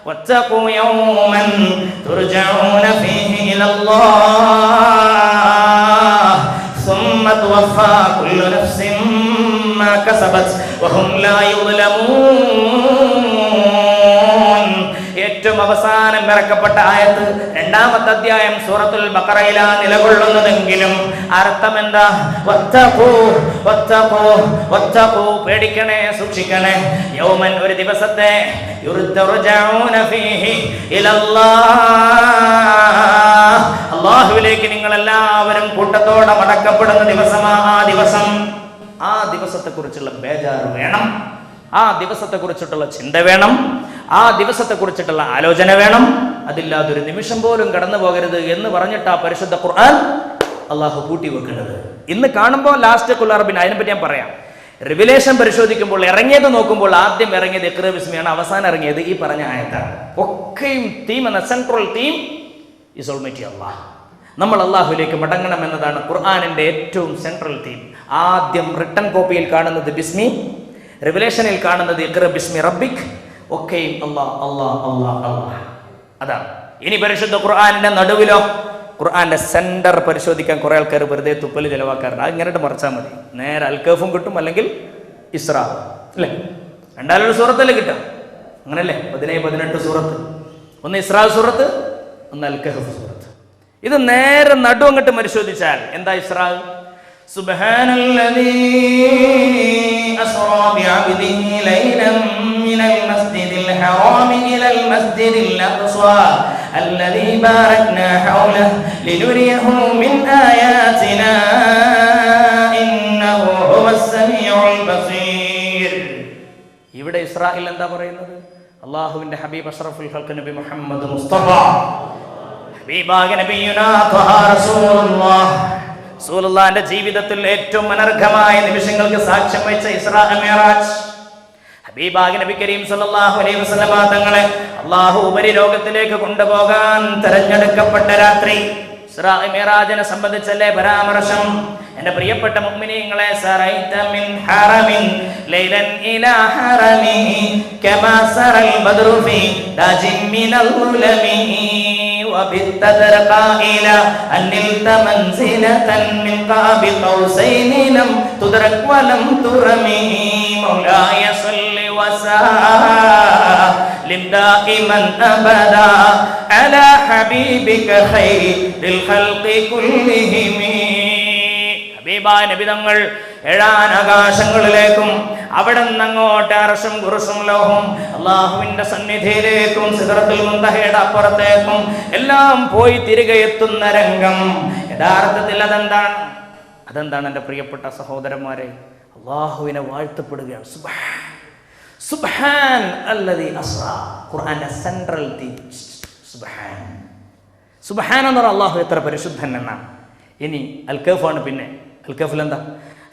വത്തഖൂ യൗമൻ തുർജഊന ഫീഹി ഇലല്ലാഹ് സുമ്മ തുവഫാ കുല്ലു നഫ്സിൻ മാ കസബത് വഹും ലാ യുദ്ലമൂൻ. ഏറ്റവും അവസാനം ഇറക്കപ്പെട്ട ആയത്ത് 2-ാമത്തെ അധ്യായം സൂറത്തുൽ ബഖറയിലാ നിലകൊള്ളുന്നതെങ്കിലും അർത്ഥം എന്താ? വത്തഖൂ വത്തഖൂ വത്തഖൂ, പേടിക്കണേ, സൂക്ഷിക്കണേ. യൗമൻ, ഒരു ദിവസത്തെ, തുർജഊന ഫീഹി ഇലല്ലാഹ്, അല്ലാഹുവിലേക്ക് നിങ്ങൾ എല്ലാവരും കൂട്ടത്തോടെ മടക്കപ്പെടുന്ന ദിവസമാ ആ ദിവസം. ആ ദിവസത്തെക്കുറിച്ചുള്ള ബേജാറ് വേണം, ആ ദിവസത്തെക്കുറിച്ചിട്ടുള്ള ചിന്ത വേണം, ആ ദിവസത്തെക്കുറിച്ചിട്ടുള്ള ആലോചന വേണം. അതില്ലാതൊരു നിമിഷം പോലും കടന്നു പോകരുത് എന്ന് പറഞ്ഞിട്ടാ പരിശുദ്ധ ഖുർആൻ അള്ളാഹു കൂട്ടി വെക്കുന്നത്. ഇന്ന് കാണുമ്പോൾ ലാസ്റ്റ് കുല്ലറബിൻ, അതിനെപ്പറ്റി ഞാൻ പറയാം. റിവിലേഷൻ പരിശോധിക്കുമ്പോൾ ഇറങ്ങിയത് നോക്കുമ്പോൾ ആദ്യം ഇറങ്ങിയത് ഇഖ്റ ബിസ്മിയാണ്, അവസാനം ഇറങ്ങിയത് ഈ പറഞ്ഞ ആയത്താണ്. ഒക്കെയും തീം എന്ന സെൻട്രൽ തീം ഈസ് ഓൾമൈറ്റി അല്ലാഹ്. നമ്മൾ അള്ളാഹുവിലേക്ക് മടങ്ങണം എന്നതാണ് ഖുർആനിന്റെ ഏറ്റവും സെൻട്രൽ തീം. ആദ്യം റിട്ടൺ കോപ്പിയിൽ കാണുന്നത് ബിസ്മി, റിവലേഷനിൽ കാണുന്നത് ഇഖ്റ ബിസ്മി റബ്ബിക്. ഒക്കെയും അല്ലാഹ് അല്ലാഹ് അല്ലാഹ് അല്ലാഹ്. അതാണ്. ഇനി പരിശുദ്ധ ഖുർആനിന്റെ നടുവിലോ, ഖുർആന്റെ സെന്റർ പരിശോധിക്കാൻ കുറെ ആൾക്കാർ വെറുതെ തുപ്പല് ചെലവാക്കാറുണ്ട്. അത് ഇങ്ങനെ മറച്ചാൽ മതി, നേരെ അൽക്കഫും കിട്ടും, അല്ലെങ്കിൽ ഇസ്രാ അല്ലേ, രണ്ടാലൊരു സൂറത്തല്ലേ കിട്ടും. അങ്ങനല്ലേ 17-18 സൂറത്ത്. ഒന്ന് ഇസ്രാ സൂറത്ത്, ഒന്ന് അൽക്കഹഫ് സൂറത്ത്. ഇത് നേരെ നടു അങ്ങോട്ട് പരിശോധിച്ചാൽ എന്താ ഇസ്രാ? സുബ്ഹാനല്ലദീ അസ്റാ ബിഅബ്ദിഹി ലൈലൻ മിനൽ മസ്ജിദിൽ ഹറാമി ഇലൽ മസ്ജിദിൽ അഖ്സാ الذي باركنا حوله لنريه من آياتنا إنه هو السميع البصير. ഇവിടെ ഇസ്രായേൽ എന്താ പറയുന്നത്? അല്ലാഹുവിന്റെ ഹബീബ് അഷ്റഫുൽ ഖൽഖ് നബി മുഹമ്മദ് മുസ്തഫ ഹബീബായ നബിയുനാ ത്വഹ റസൂലുള്ളാഹിന്റെ ജീവിതത്തിൽ ഏറ്റവും അനർഘമായ നിമിഷങ്ങൾക്ക് സാക്ഷ്യം വഹിച്ച ഇസ്രാ മിഅ്റാജ്. ഹബീബായ നബി കരീം സല്ലല്ലാഹു അലൈഹി വസല്ലമ തങ്ങളെ അല്ലാഹു ഉപരിലോകത്തിലേക്ക് കൊണ്ടുപോകാൻ തെരഞ്ഞെടുക്കപ്പെട്ട രാത്രി. ഇസ്രാ മിഅ്റാജിനെ സംബന്ധിച്ചല്ലേ പരാമർശം. എൻ്റെ പ്രിയപ്പെട്ട മുഅ്മിനീങ്ങളെ, സറൈത മിൻ ഹറമിൻ ലൈലൻ ഇലാ ഹറമി കമാ സറൽ ബദ്റു ഫീ ദാജിൻ മിനൽ ഉലമി وبت ترقى إلى أن نلت منزلة من قاب قوسين لم تدرك ولم ترمي مولاي صل وسلم دائما أبدا على حبيبك خير الخلق كلهم. ഹബീബായ നബി തങ്ങൾ ഏഴാൻ ആകാശങ്ങളിലേക്കും അവിടെ നിന്നങ്ങോട്ട് അർശും കുർസും ലോഹും അള്ളാഹുവിന്റെ സന്നിധിയിലേക്കും സിദ്റത്തുൽ മുൻതഹയുടെ അപ്പുറത്തേക്കും എല്ലാം പോയി തിരികെ എത്തുന്ന രംഗം. യഥാർത്ഥത്തിൽ അതെന്താണ് എൻ്റെ പ്രിയപ്പെട്ട സഹോദരന്മാരെ? അള്ളാഹുവിനെ വാഴ്ത്തപ്പെടുകയാണ്. സുബ്ഹാൻ അല്ലദീ അസ്റാ. ഖുർആന്റെ സെൻട്രൽ തീം സുബ്ഹാൻ. സുബ്ഹാൻ എന്ന് പറഞ്ഞാൽ അള്ളാഹു എത്ര പരിശുദ്ധൻ എന്നാണ്. ഇനി അൽക്കഫാണ്. പിന്നെ അൽക്കഫിൽ എന്താ?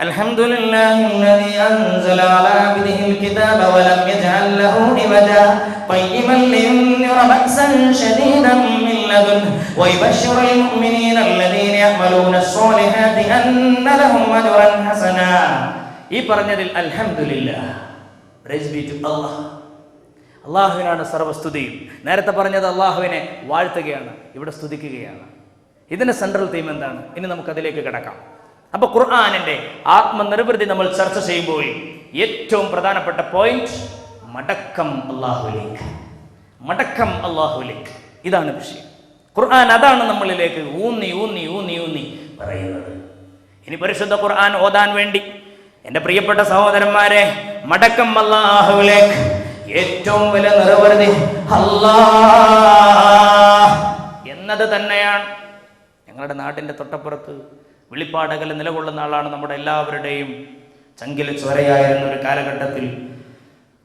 അൽഹംദുലില്ലാഹില്ലദീ അൻസല അലാ അബ്ദിഹിൽ കിതാബ വലം യജ്അൽ ലഹു ഇവജാ ഖയ്യിമൻ ലിയുൻദിറ ബഅസൻ ശദീദൻ മിൻ لدنه ويبشر المؤمنين الذين يعملون الصالحات أن لهم أجرا حسنا. ഈ പറഞ്ഞതിൽ അൽഹംദുലില്ലാഹ്, പ്രൈസ് ബി ടു അല്ലാഹ്. അള്ളാഹുവിനാണ് സർവ്വസ്തുതിയും. നേരത്തെ പറഞ്ഞത് അള്ളാഹുവിനെ വാഴ്ത്തുകയാണ്, ഇവിടെ സ്തുതിക്കുകയാണ്. ഇതിന്റെ സെൻട്രൽ തീം എന്താണ്? ഇനി നമുക്കതിലേക്ക് കിടക്കാം. അപ്പൊ ഖുർആനിന്റെ ആത്മനിർവൃതി നമ്മൾ ചർച്ച ചെയ്യുമ്പോൾ ഏറ്റവും പ്രധാനപ്പെട്ട പോയിന്റ് മടക്കം അല്ലാഹുവിലേക്ക്, മടക്കം അല്ലാഹുവിലേക്ക്. ഇതാണ് വിഷയം. ഖുർആൻ അതാണ് നമ്മളിലേക്ക് ഊന്നി ഊന്നി ഊന്നി ഊന്നി പറയുന്നത്. ഇനി പരിശുദ്ധ ഖുർആൻ ഓതാൻ വേണ്ടി എൻ്റെ പ്രിയപ്പെട്ട സഹോദരന്മാരെ, മടക്കം അല്ലാഹുവിലേക്ക്. ഏറ്റവും വലിയ നിറവൃതി അല്ലാഹ് എന്നത് തന്നെയാണ്. ഞങ്ങളുടെ നാടിൻ്റെ തൊട്ടപ്പുറത്ത് വെളിപ്പാടകൽ നിലകൊള്ളുന്ന ആളാണ് നമ്മുടെ എല്ലാവരുടെയും ചങ്കില ചോരയായിരുന്ന ഒരു കാലഘട്ടത്തിൽ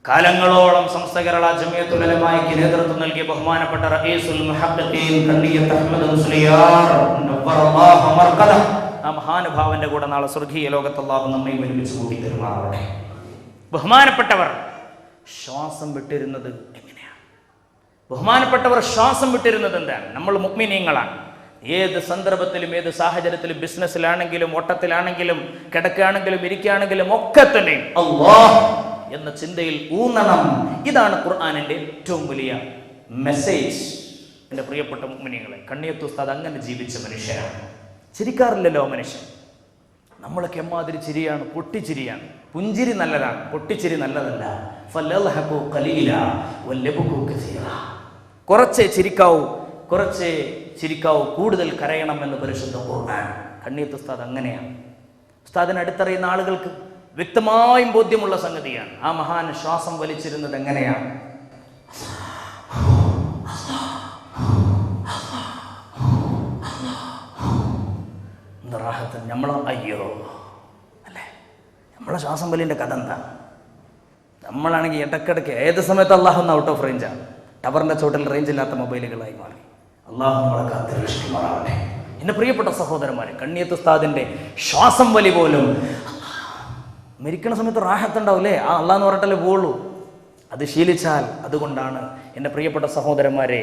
കാലങ്ങളോളം സമസ്ത കേരള ജമിയത്തുൽ ഉലമായ്ക്ക് നേതൃത്വം നൽകിയ ബഹുമാനപ്പെട്ട റഈസുൽ മുഹദ്ദിഖീൻ ഖണ്ഡിയത്ത് അഹ്മദ് മുസ്ലിയാർ നവ്വറല്ലാഹു മർഖദഹ, ആ മഹാനുഭാവന്റെ കൂടെ നാളെ സ്വർഗീയ ലോകത്ത് അല്ലാഹു നമ്മെ ഒരുമിച്ച് കൂട്ടി തരുമാറാവട്ടെ. ബഹുമാനപ്പെട്ടവർ ശ്വാസം വിട്ടിരുന്നത് എങ്ങനെയാണ്? ബഹുമാനപ്പെട്ടവർ ശ്വാസം വിട്ടിരുന്നത് എന്താണ്? നമ്മൾ മുഅ്മിനീങ്ങളാണ്. ഏത് സന്ദർഭത്തിലും ഏത് സാഹചര്യത്തിലും, ബിസിനസ്സിലാണെങ്കിലും ഓട്ടത്തിലാണെങ്കിലും കിടക്കുകയാണെങ്കിലും ഇരിക്കുകയാണെങ്കിലും ഒക്കെ തന്നെ അല്ലാഹ് എന്ന ചിന്തയിൽ ഊന്നണം. ഇതാണ് ഖുർആനിന്റെ ഏറ്റവും വലിയ മെസ്സേജ്. എൻ്റെ പ്രിയപ്പെട്ട മുഅ്മിനീങ്ങളെ, കണ്ണിയത്ത് ഉസ്താദ് അങ്ങനെ ജീവിച്ച മനുഷ്യനാണ്. ചിരിക്കാറില്ലല്ലോ മനുഷ്യൻ. നമ്മളൊക്കെ എമ്മാതിരി ചിരിയാണ്, പൊട്ടിച്ചിരിയാണ്. പുഞ്ചിരി നല്ലതാണ്, പൊട്ടിച്ചിരി നല്ലതല്ല. ഫലൽഹഖു ഖലീലാ വലബ്കു കസീറാ. കുറച്ചേ ചിരിക്കാവൂ, കുറച്ചേ ചിരിക്കാവൂ, കൂടുതൽ കരയണം എന്ന് പരിശുദ്ധ ഖുർആൻ. കണ്ണിയത്ത് ഉസ്താദ് അങ്ങനെയാണ്. ഉസ്താദിനെ അടുത്തറിയുന്ന ആളുകൾക്ക് വ്യക്തമായും ബോധ്യമുള്ള സംഗതിയാണ്. ആ മഹാൻ ശ്വാസം വലിച്ചിരുന്നത് എങ്ങനെയാണ്? നമ്മളെ അയ്യോ അല്ലേ, നമ്മളെ ശ്വാസം വലിൻ്റെ കഥ എന്താ? നമ്മളാണെങ്കിൽ ഇടയ്ക്കിടയ്ക്ക് ഏത് സമയത്ത് അള്ളാഹു ഔട്ട് ഓഫ് റേഞ്ചാണ്. ടവറിൻ്റെ ചോട്ടിൽ റേഞ്ച് ഇല്ലാത്ത മൊബൈലുകളായി മാറി. അള്ളാഹു നമ്മളെ കാത്തിരക്ഷിക്കുമാറാവട്ടെ. എൻ്റെ പ്രിയപ്പെട്ട സഹോദരന്മാരെ, കണ്ണിയത്ത് ഉസ്താദിൻ്റെ ശ്വാസം വലി പോലും മരിക്കണ സമയത്ത് റാഹത്തുണ്ടാവില്ലേ? ആ അള്ളാഹ് എന്ന് പറഞ്ഞിട്ടല്ലേ പോവുള്ളൂ. അത് ശീലിച്ചാൽ, അതുകൊണ്ടാണ് എൻ്റെ പ്രിയപ്പെട്ട സഹോദരന്മാരെ,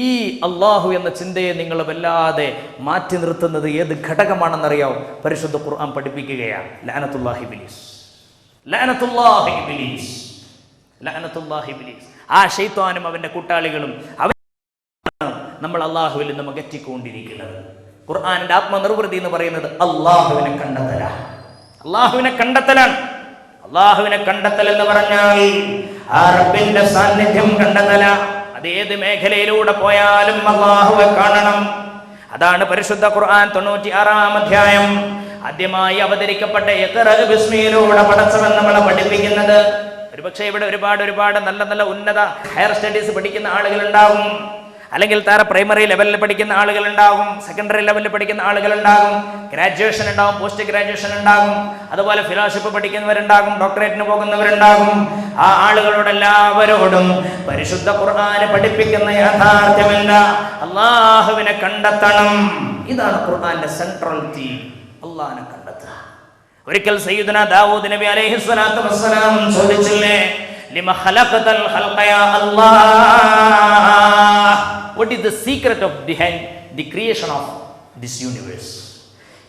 ഈ അള്ളാഹു എന്ന ചിന്തയെ നിങ്ങൾ വല്ലാതെ മാറ്റി നിർത്തുന്നത് ഏത് ഘടകമാണെന്നറിയാവും? പരിശുദ്ധ ഖുർആൻ പഠിപ്പിക്കുകയാണ്. ലഅനത്തുല്ലാഹി ഇബ്ലീസ്, ലഅനത്തുല്ലാഹി ഇബ്ലീസ്, ലഅനത്തുല്ലാഹി ഇബ്ലീസ്. ആ ശൈത്വാനും അവൻ്റെ കൂട്ടാളികളും നമ്മൾ അള്ളാഹുവിൽ നിന്ന് അകറ്റിക്കൊണ്ടിരിക്കുന്നത്. ഖുർആനിന്റെ ആത്മനിർവൃതി എന്ന് പറയുന്നത് അള്ളാഹുവിനെ കണ്ടെത്തലാണ്. അള്ളാഹുവിനെ കണ്ടെത്തലാണ്. അള്ളാഹുവിനെ കണ്ടെത്തൽ എന്ന് പറഞ്ഞാൽ ആ റബ്ബിന്റെ സാന്നിധ്യം കണ്ടെത്തല. അത് ഏത് മേഖലയിലൂടെ പോയാലും അള്ളാഹുവെ കാണണം. അതാണ് പരിശുദ്ധ ഖുർആൻ 96-ാം അധ്യായം ആദ്യമായി അവതരിക്കപ്പെട്ട ഇഖ്റ ബിസ്മിയിലൂടെ പടച്ചവൻ നമ്മളെ പഠിപ്പിക്കുന്നത്. ഒരുപക്ഷെ ഇവിടെ ഒരുപാട് നല്ല നല്ല ഉന്നത ഹയർ സ്റ്റഡീസ് പഠിക്കുന്ന ആളുകൾ ഉണ്ടാകും, അല്ലെങ്കിൽ താര പ്രൈമറി ലെവലിൽ പഠിക്കുന്ന ആളുകൾ ഉണ്ടാകും, സെക്കൻഡറി ലെവലിൽ പഠിക്കുന്ന ആളുകൾ ഉണ്ടാകും, ഗ്രാജുവേഷൻ ഉണ്ടാകും, പോസ്റ്റ് ഗ്രാജുവേഷൻ ഉണ്ടാകും, അതുപോലെ ഫെലോഷിപ്പ് പഠിക്കുന്നവരുണ്ടാകും, ഡോക്ടറേറ്റിന് പോകുന്നവരുണ്ടാകും. ആ ആളുകളോടെല്ലാവരോടും പരിശുദ്ധ ഖുർആന് പഠിപ്പിക്കുന്ന യാഥാർത്ഥ്യമല്ല, അള്ളാഹുവിനെ കണ്ടെത്തണം. ഇതാണ് ഖുർആന്റെ സെൻട്രൽ തീം, അള്ളാഹിനെ കണ്ടെത്തുക. ഒരിക്കൽ സയ്യിദുനാ ദാവൂദ് നബി അലൈഹി സ്വലാത്തു വസ്സലാം ചോദിച്ചില്ലേ, ലിമ ഖലഖതൽ ഖൽഖ യാ അല്ലാഹ്, what is the secret of behind the creation of this universe?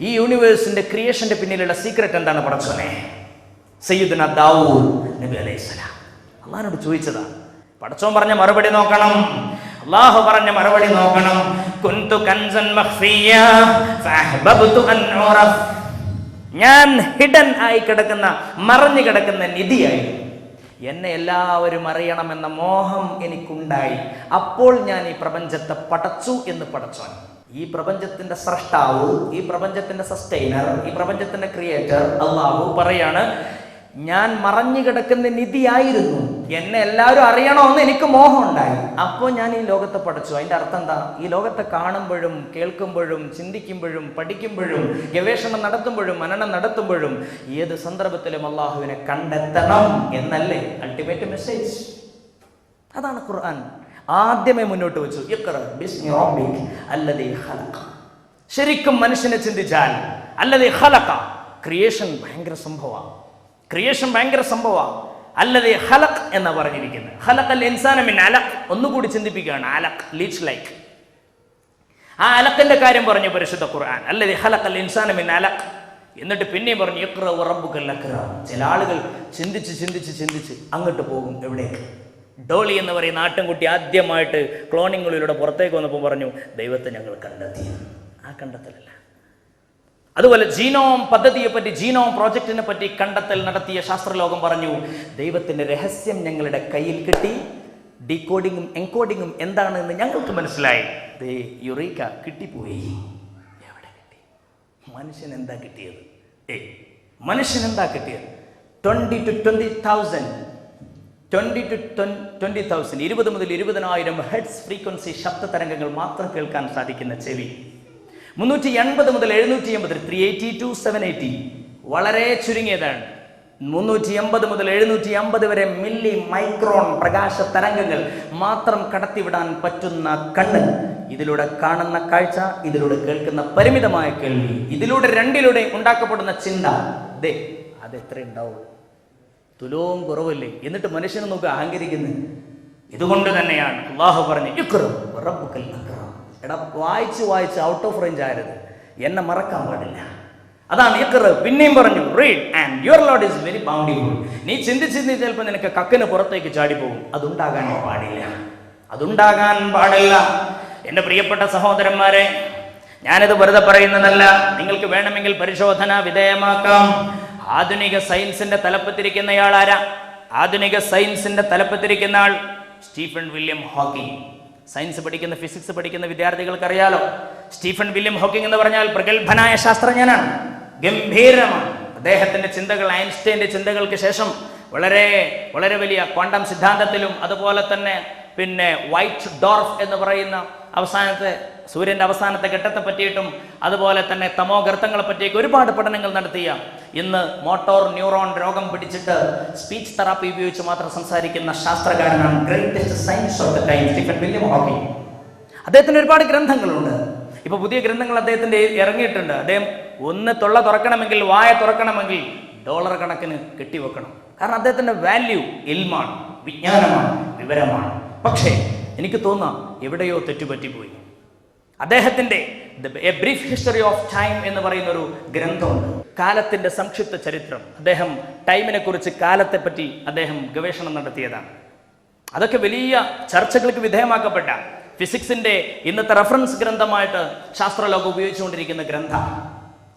ഈ യൂണിവേഴ്സിന്റെ ക്രിയേഷന്റെ പിന്നിലുള്ള സീക്രട്ട് എന്താണ് പടച്ചോനെ? സയ്യിദുനാ ദാവൂദ് നബി അലൈഹിസ്സലാം അള്ളാഹിനോട് ചോദിച്ചതാണ്. പടച്ചോൻ പറഞ്ഞ മറുപടി നോക്കണം, അള്ളാഹു പറഞ്ഞ മറുപടി നോക്കണം. കുന്തു കൻസൻ മഖ്ഫിയാ ഫഅഹ്ബബ്തു അൻ ഉറഫ്, ഞാൻ ഹിഡൻ ആയി കിടക്കുന്ന, മറഞ്ഞു കിടക്കുന്ന നിധിയായിരുന്നു. എന്നെ എല്ലാവരും അറിയണമെന്ന മോഹം എനിക്കുണ്ടായി. അപ്പോൾ ഞാൻ ഈ പ്രപഞ്ചത്തെ പടച്ചു എന്ന് പടച്ചോൻ. ഈ പ്രപഞ്ചത്തിന്റെ സ്രഷ്ടാവ്, ഈ പ്രപഞ്ചത്തിന്റെ സസ്റ്റൈനർ, ഈ പ്രപഞ്ചത്തിന്റെ ക്രിയേറ്റർ അള്ളാഹു പറയാണ്, ഞാൻ മറഞ്ഞു കിടക്കുന്ന നിധിയായിരുന്നു, എന്നെ എല്ലാവരും അറിയണമെന്ന് എനിക്ക് മോഹം ഉണ്ടായി, അപ്പോൾ ഞാൻ ഈ ലോകത്തെ പഠിച്ചു. അതിൻ്റെ അർത്ഥം എന്താ? ഈ ലോകത്തെ കാണുമ്പോഴും കേൾക്കുമ്പോഴും ചിന്തിക്കുമ്പോഴും പഠിക്കുമ്പോഴും ഗവേഷണം നടത്തുമ്പോഴും മനനം നടത്തുമ്പോഴും ഏത് സന്ദർഭത്തിലും അള്ളാഹുവിനെ കണ്ടെത്തണം എന്നല്ലേ അൾട്ടിമേറ്റ് മെസ്സേജ്. അതാണ് ഖുർആൻ ആദ്യമേ മുന്നോട്ട് വെച്ചു. ഇഖ്റ ബിസ്മി റബ്ബിക അല്ലദീ ഖലഖ. ശരിക്കും മനുഷ്യനെ ചിന്തിച്ചാൽ അല്ലദീ ഖലഖ, ക്രിയേഷൻ ഭയങ്കര സംഭവമാണ്. ക്രിയേഷൻ ഭയങ്കര സംഭവമാണ്. അല്ലദീ ഖലഖ് എന്ന് പറഞ്ഞിരിക്കുന്നത്. ഖലഖൽ ഇൻസാന മിൻ അലഖ്, ഒന്നുകൂടി ചിന്തിപ്പിക്കുകയാണ്. അലഖ്, ലീച്ച് ലൈക്ക്. ആ അലക്കിന്റെ കാര്യം പറഞ്ഞു പരിശുദ്ധ ഖുർആൻ, അല്ലദീ ഖലഖൽ ഇൻസാന മിൻ അലഖ്. എന്നിട്ട് പിന്നെയും പറഞ്ഞു ഇഖ്റ വറബ്ബുക്കൽ അക്രം. ചില ആളുകൾ ചിന്തിച്ച് അങ്ങോട്ട് പോകും. എവിടേക്ക്? ഡോളി എന്ന് പറയുന്ന ആട്ടിൻകുട്ടി ആദ്യമായിട്ട് ക്ലോണിങ്ങിലൂടെ പുറത്തേക്ക് വന്നപ്പോൾ പറഞ്ഞു ദൈവത്തെ ഞങ്ങൾ കണ്ടെത്തി. ആ കണ്ടെത്തലല്ല. അതുപോലെ ജീനോം പദ്ധതിയെപ്പറ്റി, ജീനോം പ്രോജക്റ്റിനെ പറ്റി കണ്ടെത്തൽ നടത്തിയ ശാസ്ത്രലോകം പറഞ്ഞു ദൈവത്തിന്റെ രഹസ്യം ഞങ്ങളുടെ കയ്യിൽ കിട്ടി, ഡീകോഡിങ്ങും എൻകോഡിങ്ങും എന്താണെന്ന് ഞങ്ങൾക്ക് മനസ്സിലായി. യുറീക്ക കിട്ടിപ്പോയി. എവിടെ കിട്ടി? മനുഷ്യൻ എന്താ കിട്ടിയത്? മനുഷ്യൻ എന്താ കിട്ടിയത്? 20 to 20,000 20 മുതൽ 20,000 ഹെഡ്സ് ഫ്രീക്വൻസി ശബ്ദ തരംഗങ്ങൾ മാത്രം കേൾക്കാൻ സാധിക്കുന്ന ചെവി, 380 മുതൽ 780, 380 to 780 വളരെ ചുരുങ്ങിയതാണ്. 380 മുതൽ 750 വരെ മില്ലി മൈക്രോൺ പ്രകാശ തരംഗങ്ങൾ മാത്രം കടത്തിവിടാൻ പറ്റുന്ന കണ്ണ്, ഇതിലൂടെ കാണുന്ന കാഴ്ച, ഇതിലൂടെ കേൾക്കുന്ന പരിമിതമായ കേൾവി, ഇതിലൂടെ രണ്ടിലൂടെ ഉണ്ടാക്കപ്പെടുന്ന ചിന്ത, അതെത്ര ഉണ്ടാവും? തുലവും കുറവല്ലേ? എന്നിട്ട് മനുഷ്യനെ നോക്കുക അഹങ്കരിക്കുന്നു. ഇതുകൊണ്ട് തന്നെയാണ് അല്ലാഹു പറഞ്ഞു ഇഖ്റ വറബ്ബുക്കൽ അക്രം. എടാ, വായിച്ച് ഔട്ട് ഓഫ് റേഞ്ച് ആയത്, എന്നെ മറക്കാൻ പാടില്ല. അതാണ് ഇഖ്റ. പിന്നെയും പറഞ്ഞു read and your lord is very bountiful. നീ ചിന്തിച്ച് ചിലപ്പോൾ നിനക്ക് കക്കിന് പുറത്തേക്ക് ചാടിപ്പോകും. അതുണ്ടാകാൻ പാടില്ല. എൻ്റെ പ്രിയപ്പെട്ട സഹോദരന്മാരെ, ഞാനിത് വെറുതെ പറയുന്നതല്ല. നിങ്ങൾക്ക് വേണമെങ്കിൽ പരിശോധന വിധേയമാക്കാം. ആധുനിക സയൻസിന്റെ തലപ്പത്തിരിക്കുന്നയാൾ ആരാ? ആധുനിക സയൻസിന്റെ തലപ്പത്തിരിക്കുന്ന ആൾ സ്റ്റീഫൻ വില്യം ഹോക്കിംഗ്. സയൻസ് പഠിക്കുന്ന, ഫിസിക്സ് പഠിക്കുന്ന വിദ്യാർത്ഥികൾക്ക് അറിയാലോ. സ്റ്റീഫൻ വില്യം ഹോക്കിംഗ് എന്ന് പറഞ്ഞാൽ പ്രഗത്ഭനായ ശാസ്ത്രജ്ഞനാണ്, ഗംഭീരമാണ്. അദ്ദേഹത്തിന്റെ ചിന്തകൾ ഐൻസ്റ്റൈന്റെ ചിന്തകൾക്ക് ശേഷം വളരെ വളരെ വലിയ ക്വാണ്ടം സിദ്ധാന്തത്തിലും അതുപോലെ തന്നെ വൈറ്റ് ഡോർഫ് എന്ന് പറയുന്ന അവസാനത്തെ സൂര്യന്റെ അവസാനത്തെ ഘട്ടത്തെ പറ്റിയിട്ടും അതുപോലെ തന്നെ തമോ ഗർത്തങ്ങളെ പറ്റിയൊക്കെ ഒരുപാട് പഠനങ്ങൾ നടത്തിയ, ഇന്ന് മോട്ടോർ ന്യൂറോൺ രോഗം പിടിച്ചിട്ട് സ്പീച്ച് തെറാപ്പി ഉപയോഗിച്ച് മാത്രം സംസാരിക്കുന്ന ശാസ്ത്രകാരനാണ് greatest science of the time Stephen William Hawking. അദ്ദേഹത്തിന് ഒരുപാട് ഗ്രന്ഥങ്ങളുണ്ട്. ഇപ്പൊ പുതിയ ഗ്രന്ഥങ്ങൾ അദ്ദേഹത്തിന്റെ ഇറങ്ങിയിട്ടുണ്ട്. അദ്ദേഹം ഒന്ന് തൊള്ള തുറക്കണമെങ്കിൽ, വായ തുറക്കണമെങ്കിൽ ഡോളർ കണക്കിന് കെട്ടിവെക്കണം. കാരണം അദ്ദേഹത്തിന്റെ വാല്യൂ ഇൽമാണ്, വിജ്ഞാനമാണ്, വിവരമാണ്. പക്ഷേ എനിക്ക് തോന്നാം എവിടെയോ തെറ്റുപറ്റിപ്പോയി. അദ്ദേഹത്തിന്റെ A brief history of time എന്ന് പറയുന്ന ഒരു ഗ്രന്ഥമുണ്ട്, കാലത്തിന്റെ സംക്ഷിപ്ത ചരിത്രം. അദ്ദേഹം ടൈമിനെ കുറിച്ച്, കാലത്തെ പറ്റി അദ്ദേഹം ഗവേഷണം നടത്തിയതാണ്. അതൊക്കെ വലിയ ചർച്ചകൾക്ക് വിധേയമാക്കപ്പെട്ട, ഫിസിക്സിന്റെ ഇന്നത്തെ റെഫറൻസ് ഗ്രന്ഥമായിട്ട് ശാസ്ത്രലോകം ഉപയോഗിച്ചുകൊണ്ടിരിക്കുന്ന ഗ്രന്ഥം.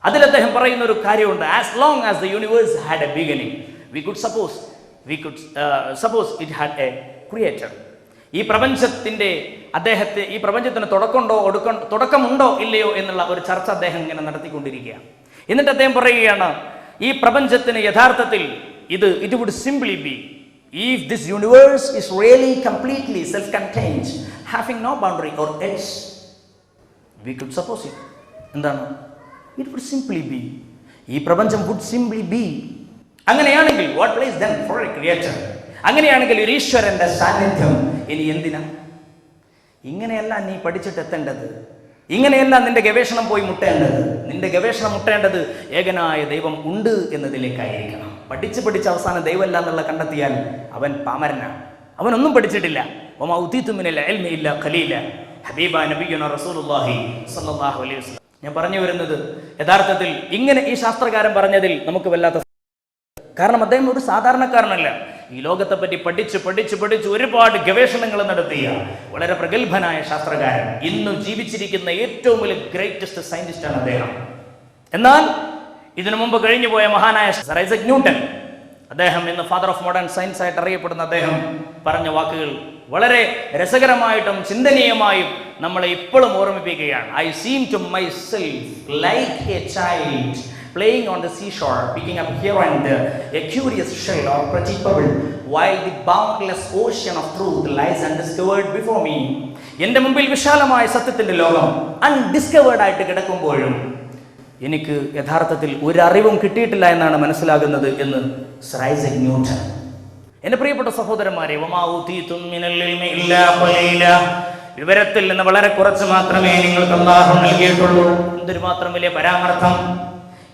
അതിൽ അദ്ദേഹം പറയുന്ന ഒരു കാര്യമുണ്ട്, as long as the universe had A beginning we could suppose it had A creator. ഈ പ്രപഞ്ചത്തിന് തുടക്കമുണ്ടോ ഇല്ലയോ എന്നുള്ള ഒരു ചർച്ച അദ്ദേഹം ഇങ്ങനെ നടത്തിക്കൊണ്ടിരിക്കുകയാണ്. എന്നിട്ട് അദ്ദേഹം പറയുകയാണ്, ഈ പ്രപഞ്ചത്തിന് യഥാർത്ഥത്തിൽ it would simply be if this universe is really completely self-contained, having no boundary or edge, we could suppose it. എന്താണ്? It would simply be. ഈ പ്രപഞ്ചം would simply be. അങ്ങനെയാണെങ്കിൽ what place then for a creator? അങ്ങനെയാണെങ്കിൽ ഒരു ഈശ്വരന്റെ സാന്നിധ്യം ഇനി എന്തിനാ? ഇങ്ങനെയല്ല നീ പഠിച്ചിട്ട് എത്തേണ്ടത്, ഇങ്ങനെയല്ല നിന്റെ ഗവേഷണം പോയി മുട്ടേണ്ടത്. നിന്റെ ഗവേഷണം മുട്ടേണ്ടത് ഏകനായ ദൈവം ഉണ്ട് എന്നതിലേക്കായിരിക്കണം. പഠിച്ച് അവസാനം ദൈവമല്ല എന്നുള്ള കണ്ടെത്തിയാൽ അവൻ പാമരനാണ്, അവനൊന്നും പഠിച്ചിട്ടില്ല. വമാ ഉതീതു മിനൽ ഇൽമി ഇല്ലാ ഖലീല. ഹബീബ നബിയുനാ റസൂലുള്ളാഹി സ്വല്ലല്ലാഹു അലൈഹി വസല്ലം. ഞാൻ പറഞ്ഞു വരുന്നത്, യഥാർത്ഥത്തിൽ ഇങ്ങനെ ഈ ശാസ്ത്രകാരൻ പറഞ്ഞതിൽ നമുക്ക് വല്ലാത്ത, കാരണം അദ്ദേഹം ഒരു സാധാരണക്കാരനല്ല. ഈ ലോകത്തെ പറ്റി പഠിച്ച് ഒരുപാട് ഗവേഷണങ്ങൾ നടത്തിയ വളരെ പ്രഗത്ഭനായ ശാസ്ത്രകാരൻ, ഇന്ന് ജീവിച്ചിരിക്കുന്ന ഏറ്റവും വലിയ ഗ്രേറ്റസ്റ്റ് സയന്റിസ്റ്റാണ് അദ്ദേഹം. എന്നാൽ ഇതിനു മുമ്പ് കഴിഞ്ഞുപോയ മഹാനായ സർ ഐസക് ന്യൂട്ടൻ, അദ്ദേഹം ഇന്ന് ഫാദർ ഓഫ് മോഡേൺ സയൻസ് ആയിട്ട് അറിയപ്പെടുന്ന അദ്ദേഹം പറഞ്ഞ വാക്കുകൾ വളരെ രസകരമായിട്ടും ചിന്തനീയമായും നമ്മളെ ഇപ്പോഴും ഓർമ്മിപ്പിക്കുകയാണ്. I seem to myself like a child playing on the seashore, picking up here and there a curious shell or pretty pebble, while the boundless ocean of truth lies undiscovered before me. എൻ്റെ മുമ്പിൽ വിശാലമായ സത്യത്തിന്റെ ലോകം അൺഡിസ്കവേർഡ് ആയിട്ട് കിടക്കുമ്പോഴും എനിക്ക് യഥാർത്ഥത്തിൽ ഒരു അറിവും കിട്ടിയിട്ടില്ല എന്നാണ് മനസ്സിലാകുന്നത് എന്ന് സർ ഐസക് ന്യൂട്ടൻ. എൻ്റെ പ്രിയപ്പെട്ട സഹോദരന്മാരെ, വമാ ഊതീതും മിനൽ ഇൽമി ഇല്ലാ ഖലീല. വിവരത്തിൽ നിന്ന് വളരെ കുറച്ച് മാത്രമേ നിങ്ങൾക്ക് അല്ലാഹു നൽകിയിട്ടുള്ളൂ. എന്തൊരു മാത്രം വലിയ പരാമർത്ഥം,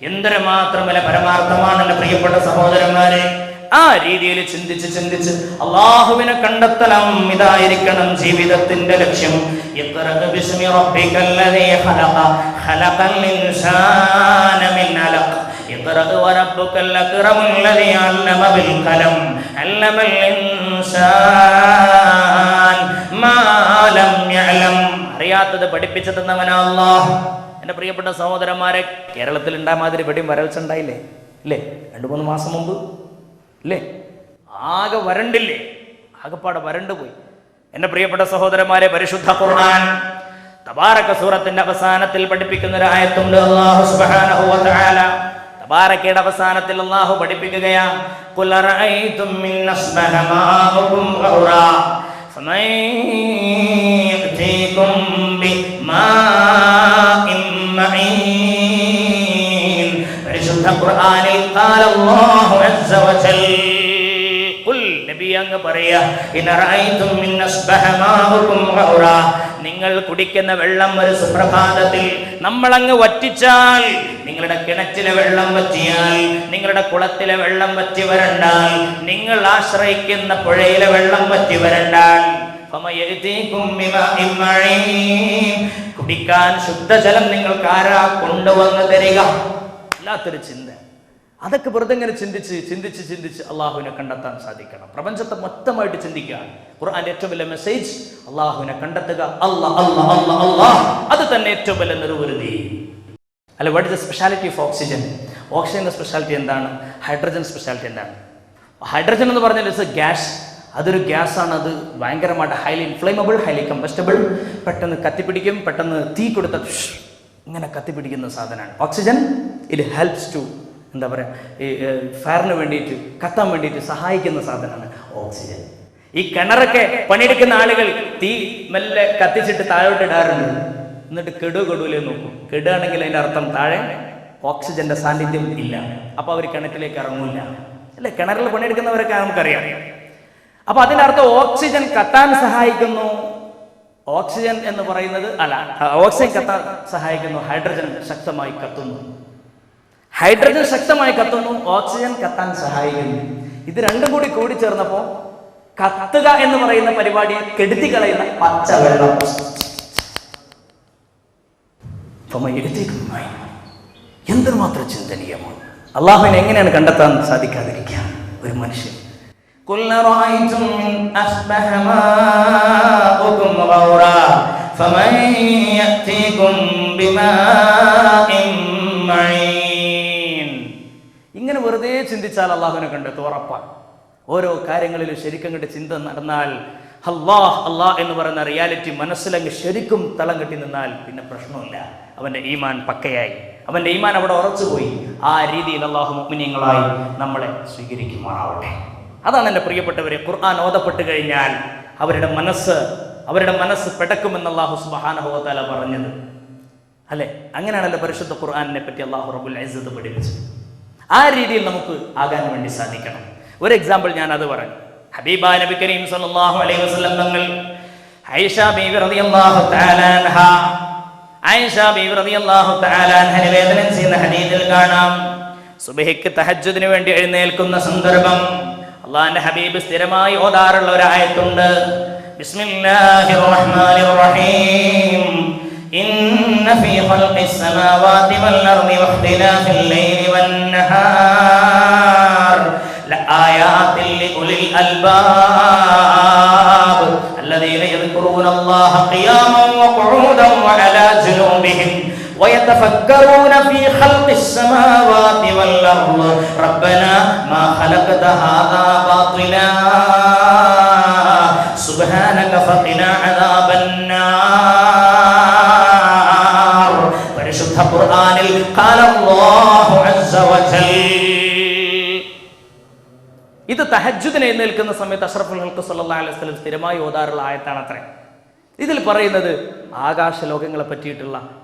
എന്തൊരു മാത്രം വലിയ പരമാർത്ഥമാണ് എൻ്റെ പ്രിയപ്പെട്ട സഹോദരന്മാരെ. ആ രീതിയിൽ ചിന്തിച്ച് അള്ളാഹുവിനെ കണ്ടെത്തണം. ഇതായിരിക്കണം ജീവിതത്തിന്റെ ലക്ഷ്യം. ഇഖ്റഅ ബിസ്മി റബ്ബിക്കല്ലദീ ഖലഖ ഖലഖൽ ഇൻസാന മിൻ അലഖ ഇഖ്റഅ വറബ്ബുക്കൽ അക്റമുല്ലദീ അല്ലമ ബിൽ ഖലം അല്ലമൽ ഇൻസാൻ മാ ലം യഅലം. അറിയാത്തത് പഠിപ്പിച്ചു തന്നവനാ അല്ലാഹ്. എൻ്റെ പ്രിയപ്പെട്ട സഹോദരന്മാരെ, കേരളത്തിൽ ഉണ്ടായ മാതിരി ഇവിടെയും വരൾച്ച ഉണ്ടായില്ലേ? ഇല്ലേ? 2-3 മാസം മുമ്പ് അല്ലേ? ആകെ വരണ്ടില്ലേ? ആകെപ്പാടെ വരണ്ടുപോയി. എൻ്റെ പ്രിയപ്പെട്ട സഹോദരന്മാരെ, പരിശുദ്ധ ഖുർആൻ തബാറക സൂറത്തിന്റെ അവസാനത്തിൽ പഠിപ്പിക്കുന്ന ഒരു ആയത്തുണ്ട്. അല്ലാഹു സുബ്ഹാനഹു വ തആല തബാറകയുടെ അവസാനത്തിൽ അല്ലാഹു പഠിപ്പിക്കുകയാ, ഖുൽ റഅയ്തും മിൻ അസ്ബഹ മാഉകും ഗൗറാ ഫമൻ യഅതീകും ബിമാഇൻ മഈൻ. പരിശുദ്ധ ഖുർആനിൽ ഖാല അല്ലാഹു അസ്സ വജൽ, ഖുൽ നബി അങ്ങ് പറയാ, ഇൻ റഅയ്തും മിൻ അസ്ബഹ മാഉകും ഗൗറാ, നിങ്ങൾ കുടിക്കുന്ന വെള്ളം ഒരു സുപ്രഭാതത്തിൽ നമ്മളങ്ങ് വറ്റിച്ചാൽ, നിങ്ങളുടെ കിണറ്റിലെ വെള്ളം വറ്റിയാൽ, നിങ്ങളുടെ കുളത്തിലെ വെള്ളം വറ്റി വരണ്ടാൽ, നിങ്ങൾ ആശ്രയിക്കുന്ന പുഴയിലെ വെള്ളം വറ്റി വരണ്ടാൽ, കുടിക്കാൻ ശുദ്ധജലം നിങ്ങൾക്ക് ആരാ കൊണ്ടുവന്ന് തരിക? അല്ലാത്തൊരു ചിന്ത. അതൊക്കെ വെറുതെ ഇങ്ങനെ ചിന്തിച്ച് അള്ളാഹുവിനെ കണ്ടെത്താൻ സാധിക്കണം. പ്രപഞ്ചത്തെ മൊത്തമായിട്ട് ചിന്തിക്കുക. ഖുർആന്റെ ഏറ്റവും വലിയ മെസ്സേജ് അള്ളാഹുവിനെ കണ്ടെത്തുക. അല്ലാഹ്, അത് തന്നെ ഏറ്റവും വലിയ നിർവൃതി. അല്ല, what is the speciality of oxygen? ഓക്സിജന്റെ സ്പെഷ്യാലിറ്റി എന്താണ്? ഹൈഡ്രജൻ സ്പെഷ്യാലിറ്റി എന്താണ്? ഹൈഡ്രജൻ എന്ന് പറഞ്ഞാൽ ഇറ്റ്സ് എ ഗ്യാസ്. അതൊരു ഗ്യാസാണ്. അത് ഭയങ്കരമായിട്ട് ഹൈലി ഇൻഫ്ലേമബിൾ, ഹൈലി കമ്പസ്റ്റബിൾ. പെട്ടെന്ന് കത്തിപ്പിടിക്കും. പെട്ടെന്ന് തീ കൊടുത്ത ഇങ്ങനെ കത്തിപ്പിടിക്കുന്ന സാധനമാണ്. ഓക്സിജൻ ഇറ്റ് ഹെൽപ്സ് ടു, എന്താ പറയുക, ഈ ഫയറിന് വേണ്ടിയിട്ട്, കത്താൻ വേണ്ടിയിട്ട് സഹായിക്കുന്ന സാധനമാണ് ഓക്സിജൻ. ഈ കിണറൊക്കെ പണിയെടുക്കുന്ന ആളുകൾ തീ മെല്ലെ കത്തിച്ചിട്ട് താഴോട്ട് ഇടാറുണ്ട്. എന്നിട്ട് കെടുകെടൂലേ നോക്കും. കെടുകയാണെങ്കിൽ അതിൻ്റെ അർത്ഥം താഴെ ഓക്സിജന്റെ സാന്നിധ്യം ഇല്ല. അപ്പോൾ അവർ കിണറ്റിലേക്ക് ഇറങ്ങൂല. അല്ലെ, കിണറിൽ പണിയെടുക്കുന്നവരൊക്കെ നമുക്കറിയാം. അപ്പൊ അതിൻ്റെ അർത്ഥം ഓക്സിജൻ കത്താൻ സഹായിക്കുന്നു. ഓക്സിജൻ എന്ന് പറയുന്നത് ഓക്സിജൻ കത്താൻ സഹായിക്കുന്നു. ഹൈഡ്രജൻ ശക്തമായി കത്തുന്നു. ഹൈഡ്രജൻ ശക്തമായി കത്തുന്നു, ഓക്സിജൻ കത്താൻ സഹായിക്കുന്നു. ഇത് രണ്ടും കൂടി ചേർന്നപ്പോ കത്തുക എന്ന് പറയുന്ന പരിപാടിയെ കെടുത്തി കളയുന്ന പച്ചവെള്ളം. എന്തുമാത്രം ചിന്തനീയമാണ്. അള്ളാഹുവിനെ എങ്ങനെയാണ് കണ്ടെത്താൻ സാധിക്കാതിരിക്കുക ഒരു മനുഷ്യൻ? قل رأيتم من أصبح ماؤكم غورا فمن يأتيكم بماء معين. ഇങ്ങനെ വെറുതെ ചിന്തിച്ചാൽ അള്ളാഹുവിനെ കണ്ടെത്തും, ഉറപ്പാണ്. ഓരോ കാര്യങ്ങളിലും ശരിക്കും കണ്ട് ചിന്ത നടന്നാൽ, അള്ളാഹ് എന്ന് പറയുന്ന റിയാലിറ്റി മനസ്സിലങ്ങ് ശരിക്കും തളം കെട്ടി നിന്നാൽ പിന്നെ പ്രശ്നമില്ല. അവന്റെ ഈമാൻ പക്കയായി, അവന്റെ ഈമാൻ അവിടെ ഉറച്ചുപോയി. ആ രീതിയിൽ അള്ളാഹു മുഅ്മിനീങ്ങളായി നമ്മളെ സ്വീകരിക്കുമാറാവട്ടെ. അതാണ് എൻ്റെ പ്രിയപ്പെട്ടവരെ, ഖുർആൻ ഓതപ്പെട്ട് കഴിഞ്ഞാൽ അവരുടെ മനസ്സ് പെടക്കുമെന്ന് അല്ലാഹു സുബ്ഹാനഹു വ തആല പറഞ്ഞത് അല്ലേ? അങ്ങനെയാണല്ലോ പരിശുദ്ധ ഖുർആനിനെ പറ്റി അല്ലാഹു റബ്ബുൽ ഇസ്സത്ത് പഠിപ്പിച്ചത്. ആ രീതിയിൽ നമുക്ക് ആകാൻ വേണ്ടി സാധിക്കണം. ഒരു എക്സാമ്പിൾ ഞാൻ അത് പറഞ്ഞു. ഹബീബായ നബി കരീം സല്ലല്ലാഹു അലൈഹി വസല്ലം തങ്ങൾ ആയിഷ ബീവി റളിയല്ലാഹു തആല അൻഹ നിവേദനം ചെയ്യുന്ന ഹദീസിൽ കാണാം, സുബ്ഹിക്ക് തഹജ്ജുദിന് വേണ്ടി എഴുന്നേൽക്കുന്ന സന്ദർഭം അല്ലാഹുവിന്റെ ഹബീബ് സ്ഥിരമായി ഓതാറുള്ള ഒരു ആയത്തുണ്ട്. ബിസ്മില്ലാഹിർ റഹ്മാനിർ റഹീം. ഇന്ന ഫീ ഖൽഖിസ് സമാവാതി വൽ അർളി വഖ്തിലാഫിൽ ലൈലി വൻ നഹാർ ലആയാതിൻ ലിഉലിൽ അൽബാബ് الذين يذكرون الله قياما وقعودا وعلى جنوبهم ويتفكرون في خلق السماوات والأرض ربنا ما خلقت هذا باطلا سبحانك فقنا عذاب النار. പരിശുദ്ധ ഖുർആനിൽ قال الله عز وجل. ഇത് തഹജ്ജുദിന് എഴുന്നേൽക്കുന്ന സമയത്ത് അഷ്റഫുൽ ഖൽഖ് സല്ലല്ലാഹു അലൈഹി വസല്ലം സ്ഥിരമായി ഓതാറുള്ള ആയത്താണ് അത്രേ. ഇതിൽ പറയുന്നത് ആകാശ ലോകങ്ങളെ പറ്റിയിട്ടുള്ള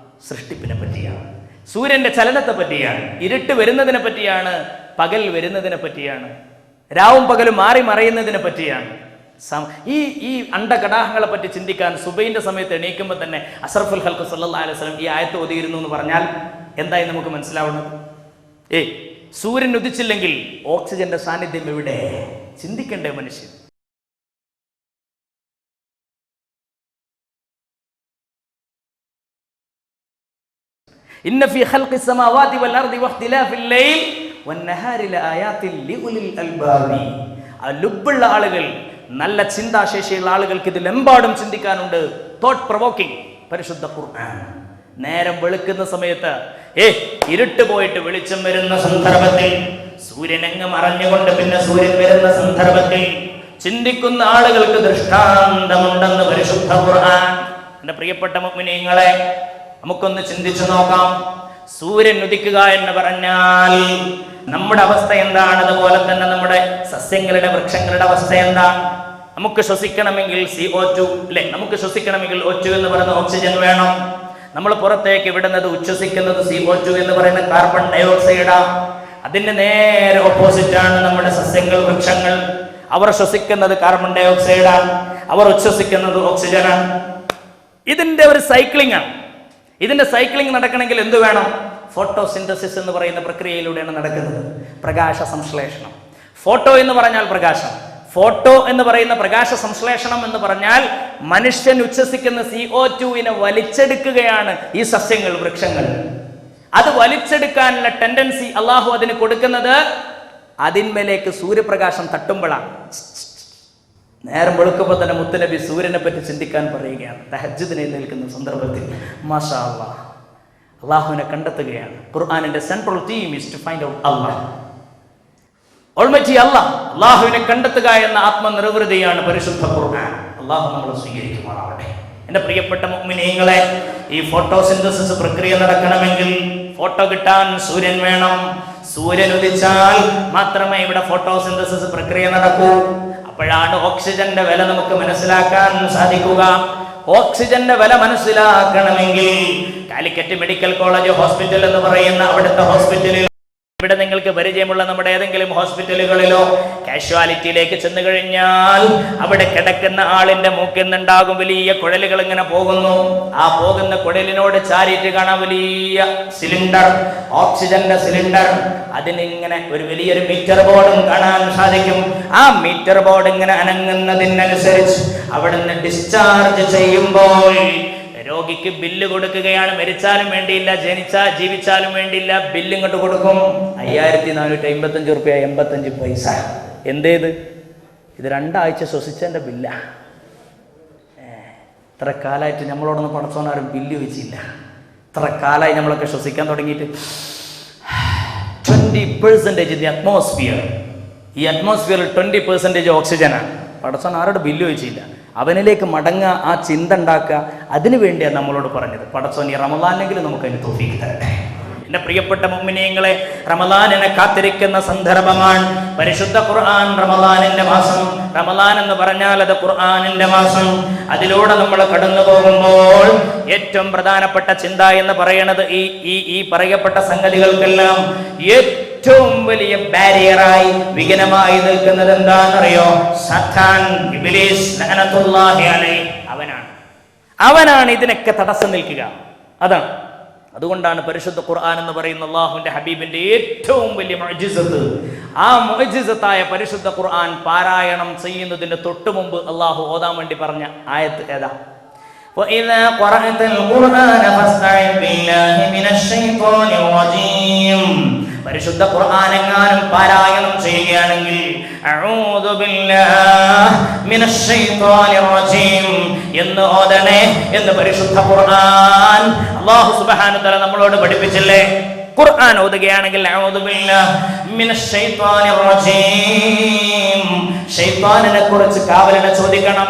സൃഷ്ടിപ്പിനെ പറ്റിയാണ്, സൂര്യന്റെ ചലനത്തെ പറ്റിയാണ്, ഇരുട്ട് വരുന്നതിനെ പറ്റിയാണ്, പകൽ വരുന്നതിനെ പറ്റിയാണ്, രാവും പകലും മാറി മറയുന്നതിനെ പറ്റിയാണ്. ഈ അണ്ടകടാഹങ്ങളെ പറ്റി ചിന്തിക്കാൻ സുബൈന്റെ സമയത്ത് എണീക്കുമ്പോൾ തന്നെ അഷ്റഫുൽ ഖൽഖ് സല്ലല്ലാഹു അലൈഹി വസല്ലം ഈ ആയത്ത് ഓതിയിരുന്നു എന്ന് പറഞ്ഞാൽ എന്തായി നമുക്ക് മനസ്സിലാവുന്നത്? സൂര്യൻ ഉദിച്ചില്ലെങ്കിൽ ഓക്സിജന്റെ സാന്നിധ്യം എവിടെ? ചിന്തിക്കണ്ടേ മനുഷ്യൻ? ഇന്ന ഫീ ഖൽഖിസ് സമാവാതി വൽ അർദി വഖ്തിലാഫിൽ ലൈൽ വന്നഹാരി ലആയാതിൻ ലിഉലിൽ അൽബാബി. ആ ലുബ്ബുള്ള ആളുകൾ, നല്ല ചിന്താശേഷിയുള്ള ആളുകൾക്ക് ഇതിലെമ്പാടും ചിന്തിക്കാനുണ്ട്. തോട്ട് പ്രൊവോക്കിംഗ് പരിശുദ്ധ ഖുർആൻ. നേരം വെളുക്കുന്ന സമയത്ത് ഇരുട്ട് പോയിട്ട് വെളിച്ചം വരുന്ന സന്ദർഭത്തിൽ, സൂര്യനങ്ങ് മറഞ്ഞുകൊണ്ട് പിന്നെ സൂര്യൻ വരുന്ന സന്ദർഭത്തിൽ ചിന്തിക്കുന്ന ആളുകൾക്ക് ദൃഷ്ടാന്തമുണ്ടെന്ന് പരിശുദ്ധ ഖുർആൻ. എൻ്റെ പ്രിയപ്പെട്ട മുഅ്മിനീങ്ങളെ, നമുക്കൊന്ന് ചിന്തിച്ചു നോക്കാം. സൂര്യൻ ഉദിക്കുക എന്ന് പറഞ്ഞാൽ നമ്മുടെ അവസ്ഥ എന്താണ്? അതുപോലെ തന്നെ നമ്മുടെ സസ്യങ്ങളുടെ, വൃക്ഷങ്ങളുടെ അവസ്ഥ എന്താണ്? നമുക്ക് ശ്വസിക്കണമെങ്കിൽ CO2 അല്ലെ? നമുക്ക് ശ്വസിക്കണമെങ്കിൽ O2 എന്ന് പറയുന്ന ഓക്സിജൻ വേണം. നമ്മൾ പുറത്തേക്ക് വിടുന്നത്, ഉച്ഛ്വസിക്കുന്നത് CO2 എന്ന് പറയുന്ന കാർബൺ ഡയോക്സൈഡാണ്. അതിന്റെ നേരെ ഓപ്പോസിറ്റ് ആണ് നമ്മുടെ സസ്യങ്ങൾ, വൃക്ഷങ്ങൾ. അവർ ശ്വസിക്കുന്നത് കാർബൺ ഡയോക്സൈഡാണ്, അവർ ഉച്ഛ്വസിക്കുന്നത് ഓക്സിജനാണ്. ഇതിന്റെ ഒരു സൈക്ലിംഗ് ആണ്. ഇതിന്റെ സൈക്ലിംഗ് നടക്കണമെങ്കിൽ എന്ത് വേണം? ഫോട്ടോസിന്തസിസ് എന്ന് പറയുന്ന പ്രക്രിയയിലൂടെയാണ് നടക്കുന്നത്. പ്രകാശ സംശ്ലേഷണം. ഫോട്ടോ എന്ന് പറഞ്ഞാൽ പ്രകാശം. ഫോട്ടോ എന്ന് പറയുന്ന പ്രകാശ സംശ്ലേഷണം എന്ന് പറഞ്ഞാൽ മനുഷ്യൻ ഉച്ഛ്വസിക്കുന്ന CO2 വലിച്ചെടുക്കുകയാണ് ഈ സസ്യങ്ങൾ, വൃക്ഷങ്ങൾ. അത് വലിച്ചെടുക്കാനുള്ള ടെൻഡൻസി അള്ളാഹു അതിന് കൊടുക്കുന്നത് അതിന്മേലേക്ക് സൂര്യപ്രകാശം തട്ടുമ്പോഴാണ്. നേരം വെളുക്കുമ്പോൾ തന്നെ മുത്തുനബി സൂര്യനെ പറ്റി ചിന്തിക്കാൻ പറയുകയാണ്. തഹജ്ജുദിനെ നിൽക്കുന്ന സന്ദർഭത്തിൽ മാഷാ അല്ലാഹ്, അള്ളാഹുവിനെ കണ്ടെത്തുകയാണ്. ഖുർആനിന്റെ central theme is to find out Allah. Almighty Allah, അള്ളാഹുവിനെ കണ്ടെത്തുക എന്ന ആത്മനിർവൃതിയാണ് പരിശുദ്ധ ഖുർആൻ. അള്ളാഹു നമ്മളെ സ്വീകരിക്കുമാറാവട്ടെ. എൻ്റെ പ്രിയപ്പെട്ട മുഅ്മിനീങ്ങളെ, ഈ ഫോട്ടോസിന്തസിസ് പ്രക്രിയ നടക്കണമെങ്കിൽ ഫോട്ടോ കിട്ടാൻ സൂര്യൻ വേണം. സൂര്യൻ ഉദിച്ചാൽ മാത്രമേ ഇവിടെ ഫോട്ടോസിന്തസിസ് പ്രക്രിയ നടക്കൂ. അപ്പോഴാണ് ഓക്സിജന്റെ വില നമുക്ക് മനസ്സിലാക്കാൻ സാധിക്കുക. ഓക്സിജന്റെ വില മനസ്സിലാക്കണമെങ്കിൽ കാലിക്കറ്റ് മെഡിക്കൽ കോളേജ് ഹോസ്പിറ്റൽ എന്ന് പറയുന്ന അവിടുത്തെ ഹോസ്പിറ്റലിൽ, ഇവിടെ നിങ്ങൾക്ക് പരിചയമുള്ള നമ്മുടെ ഏതെങ്കിലും ഹോസ്പിറ്റലുകളിലോ കാഷ്വാലിറ്റിയിലേക്ക് ചെന്ന് കഴിഞ്ഞാൽ അവിടെ കിടക്കുന്ന ആളിന്റെ മൂക്കിൽ നിന്നുണ്ടാകും വലിയ കുഴലുകൾ ഇങ്ങനെ പോകുന്നു. ആ പോകുന്ന കുഴലിനോട് ചാരിയിട്ട് കാണാൻ വലിയ സിലിണ്ടർ, ഓക്സിജന്റെ സിലിണ്ടർ. അതിനിങ്ങനെ ഒരു വലിയൊരു മീറ്റർ ബോർഡും കാണാൻ സാധിക്കും. ആ മീറ്റർ ബോർഡ് ഇങ്ങനെ അനങ്ങുന്നതിനനുസരിച്ച് അവിടുന്ന് ഡിസ്ചാർജ് ചെയ്യുമ്പോൾ രോഗിക്ക് ബില്ല് കൊടുക്കുകയാണ്. മരിച്ചാലും വേണ്ടിയില്ല, ജീവിച്ചാലും വേണ്ടിയില്ല, ബില്ല് ഇങ്ങോട്ട് കൊടുക്കും. 5455 റുപ്യ 85 പൈസ. എന്തേത്? ഇത് 2 ആഴ്ച ശ്വസിച്ചതിൻ്റെ ബില്ല. ഇത്ര കാലമായിട്ട് നമ്മളോടൊന്നും പടച്ചോനാരും ബില്ല് വെച്ചില്ല. ഇത്ര കാലമായി നമ്മളൊക്കെ ശ്വസിക്കാൻ തുടങ്ങിയിട്ട് 20% ദി അറ്റ്മോസ്ഫിയർ. ഈ അറ്റ്മോസ്ഫിയറിൽ 20% ഓക്സിജനാണ്. പടച്ചോൻ ആരോട് ബില്ല് വെച്ചില്ല. അവനിലേക്ക് മടങ്ങുക, ആ ചിന്ത ഉണ്ടാക്കുക. അതിനു വേണ്ടിയാണ് നമ്മളോട് പറഞ്ഞത്. പടച്ചോൻ ഈ റമളാനെങ്കിലും നമുക്ക് അതിന് തൗഫീഖ് തരട്ടെ. എൻ്റെ പ്രിയപ്പെട്ട മുഅ്മിനീങ്ങളെ, റമളാനിനെ കാത്തിരിക്കുന്ന സന്ദർഭമാണ് പരിശുദ്ധ ഖുർആൻ. റമളാനിന്റെ മാസം, റമളാൻ എന്ന് പറഞ്ഞാൽ അത് ഖുർആനിന്റെ മാസം. അതിലൂടെ നമ്മൾ കടന്നു പോകുമ്പോൾ ഏറ്റവും പ്രധാനപ്പെട്ട ചിന്ത എന്ന് പറയുന്നത് ഈ പറയപ്പെട്ട സംഗതികൾക്കെല്ലാം ഏറ്റവും വലിയ ബാരിയറായി, വിഘ്നമായി നിൽക്കുന്നത് എന്താണെന്നറിയോ? സാത്താൻ, ഇബ്ലീസ് ലഅനത്തുല്ലാഹി അലൈഹി. അവനാണ് ഇതിനൊക്കെ തടസ്സം നിൽക്കുക. അതാണ്. അതുകൊണ്ടാണ് പരിശുദ്ധ ഖുർആൻ എന്ന് പറയുന്ന അല്ലാഹുവിന്റെ ഹബീബിന്റെ ഏറ്റവും വലിയ മുഅ്ജിസത്ത്. ആ മുഅ്ജിസത്തായ പരിശുദ്ധ ഖുർആൻ പാരായണം ചെയ്യുന്നതിന് തൊട്ടു മുമ്പ് അല്ലാഹു ഓതാൻ വേണ്ടി പറഞ്ഞ ആയത്ത് ഏതാ? وَإِذَا قَرَأْتَ الْقُرْآنَ فَاسْتَعِذْ بِاللَّهِ مِنَ الشَّيْطَانِ الرَّجِيمِ. പരിശുദ്ധ ഖുർആൻ എങ്ങാനും പാരായണം ചെയ്യുകയാണെങ്കിൽ അഊദു ബില്ലാഹി മിനശ് ശൈത്വാനിർ റജീം എന്ന് ഓതണേ എന്ന് പരിശുദ്ധ ഖുർആൻ അല്ലാഹു സുബ്ഹാനഹു വ തആല നമ്മളോട് പഠിപ്പിച്ചില്ലേ? ഖുർആൻ ഓതുകയാണെങ്കിൽ അഊദു ബില്ലാഹി മിനശ് ശൈത്വാനിർ റജീം, ശൈത്താനിനെ കുറിച്ച് കാവലിനെ ചോദിക്കണം.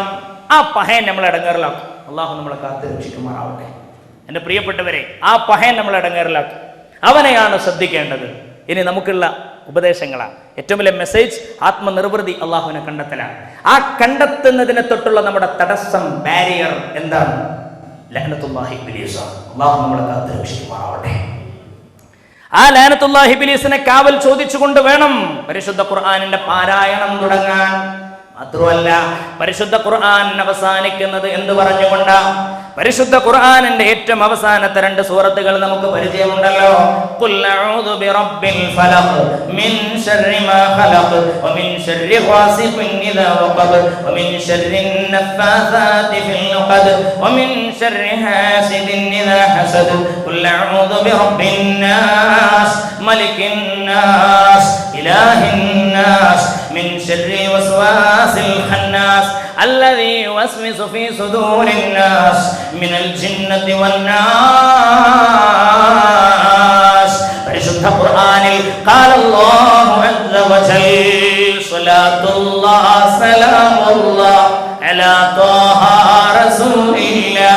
ആ പഹയൻ നമ്മളെ ഇടങ്ങേറിലാക്കും. അല്ലാഹു നമ്മളെ കാത്ത് രക്ഷിക്കുമാറാവട്ടെ. എൻ്റെ പ്രിയപ്പെട്ടവരെ, ആ പഹയൻ നമ്മളെ ഇടങ്ങേറിലാക്കും. അവനെയാണ് ശ്രദ്ധിക്കേണ്ടത്. ഇനി നമുക്കുള്ള ഉപദേശങ്ങളാണ്. ഏറ്റവും വലിയ മെസ്സേജ് ആത്മനിർവൃതി അള്ളാഹുവിനെ കണ്ടെത്തലാണ്. ആ കണ്ടെത്തുന്നതിനെ തൊട്ടുള്ള നമ്മുടെ തടസ്സം, ബാരിയർ എന്താണ്? ലഅനത്തുല്ലാഹി ഇബ്ലീസ്. അള്ളാഹു നമ്മളെ കാത്ത് രക്ഷിക്കുമാറാവട്ടെ. ആ ലഅനത്തുല്ലാഹി ഇബ്ലീസിനെ കാവൽ ചോദിച്ചുകൊണ്ട് വേണം പരിശുദ്ധ ഖുർആനിന്റെ പാരായണം തുടങ്ങാൻ. മാത്രമല്ല പരിശുദ്ധ ഖുർആൻ അവസാനിക്കുന്നത് എന്ത് പറഞ്ഞുകൊണ്ടാ? പരിശുദ്ധ ഖുർആനിന്റെ ഏറ്റവും അവസാനത്തെ 2 സൂറത്തുകൾ നമുക്ക് പരിചയമുണ്ടല്ലോ. ഖുൽ അഊദു ബിറബ്ബിൽ ഫലഖ് മിൻ ശർരി മാ ഖലഖ് വമിൻ ശർരി ഘാസിഖിൻ ഇദാ വഖബ് വമിൻ ശർരിൻ നഫ്ഫാസാതി ഫിൽ ഉഖദ് വമിൻ ശർരി ഹാസിദിൻ ഇദാ ഹസദ് ഖുൽ അഊദു ബിറബ്ബിൻ നാസ് മലിക്കിൻ നാസ് ഇലാഹിൻ നാസ് മിൻ ശർരി വസ്വാസിൽ ഖന്നാസ് الذي يوسوس في صدور الناس من الجنة والناس. പരിശുദ്ധ ഖുർആനിൽ قال الله عز وجل صلاة الله سلام الله على طه رسول الله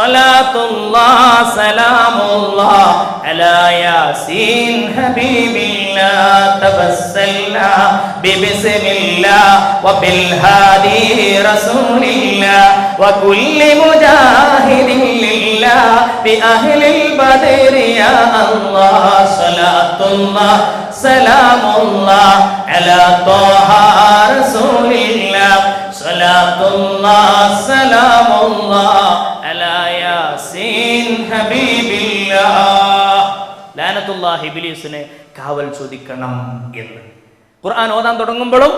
صلاة الله سلام الله على ياسين حبيب الله تبسلنا ببسم الله وبالهادي رسول الله وكل مجاهد لله بأهل البدر يا الله صلاة الله سلام الله على طه رسول الله صلاة الله سلام الله على ياسين حبيب الله. ലാനത്തുല്ലാഹി ഇബ്ലീസിനെ കാവൽ ചോദിക്കണം എന്ന് ഖുർആൻ ഓതാൻ തുടങ്ങുമ്പോഴും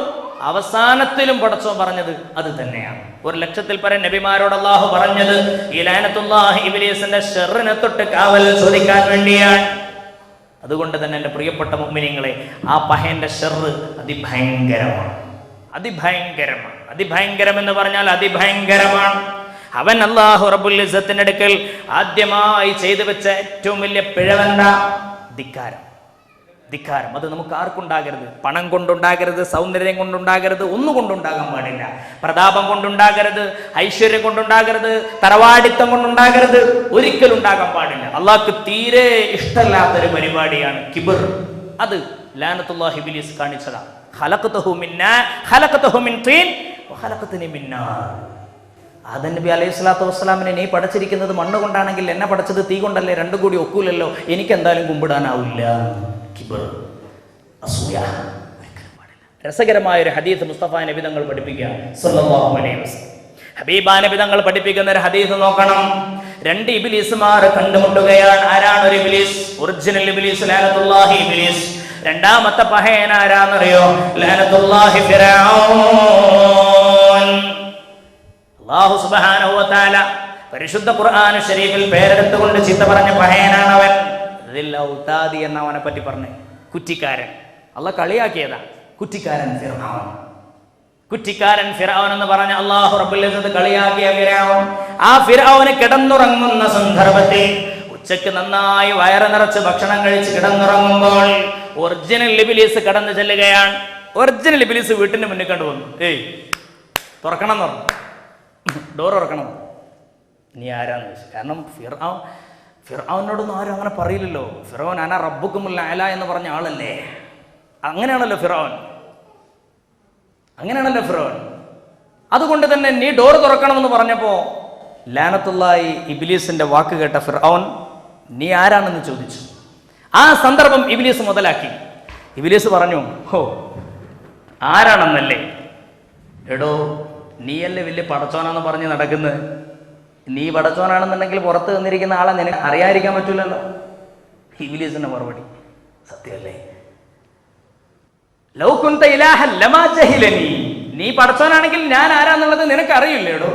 അവസാനത്തിലും പടച്ചോൻ പറഞ്ഞത് അത് തന്നെയാണ്. 1,00,000-ൽ പരം നബിമാരോട് അല്ലാഹു പറഞ്ഞത് ഈ ലാനത്തുല്ലാഹി ഇബ്ലീസിന്റെ ശർറിനെ തൊട്ട് കാവൽ ചോദിക്കാൻ വേണ്ടിയാണ്. അതുകൊണ്ട് തന്നെ എൻ്റെ പ്രിയപ്പെട്ട മുഅ്മിനീങ്ങളെ, ആ പഹയന്റെ ശർറ് അതിഭയങ്കരമാണ്. അതിഭയങ്കരം എന്ന് പറഞ്ഞാൽ അതിഭയങ്കരമാണ്. അവൻ അല്ലാഹു റബ്ബുൽ ഇസ്സത്തിന്റെ അടുക്കൽ ആദ്യമായി ചെയ്തു വെച്ച ഏറ്റവും വലിയ പിഴവെന്താ? ധിക്കാരം. അത് നമുക്ക് ആർക്കുണ്ടാകരുത്. പണം കൊണ്ടുണ്ടാകരുത്, സൗന്ദര്യം കൊണ്ടുണ്ടാകരുത്, ഒന്നും കൊണ്ടുണ്ടാകാൻ പാടില്ല. പ്രതാപം കൊണ്ടുണ്ടാകരുത്, ഐശ്വര്യം കൊണ്ടുണ്ടാകരുത്, തറവാടിത്തം കൊണ്ടുണ്ടാകരുത്, ഒരിക്കലും ഉണ്ടാകാൻ പാടില്ല. അള്ളാഹ്ക്ക് തീരെ ഇഷ്ടമല്ലാത്തൊരു പരിപാടിയാണ് കിബർ. അത് ലാനത്തുല്ലാഹി ഇബ്ലീസ് കാണിച്ചതാണ്. ഖലഖതഹു മിൻ തീൻ വഖലഖതനി മിൻ നാർ. ആദം നബി അലൈഹി സ്വലാത്തു വസ്സലാമിനെ നീ പടച്ചിരിക്കുന്നത് മണ്ണ് കൊണ്ടാണെങ്കിൽ എന്നെ പടച്ചത് തീ കൊണ്ടല്ലേ, രണ്ടും കൂടി ഒക്കൂലല്ലോ, എനിക്ക് എന്തായാലും കുമ്പിടാനാവില്ല. കിബർ, അസൂയ ഒരിക്കലും പാടില്ല. രസകരമായ ഒരു ഹദീസ് മുസ്തഫ നബി തങ്ങൾ പഠിപ്പിക്കുക സല്ലല്ലാഹു അലൈഹി വസല്ലം. ഹബീബ നബി തങ്ങൾ പഠിപ്പിക്കുന്ന ഒരു ഹദീസ് നോക്കണം. 2 ഇബ്ലീസുമാർ കണ്ടുമുട്ടുകയാണ്. ആരാണ് ഒരു ഇബ്ലീസ്? ഒറിജിനൽ ഇബ്ലീസ് ലാനത്തുല്ലാഹി ഇബ്ലീസ്. രണ്ടാമത്തെ പഹയൻ ആരാന്നറിയോ? ലാനത്തുല്ലാഹി ഫിർഔൻ. അല്ലാഹു സുബ്ഹാനഹു വ തആല പരിശുദ്ധ ഖുർആൻ ശരീഫിൽ പേരെടുത്തുകൊണ്ട് ചീത്ത പറഞ്ഞ പഹയനാണ് അവൻ. ഔതാദി എന്ന അവനെ പറ്റി പറഞ്ഞ് കുറ്റിക്കാരൻ. അള്ളാഹ് കളിയാക്കിയതാ കുറ്റിക്കാരൻ ഫിർഔൻ എന്ന് പറഞ്ഞ അല്ലാഹു റബ്ബുൽ ഇസ്സത്ത് കളിയാക്കിയ ഫിർഔൻ. ആ ഫിർഔന് കിടന്നുറങ്ങുന്ന സന്ദർഭത്തിൽ ഉച്ചക്ക് നന്നായി വയറ് നിറച്ച് ഭക്ഷണം കഴിച്ച് കിടന്നുറങ്ങുമ്പോൾ ഒറിജിനൽ ഇബ്ലീസ് കടന്നു ചെല്ലുകയാണ്. ഒറിജിനൽ ഇബ്ലീസ് വീട്ടിന് മുന്നിൽ കണ്ടുവന്നു. തുറക്കണം എന്ന് പറഞ്ഞു. ഡോർ തുറക്കണം. നീ ആരാന്ന് ചോദിച്ചു. കാരണം ഫിർഔനോടൊന്നും ആരും അങ്ങനെ പറയില്ലല്ലോ. ഫിർഔൻ അന റബ്ബുക്കുമുൽ അഅല എന്ന് പറഞ്ഞ ആളല്ലേ. അങ്ങനെയാണല്ലോ ഫിർഔൻ. അതുകൊണ്ട് തന്നെ നീ ഡോർ തുറക്കണമെന്ന് പറഞ്ഞപ്പോ ലാനത്തുല്ലാഹി ഇബ്ലീസിന്റെ വാക്ക് കേട്ട ഫിർഔൻ നീ ആരാണെന്ന് ചോദിച്ചു. ആ സന്ദർഭം ഇബ്ലീസ് മുതലാക്കി. ഇബ്ലീസ് പറഞ്ഞു, ഹോ ആരാണെന്നല്ലേ? എടോ നീയല്ലേ വലിയ പടച്ചോനാന്ന് പറഞ്ഞ് നടക്കുന്നത്. നീ പടച്ചോനാണെന്നുണ്ടെങ്കിൽ പുറത്ത് നിന്നിരിക്കുന്ന ആളെ നിനക്ക് അറിയാതിരിക്കാൻ പറ്റൂലല്ലോ. ഇബ്ലീസിന്റെ മറുപടി സത്യമല്ലേ? ലൗ കുൻത ഇലാഹൻ ലമാ ജഹിലനി. നീ പടച്ചോനാണെങ്കിൽ ഞാൻ ആരാന്നുള്ളത് നിനക്ക് അറിയില്ലേടോ.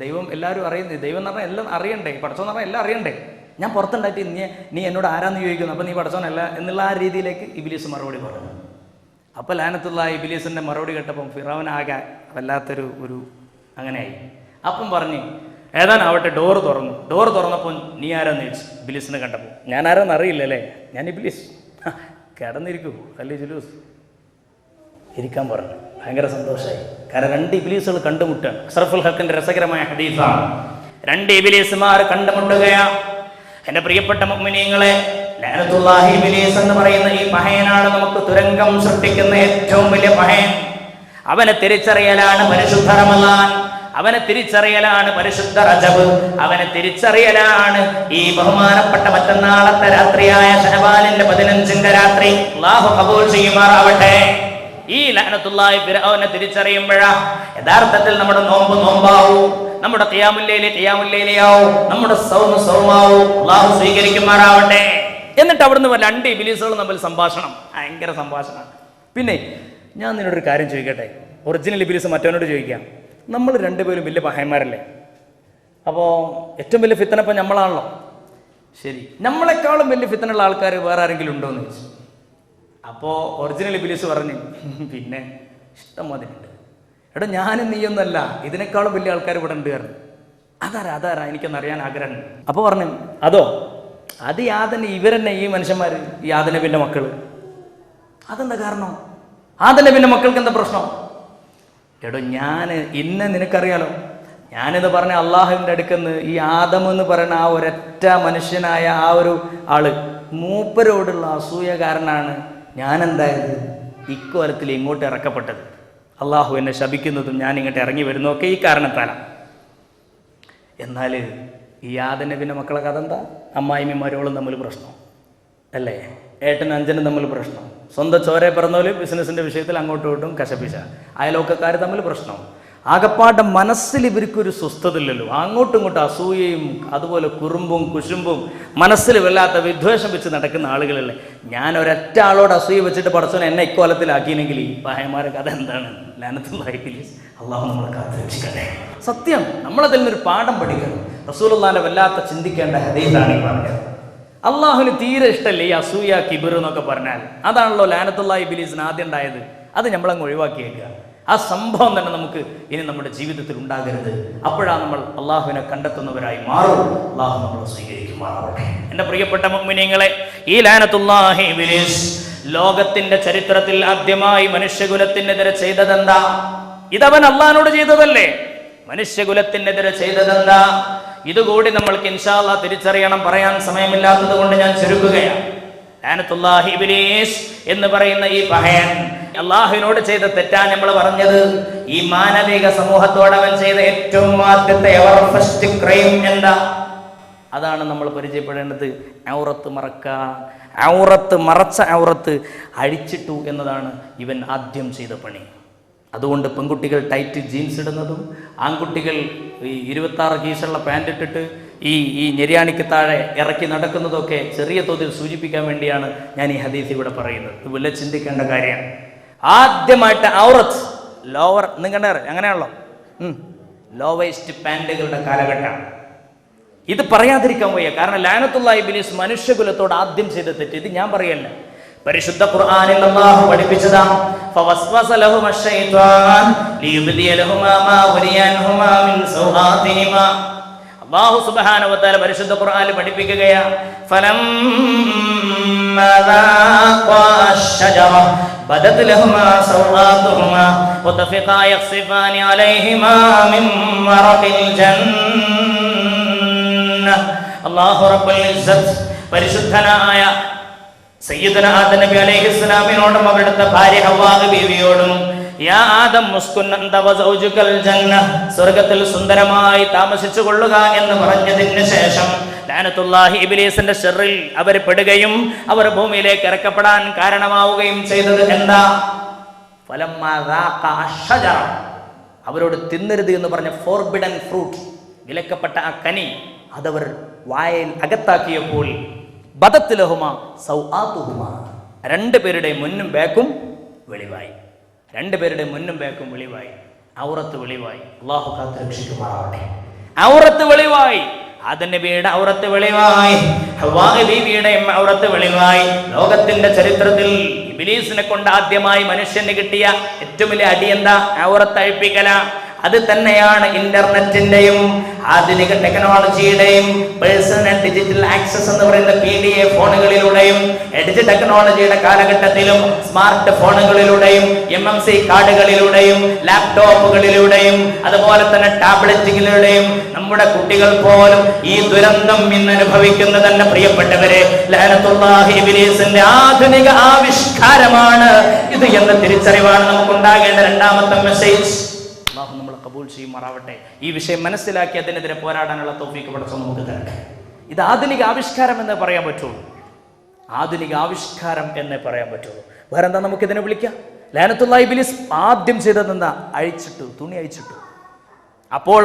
ദൈവം എല്ലാവരും അറിയുന്നത്. ദൈവം എന്ന് പറഞ്ഞാൽ എല്ലാം അറിയണ്ടേ, പടച്ചോൻ എന്ന് പറഞ്ഞാൽ എല്ലാം അറിയണ്ടേ. ഞാൻ പുറത്തുണ്ടായിട്ട് നീ എന്നോട് ആരാന്ന് ചോദിക്കുന്നു, അപ്പം നീ പടച്ചോനല്ല എന്നുള്ള ആ രീതിയിലേക്ക് ഇബ്ലീസ് മറുപടി പറഞ്ഞു. അപ്പം ലാനത്തുല്ലാഹി ഇബ്ലീസിന്റെ മറുപടി കേട്ടപ്പം ഫിറൗൻ ആകെ വല്ലാത്തൊരു അങ്ങനെയായി. അപ്പം പറഞ്ഞ് ഏതാനാവട്ടെ ഡോർ തുറന്നു. ഡോർ തുറന്നപ്പോൾ നീ ആരാന്ന് ചോദിച്ചു. ഇബ്ലീസിനെ കണ്ടപ്പോൾ ഞാൻ ആരാന്ന് അറിയില്ലല്ലേ, ഞാൻ ഇബ്ലീസ്. കിടന്നിരിക്കൂ അല്ലേ ജുലൂസ്, ഇരിക്കാൻ പറഞ്ഞു. ഭയങ്കര സന്തോഷമായി. കാരണം 2 ഇബ്ലീസുകൾ കണ്ടുമുട്ടുകയാണ്. അഷ്റഫുൽ ഹഖിന്റെ രസകരമായ ഹദീസാണ്. 2 ഇബ്ലീസുമാർ കണ്ടുമുട്ടുകയാണ്. എന്റെ പ്രിയപ്പെട്ട മുഅ്മിനീങ്ങളെ, ലഅനത്തുല്ലാഹി ഇബ്ലീസ് എന്ന് പറയുന്ന ഈ പഹയനാണ് നമുക്ക് തുരങ്കം സൃഷ്ടിക്കുന്ന ഏറ്റവും വലിയ പഹയൻ. അവനെ തിരിച്ചറിയലാണ് പരിശുദ്ധ റമളാൻ, അവനെ തിരിച്ചറിയലാണ് പരിശുദ്ധ റജബ്, അവനെ തിരിച്ചറിയലാണ് ഈ ബഹുമാനപ്പെട്ട മറ്റന്നാളത്തെ രാത്രിയായ ശഅബാനിന്റെ 15ന്റെ രാത്രി. അല്ലാഹു ഖബൂൽ ചെയ്യുമാറാവട്ടെ. ഈ ലഅനത്തുല്ലാഹി ഫിർഔനെ തിരിച്ചറിയുമ്പോഴാ യഥാർത്ഥത്തിൽ നമ്മുടെ നോമ്പാവൂ. നമ്മുടെ ഖിയാമുല്ലൈലിയാവും, നമ്മുടെ സൗമാവും അള്ളാഹു സ്വീകരിക്കുമാറാവട്ടെ. എന്നിട്ട് അവിടുന്ന് വല്ല 2 ഇബ്ലീസുകളും തമ്മിൽ സംഭാഷണം, ഭയങ്കര സംഭാഷണമാണ്. പിന്നെ ഞാൻ നിന്നോടൊരു കാര്യം ചോദിക്കട്ടെ, ഒറിജിനൽ ഇബ്ലീസ് മറ്റവനോട് ചോദിക്കാം, നമ്മൾ 2 പേരും വലിയ പഹയന്മാരല്ലേ? അപ്പോൾ ഏറ്റവും വലിയ ഫിത്തന ഇപ്പം നമ്മളാണല്ലോ. ശരി, നമ്മളെക്കാളും വലിയ ഫിത്തനുള്ള ആൾക്കാർ വേറെ ആരെങ്കിലും ഉണ്ടോ എന്ന് ചോദിച്ചു. അപ്പോൾ ഒറിജിനൽ ഇബ്ലീസ് പറഞ്ഞു, പിന്നെ ഇഷ്ടം മാതിരിയുണ്ട്. എടാ ഞാനും നീയൊന്നല്ല, ഇതിനേക്കാളും വലിയ ആൾക്കാർ ഇവിടെ ഉണ്ട് കാരണം. അതാരാ എനിക്കൊന്നറിയാൻ ആഗ്രഹമുണ്ട്. അപ്പോൾ പറഞ്ഞു, അതോ അത് യാതന, ഇവരെന്നെ ഈ മനുഷ്യന്മാർ, ഈ ആദനബിൻ്റെ മക്കൾ. അതെന്താ കാരണം? ആദനബിൻ്റെ മക്കൾക്ക് എന്താ പ്രശ്നം? എടോ ഞാൻ നിനക്കറിയാലോ, ഞാനെന്ന് പറഞ്ഞ അള്ളാഹുവിൻ്റെ അടുക്കെന്ന് ഈ ആദം എന്ന് പറയുന്ന ആ ഒരൊറ്റ മനുഷ്യനായ ആ ഒരു ആള്, മൂപ്പരോടുള്ള അസൂയകാരനാണ് ഞാനെന്തായത് ഇക്കോലത്തിൽ ഇങ്ങോട്ട് ഇറക്കപ്പെട്ടത്. അള്ളാഹു എന്നെ ശപിക്കുന്നതും ഞാൻ ഇങ്ങോട്ട് ഇറങ്ങി വരുന്നതൊക്കെ ഈ കാരണത്താലാണ്. എന്നാൽ ഈ ആദനബിൻ്റെ മക്കളെ കഥ എന്താ? അമ്മായിമ്മയും മരുമകളും തമ്മിൽ പ്രശ്നം അല്ലേ? ഏട്ടനും അഞ്ചനും തമ്മിൽ പ്രശ്നം, സ്വന്തം ചോരെ പിറന്നോല് ബിസിനസിൻ്റെ വിഷയത്തിൽ അങ്ങോട്ടും ഇങ്ങോട്ടും കശപിശ, അയലോക്കക്കാർ തമ്മിൽ പ്രശ്നം. ആകപ്പാടെ മനസ്സിൽ ഇവർക്കൊരു സ്വസ്ഥതയില്ലല്ലോ, അങ്ങോട്ടും ഇങ്ങോട്ടും അസൂയയും അതുപോലെ കുറുമ്പും കുശുമ്പും, മനസ്സിൽ വല്ലാത്ത വിദ്വേഷം വെച്ച് നടക്കുന്ന ആളുകളല്ലേ. ഞാൻ ഒരൊറ്റ ആളോട് അസൂയ വെച്ചിട്ട് പഠിച്ചവൻ എന്നെ ഇക്കോലത്തിലാക്കിയെങ്കിൽ ഈ പഹയന്മാരെ കഥ എന്താണ്? ലഅനത്തുല്ലാഹി ഇബ്ലീസ്. അള്ളാഹു നമ്മളെ കാത്തുരക്ഷിക്കട്ടെ. സത്യം, നമ്മളതിൽ നിന്നൊരു പാഠം പഠിക്കണം. റസൂലുള്ളാഹിന്റെ വല്ലാത്ത ചിന്തിക്കേണ്ട ഹദീസാണ് ഈ പറഞ്ഞത്. അള്ളാഹുവിന് തീരെ ഇഷ്ടമല്ലേ ഈ അസൂയ കിബിർ എന്നൊക്കെ പറഞ്ഞാൽ. അതാണല്ലോ ലഅനത്തുല്ലാഹി ഇബ്ലീസിന് ആദ്യം ഉണ്ടായത്. അത് നമ്മളങ്ങ് ഒഴിവാക്കിയേക്കുക. ആ സംഭവം തന്നെ നമുക്ക് ഇനി നമ്മുടെ ജീവിതത്തിൽ ഉണ്ടാകരുത്. അപ്പോഴാണ് നമ്മൾ അള്ളാഹുവിനെ കണ്ടെത്തുന്നവരായി മാറും. അള്ളാഹു നമ്മളെ സ്വീകരിക്കുമാറാവട്ടെ. എൻ്റെ പ്രിയപ്പെട്ട മുഅ്മിനീങ്ങളെ, ഈ ലഅനത്തുല്ലാഹി ഇബ്ലീസ് ലോകത്തിന്റെ ചരിത്രത്തിൽ ആദ്യമായി മനുഷ്യകുലത്തിനെതിരെ ചെയ്തതെന്താ? ഇതവൻ അള്ളാഹിനോട് ചെയ്തതല്ലേ? മനുഷ്യകുലത്തിനെതിരെ ചെയ്തതെന്താ? ഇതുകൂടി നമ്മൾക്ക് ഇൻഷാ അല്ലാഹ് തിരിച്ചറിയണം. പറയാൻ സമയമില്ലാത്തത് കൊണ്ട് ഞാൻ ചുരുക്കുകയാണ്. ലഅനത്തുല്ലാഹി ഇബ്ലീസ് എന്ന് പറയുന്ന ഈ പഹയൻ അള്ളാഹുവിനോട് ചെയ്ത തെറ്റാ നമ്മൾ പറഞ്ഞത്. ഈ മാനവിക സമൂഹത്തോട് അവൻ ചെയ്ത ഏറ്റവും ആദ്യത്തെ ഫസ്റ്റ് ക്രൈം എന്താ? അതാണ് നമ്മൾ പരിചയപ്പെടേണ്ടത്. ഔറത്ത് മറക്കാൻ, മറച്ച ഔറത്ത് അഴിച്ചിട്ടു എന്നതാണ് ഇവൻ ആദ്യം ചെയ്ത പണി. അതുകൊണ്ട് പെൺകുട്ടികൾ ടൈറ്റ് ജീൻസ് ഇടുന്നതും ആൺകുട്ടികൾ ഈ 26 കീസുള്ള പാൻറ് ഇട്ടിട്ട് ഈ ഞെരിയാണിക്ക് താഴെ ഇറക്കി നടക്കുന്നതൊക്കെ ചെറിയ തോതിൽ സൂചിപ്പിക്കാൻ വേണ്ടിയാണ് ഞാൻ ഈ ഹദീസ് ഇവിടെ പറയുന്നത്. ഇത് വല്ല ചിന്തിക്കേണ്ട കാര്യമാണ്. ആദ്യമായിട്ട് ഔറത്ത് ലോവർ നിങ്ങളുടെ അങ്ങനെയാണല്ലോ, ലോ വേസ്റ്റ് പാൻറ്റുകളുടെ കാലഘട്ടമാണ്. ഇത് പറയാതിരിക്കാൻ വയ്യ. കാരണം ലഅനത്തുല്ലാഹി ഇബ്ലീസ് മനുഷ്യകുലത്തോട് ആദ്യം ചെയ്ത തെറ്റ് ഇത് ഞാൻ പറയല്ല, പരിശുദ്ധ ഖുർആനിൽ അല്ലാഹു പഠിപ്പിച്ചതാണ്. ഫവസ്വസ ലഹുമ ശൈത്വാൻ ലിയുബ്ദിയ ലഹുമാ മാ വരിയൻഹുമാ മിൻ സൗആതിഹിമാ. അല്ലാഹു സുബ്ഹാനഹു വ തആല പരിശുദ്ധ ഖുർആനിൽ പഠിപ്പിക്കുകയാണ്, ഫലമ്മാ ദാഖാ അശ്ശജറ ബദത് ലഹുമാ സൗആതുഹുമാ വതഫിഖാ യഖ്സിഫാനി അലൈഹിമാ മിൻ വറഖിൽ ജന്ന. അല്ലാഹു റബ്ബുൽ ഇസ്സത്ത് പരിശുദ്ധനായ സയ്യിദുന ആദം നബി അലൈഹിസ്സലാമിനോടും അവരുടെ ഭാര്യ ഹവ്വാ ബീവിയോടും, യാ ആദം മുസ്കുൻ അൻത വസൗജുകൽ ജന്ന, സ്വർഗ്ഗത്തിൽ സുന്ദരമായി താമസിച്ചു കൊള്ളുക എന്ന് പറഞ്ഞതിന് ശേഷം ലഅനത്തുല്ലാഹി ഇബ്ലീസിന്റെ ശർറിൽ അവർ പെടുകയും അവർ ഭൂമിയിലേക്ക് ഇറക്കപ്പെടാൻ കാരണമാവുകയും ചെയ്തത് എന്താ? ഫലമ്മാ ദാഖ അശ്ശജറ, അവരോട് തിന്നരുത് എന്ന് പറഞ്ഞ ഫോർബിഡൻ ഫ്രൂട്ട്, വിലക്കപ്പെട്ട ആ കനി, അതവർ വായയിൽ അകത്താക്കിയപ്പോൾ ബദത് ലഹുമാ സൗആതുഹുമാ, രണ്ടുപേരുടെ മുന്നും ബാക്കും വെളിവായി. രണ്ടുപേരുടെ മുന്നും ബാക്കും വെളിവായി, ഔറത്ത് വെളിവായി. അല്ലാഹു കാത്ത് രക്ഷിക്കുമാറാവട്ടെ. ഔറത്ത് വെളിവായി, ആദം നബിയുടെ ഔറത്ത് വെളിവായി, ഹവ്വാ ബീവിയുടെ ഔറത്ത് വെളിവായി. ലോകത്തിന്റെ ചരിത്രത്തിൽ ഇബ്ലീസിനെ കൊണ്ട് ആദ്യമായി മനുഷ്യന് കിട്ടിയ ഏറ്റവും വലിയ അടി എന്താ? ഔറത്ത് അഴിപ്പിക്കല. അത് തന്നെയാണ് ഇന്റർനെറ്റിന്റെയും ആധുനിക ടെക്നോളജിയുടെയും പേഴ്സണൽ ഡിജിറ്റൽ ആക്സസ് എന്ന് പറയുന്ന PDA ഫോണുകളിലൂടെയും എഡ്ജ് ടെക്നോളജിയുടെ കാലഘട്ടത്തിലും സ്മാർട്ട് ഫോണുകളിലൂടെയും MMC കാർഡുകളിലൂടെയും ലാപ്ടോപ്പുകളിലൂടെയും അതുപോലെ തന്നെ ടാബ്ലറ്റുകളിലൂടെയും നമ്മുടെ കുട്ടികൾ പോലും ഈ ദുരന്തം ഇന്ന് അനുഭവിക്കുന്ന തന്നെ പ്രിയപ്പെട്ടവരെ ലഅനത്തുല്ലാഹി ഇബ്ലീസിന്റെ ആധുനിക ആവിഷ്കാരമാണ് ഇത് എന്ന തിരിച്ചറിവാണ് നമുക്കുണ്ടാകേണ്ട രണ്ടാമത്തെ മെസ്സേജ്. അല്ലാഹു നമ്മളെ കബൂൽ ചെയ്യുമാറാവട്ടെ. ഈ വിഷയം മനസ്സിലാക്കി അതിനെതിരെ പോരാടാനുള്ള തൗഫീഖ് പടച്ചോൻ നമുക്ക് തരട്ടെ. ഇത് ആധുനിക ആവിഷ്കാരം എന്നേ പറയാൻ പറ്റുള്ളൂ. ആധുനിക ആവിഷ്കാരം എന്നേ പറയാൻ പറ്റുള്ളൂ. വേറെ എന്താ നമുക്ക് ഇതിനെ വിളിക്കാം? ലഅനത്തുല്ലാഹി ഇബ്ലീസ് ആദ്യം ചെയ്തത് എന്താ? അഴിച്ചിട്ടു, തുണി അഴിച്ചിട്ടു. അപ്പോൾ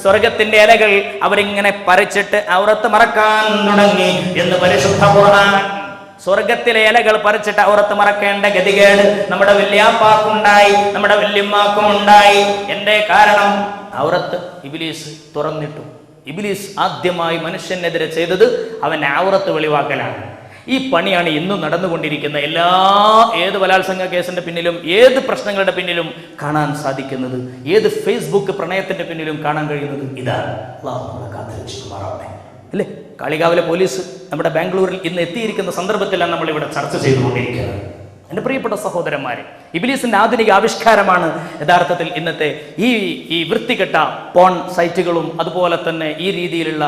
സ്വർഗത്തിന്റെ ഇലകൾ അവരിങ്ങനെ പറിച്ചിട്ട് ഔറത്ത് മറക്കാൻ തുടങ്ങി എന്ന് പരിശുദ്ധ ഖുർആൻ. സ്വർഗത്തിലെ ഇലകൾ പറിച്ചിട്ട് ഔറത്ത് മറക്കേണ്ട ഗതികേട് നമ്മുടെ വല്യാപ്പാക്കുണ്ടായി, നമ്മുടെ വല്യമ്മാക്കും ഉണ്ടായി. എന്റെ കാരണം ഔറത്ത് ഇബ്ലീസ് തുറന്നിട്ടു. ഇബ്ലീസ് ആദ്യമായി മനുഷ്യനെതിരെ ചെയ്തത് അവന്റെ ഔറത്ത് വെളിവാക്കലാണ്. ഈ പണിയാണ് ഇന്നും നടന്നുകൊണ്ടിരിക്കുന്ന ഏത് ബലാത്സംഗ കേസിന്റെ പിന്നിലും, ഏത് പ്രശ്നങ്ങളുടെ പിന്നിലും കാണാൻ സാധിക്കുന്നത്, ഏത് ഫേസ്ബുക്ക് പ്രണയത്തിന്റെ പിന്നിലും കാണാൻ കഴിയുന്നത് ഇതാണ്. അല്ലേ? കാളികാവിലെ പോലീസ് നമ്മുടെ ബാംഗ്ലൂരിൽ ഇന്ന് എത്തിയിരിക്കുന്ന സന്ദർഭത്തിലാണ് നമ്മൾ ഇവിടെ ചർച്ച ചെയ്തുകൊണ്ടിരിക്കുന്നത്. എൻ്റെ പ്രിയപ്പെട്ട സഹോദരന്മാരെ, ഇബ്ലീസിന്റെ ആധുനിക ആവിഷ്കാരമാണ് യഥാർത്ഥത്തിൽ ഇന്നത്തെ ഈ വൃത്തികെട്ട പോൺ സൈറ്റുകളും അതുപോലെ തന്നെ ഈ രീതിയിലുള്ള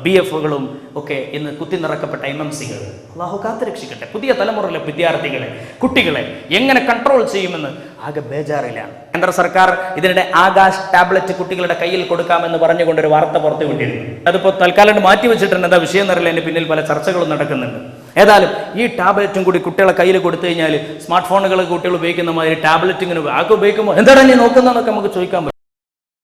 BFകളും ഒക്കെ ഇന്ന് കുത്തിനിറക്കപ്പെട്ട MMCകൾ. അല്ലാഹു കാത്തുരക്ഷിക്കട്ടെ. പുതിയ തലമുറയിലെ വിദ്യാർത്ഥികളെ, കുട്ടികളെ എങ്ങനെ കൺട്രോൾ ചെയ്യുമെന്ന് ആകെ ബേജാറിലാണ്. കേന്ദ്ര സർക്കാർ ഇതിനിടെ ആകാശ് ടാബ്ലറ്റ് കുട്ടികളുടെ കയ്യിൽ കൊടുക്കാമെന്ന് പറഞ്ഞുകൊണ്ടൊരു വാർത്ത പുറത്തു കൊണ്ടിരുന്നു. അതിപ്പോൾ തൽക്കാലം മാറ്റിവെച്ചിട്ടുണ്ട്. എന്താ വിഷയം എന്നറിയില്ല. അതിന് പിന്നിൽ പല ചർച്ചകളും നടക്കുന്നുണ്ട്. ഏതായാലും ഈ ടാബ്ലറ്റും കൂടി കുട്ടികളെ കയ്യിൽ കൊടുത്തു കഴിഞ്ഞാൽ സ്മാർട്ട് ഫോണുകൾ കുട്ടികൾ ഉപയോഗിക്കുന്ന മാതിരി ടാബ്ലറ്റ് ഇങ്ങനെ ആകെ ഉപയോഗിക്കുമ്പോൾ എന്താണ് നീ നോക്കുന്നതെന്നൊക്കെ നമുക്ക് ചോദിക്കാൻ പറ്റും.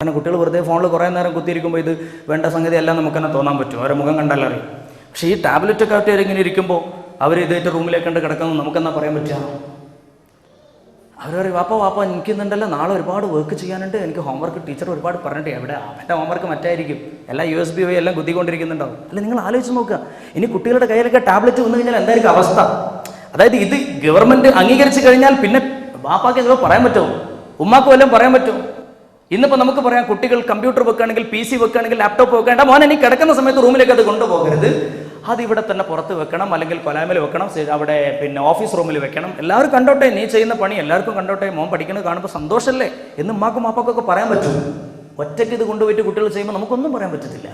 കാരണം കുട്ടികൾ വെറുതെ ഫോണിൽ കുറേ നേരം കുത്തിയിരിക്കുമ്പോൾ ഇത് വേണ്ട സംഗതി എല്ലാം നമുക്ക് തന്നെ തോന്നാൻ പറ്റും. അവരെ മുഖം കണ്ടാലറിയും. പക്ഷേ ഈ ടാബ്ലറ്റൊക്കെ ആയിട്ട് ഇങ്ങനെ ഇരിക്കുമ്പോൾ അവർ ഇതായിട്ട് റൂമിലേക്ക് കണ്ട് കിടക്കുന്നത് നമുക്കെന്നാ പറയാൻ പറ്റുക? അവർ പറയും, വാപ്പ എനിക്കുന്നുണ്ടല്ലോ, നാളെ ഒരുപാട് വർക്ക് ചെയ്യാനുണ്ട്, എനിക്ക് ഹോംവർക്ക് ടീച്ചർ ഒരുപാട് പറഞ്ഞിട്ട്. എവിടെ അവൻ്റെ ഹോംവർക്ക് മറ്റായിരിക്കും, എല്ലാം USB വഴി എല്ലാം കുത്തിക്കൊണ്ടിരിക്കുന്നുണ്ടാവും. അല്ല, നിങ്ങൾ ആലോചിച്ച് നോക്കുക, ഇനി കുട്ടികളുടെ കയ്യിലൊക്കെ ടാബ്ലറ്റ് വന്നു കഴിഞ്ഞാൽ എന്തായിരിക്കും അവസ്ഥ? അതായത് ഇത് ഗവൺമെന്റ് അംഗീകരിച്ചു കഴിഞ്ഞാൽ പിന്നെ വാപ്പാക്ക് എന്തെങ്കിലും പറയാൻ പറ്റുമോ? ഉമ്മാക്കും എല്ലാം പറയാൻ പറ്റുമോ? ഇന്നിപ്പോൾ നമുക്ക് പറയാം, കുട്ടികൾ കമ്പ്യൂട്ടർ വെക്കുകയാണെങ്കിൽ, PC വെക്കുകയാണെങ്കിൽ, ലാപ്ടോപ്പ് വെക്കേണ്ട, മോനെ നീ കിടക്കുന്ന സമയത്ത് റൂമിലേക്ക് അത് കൊണ്ടുപോകരുത്, അത് ഇവിടെ തന്നെ പുറത്ത് വെക്കണം, അല്ലെങ്കിൽ കൊലാമിൽ വെക്കണം, അവിടെ പിന്നെ ഓഫീസ് റൂമിൽ വെക്കണം, എല്ലാവരും കണ്ടോട്ടെ, നീ ചെയ്യുന്ന പണി എല്ലാവർക്കും കണ്ടോട്ടെ, മോൻ പഠിക്കുന്നത് കാണുമ്പോൾ സന്തോഷമല്ലേ എന്ന് ഉമ്മാക്കും മാപ്പാക്കൊക്കെ പറയാൻ പറ്റും. ഒറ്റയ്ക്ക് ഇത് കൊണ്ടുപോയിട്ട് കുട്ടികൾ ചെയ്യുമ്പോൾ നമുക്കൊന്നും പറയാൻ പറ്റത്തില്ല.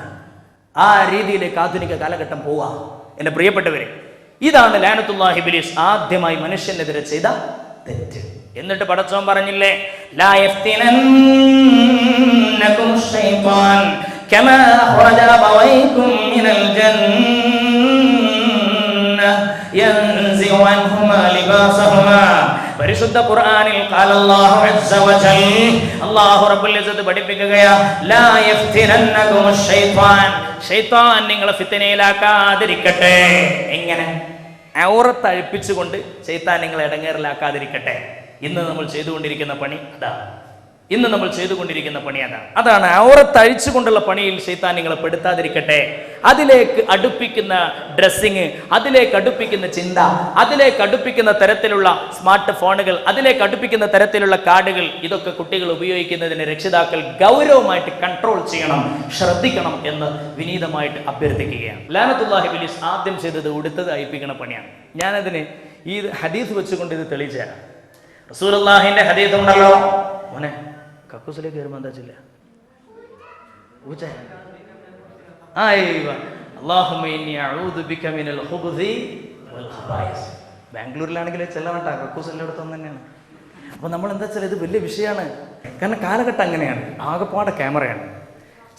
ആ രീതിയിലേക്ക് ആധുനിക കാലഘട്ടം പോവാ. എൻ്റെ പ്രിയപ്പെട്ടവരെ, ഇതാണ് ലഅനത്തുല്ലാഹി ഇബ്ലീസ് ആദ്യമായി മനുഷ്യനെതിരെ ചെയ്ത തെറ്റ്. എന്നിട്ട് പടച്ചോൻ പറഞ്ഞില്ലേ, ലാ യഫ്തിനന്നകും ശൈത്താൻ കമാ ഖറജ അബവൈകും മിനൽ ജന്നഹ് യൻസിഉ അൻഹുമാ ലിബാസഹുമാ. പരിശുദ്ധ ഖുർആനിൽ ഖാലല്ലാഹു അസ്സ വജൽ, അല്ലാഹു റബ്ബുൽ ഇസ്സത്ത് പഠിപ്പിക്കുകയാ, ലാ യഫ്തിനന്നകും ശൈത്താൻ, ശൈത്താൻ നിങ്ങളെ ഫിത്നയിലാക്കാതിരിക്കട്ടെ. എങ്ങനെ? ഔറത്ത് അഴിപ്പിച്ചുകൊണ്ട് ശൈത്താൻ നിങ്ങളെ ഇടങ്ങേറിലാക്കാതിരിക്കട്ടെ. ഇന്ന് നമ്മൾ ചെയ്തുകൊണ്ടിരിക്കുന്ന പണി അതാണ്. അതാണ് ഔറത്ത് അഴിച്ചുകൊണ്ടുള്ള പണിയിൽ ശൈത്താൻ നിങ്ങളെ പെടുത്താതിരിക്കട്ടെ. അതിലേക്ക് അടുപ്പിക്കുന്ന ഡ്രസ്സിങ്, അതിലേക്ക് അടുപ്പിക്കുന്ന ചിന്ത, അതിലേക്ക് അടുപ്പിക്കുന്ന തരത്തിലുള്ള സ്മാർട്ട് ഫോണുകൾ, അതിലേക്ക് അടുപ്പിക്കുന്ന തരത്തിലുള്ള കാർഡുകൾ, ഇതൊക്കെ കുട്ടികൾ ഉപയോഗിക്കുന്നതിന് രക്ഷിതാക്കൾ ഗൗരവമായിട്ട് കൺട്രോൾ ചെയ്യണം, ശ്രദ്ധിക്കണം എന്ന് വിനീതമായിട്ട് അഭ്യർത്ഥിക്കുകയാണ്. ലഅനത്തുല്ലാഹി ഇബ്ലീസ് ആദ്യം ചെയ്തത് ഉടുത്തത് അഴിപ്പിക്കുന്ന പണിയാണ്. ഞാനതിന് ഈ ഹദീസ് വെച്ചുകൊണ്ട് ഇത് തെളിയിച്ചു തരാം. റസൂലുള്ളാഹിന്റെ ഹദീസ് ഉണ്ടല്ലോ, മോനെ കക്കൂസിലേക്ക് കയറുമ്പോൾ എന്താ ചില്ല ബാംഗ്ലൂരിലാണെങ്കിൽ ചെല്ലണട്ടാ, കക്കൂസ് എല്ലായിടത്തും തന്നെയാണ്. അപ്പൊ നമ്മൾ എന്താ വെച്ചാൽ ഇത് വലിയ വിഷയമാണ്. കാരണം കാലഘട്ടം അങ്ങനെയാണ്, ആകെപ്പാടെ ക്യാമറയാണ്.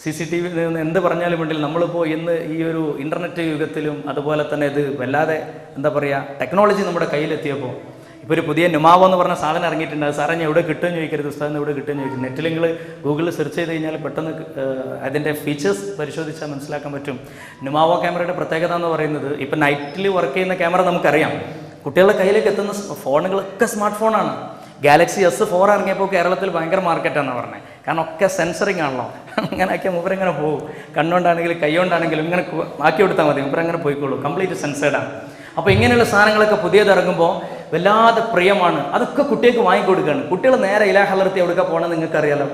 CCTV എന്ത് പറഞ്ഞാലും വേണ്ടില്ല. നമ്മളിപ്പോൾ ഇന്ന് ഈ ഒരു ഇന്റർനെറ്റ് യുഗത്തിലും അതുപോലെ തന്നെ ഇത് വല്ലാതെ എന്താ പറയുക, ടെക്നോളജി നമ്മുടെ കയ്യിലെത്തിയപ്പോൾ ഇപ്പോൾ ഒരു പുതിയ നുമാവോ എന്ന് പറഞ്ഞ സാധനം ഇറങ്ങിയിട്ടുണ്ട്. അത് സാറേ ഞാൻ എവിടെ കിട്ടുമെന്ന് ചോദിക്കരുത്, ഉസ്താദിന് എവിടെ കിട്ടുമെന്ന് ചോദിക്കും. നെറ്റിൽ നിങ്ങൾ ഗൂഗിളിൽ സെർച്ച് ചെയ്ത് കഴിഞ്ഞാൽ പെട്ടെന്ന് അതിൻ്റെ ഫീച്ചേഴ്സ് പരിശോധിച്ചാൽ മനസ്സിലാക്കാൻ പറ്റും. നുമാവോ ക്യാമറയുടെ പ്രത്യേകത എന്ന് പറയുന്നത്, ഇപ്പം നൈറ്റിൽ വർക്ക് ചെയ്യുന്ന ക്യാമറ നമുക്കറിയാം. കുട്ടികളുടെ കയ്യിലേക്ക് എത്തുന്ന ഫോണുകളൊക്കെ സ്മാർട്ട് ഫോണാണ്. ഗാലക്സി S4 ഇറങ്ങിയപ്പോൾ കേരളത്തിൽ ഭയങ്കര മാർക്കറ്റാണെന്ന് പറഞ്ഞത്. കാരണം ഒക്കെ സെൻസറിങ് ആണല്ലോ. അങ്ങനെയൊക്കെ മൂപ്പരങ്ങനെ പോകും. കണ്ണുകൊണ്ടാണെങ്കിലും കൈ കൊണ്ടാണെങ്കിലും ഇങ്ങനെ ആക്കി കൊടുത്താൽ മതി, മൂപ്പരങ്ങനെ പോയിക്കോളൂ. കംപ്ലീറ്റ് സെൻസേർഡാണ്. അപ്പോൾ ഇങ്ങനെയുള്ള സാധനങ്ങളൊക്കെ പുതിയത് ഇറങ്ങുമ്പോൾ വല്ലാതെ പ്രിയമാണ്. അതൊക്കെ കുട്ടികൾക്ക് വാങ്ങിക്കൊടുക്കുകയാണ്. കുട്ടികൾ നേരെ ഇലാഹ ഹളർത്തി എവിടെയൊക്കെ പോകണമെന്ന് നിങ്ങൾക്കറിയാലോ.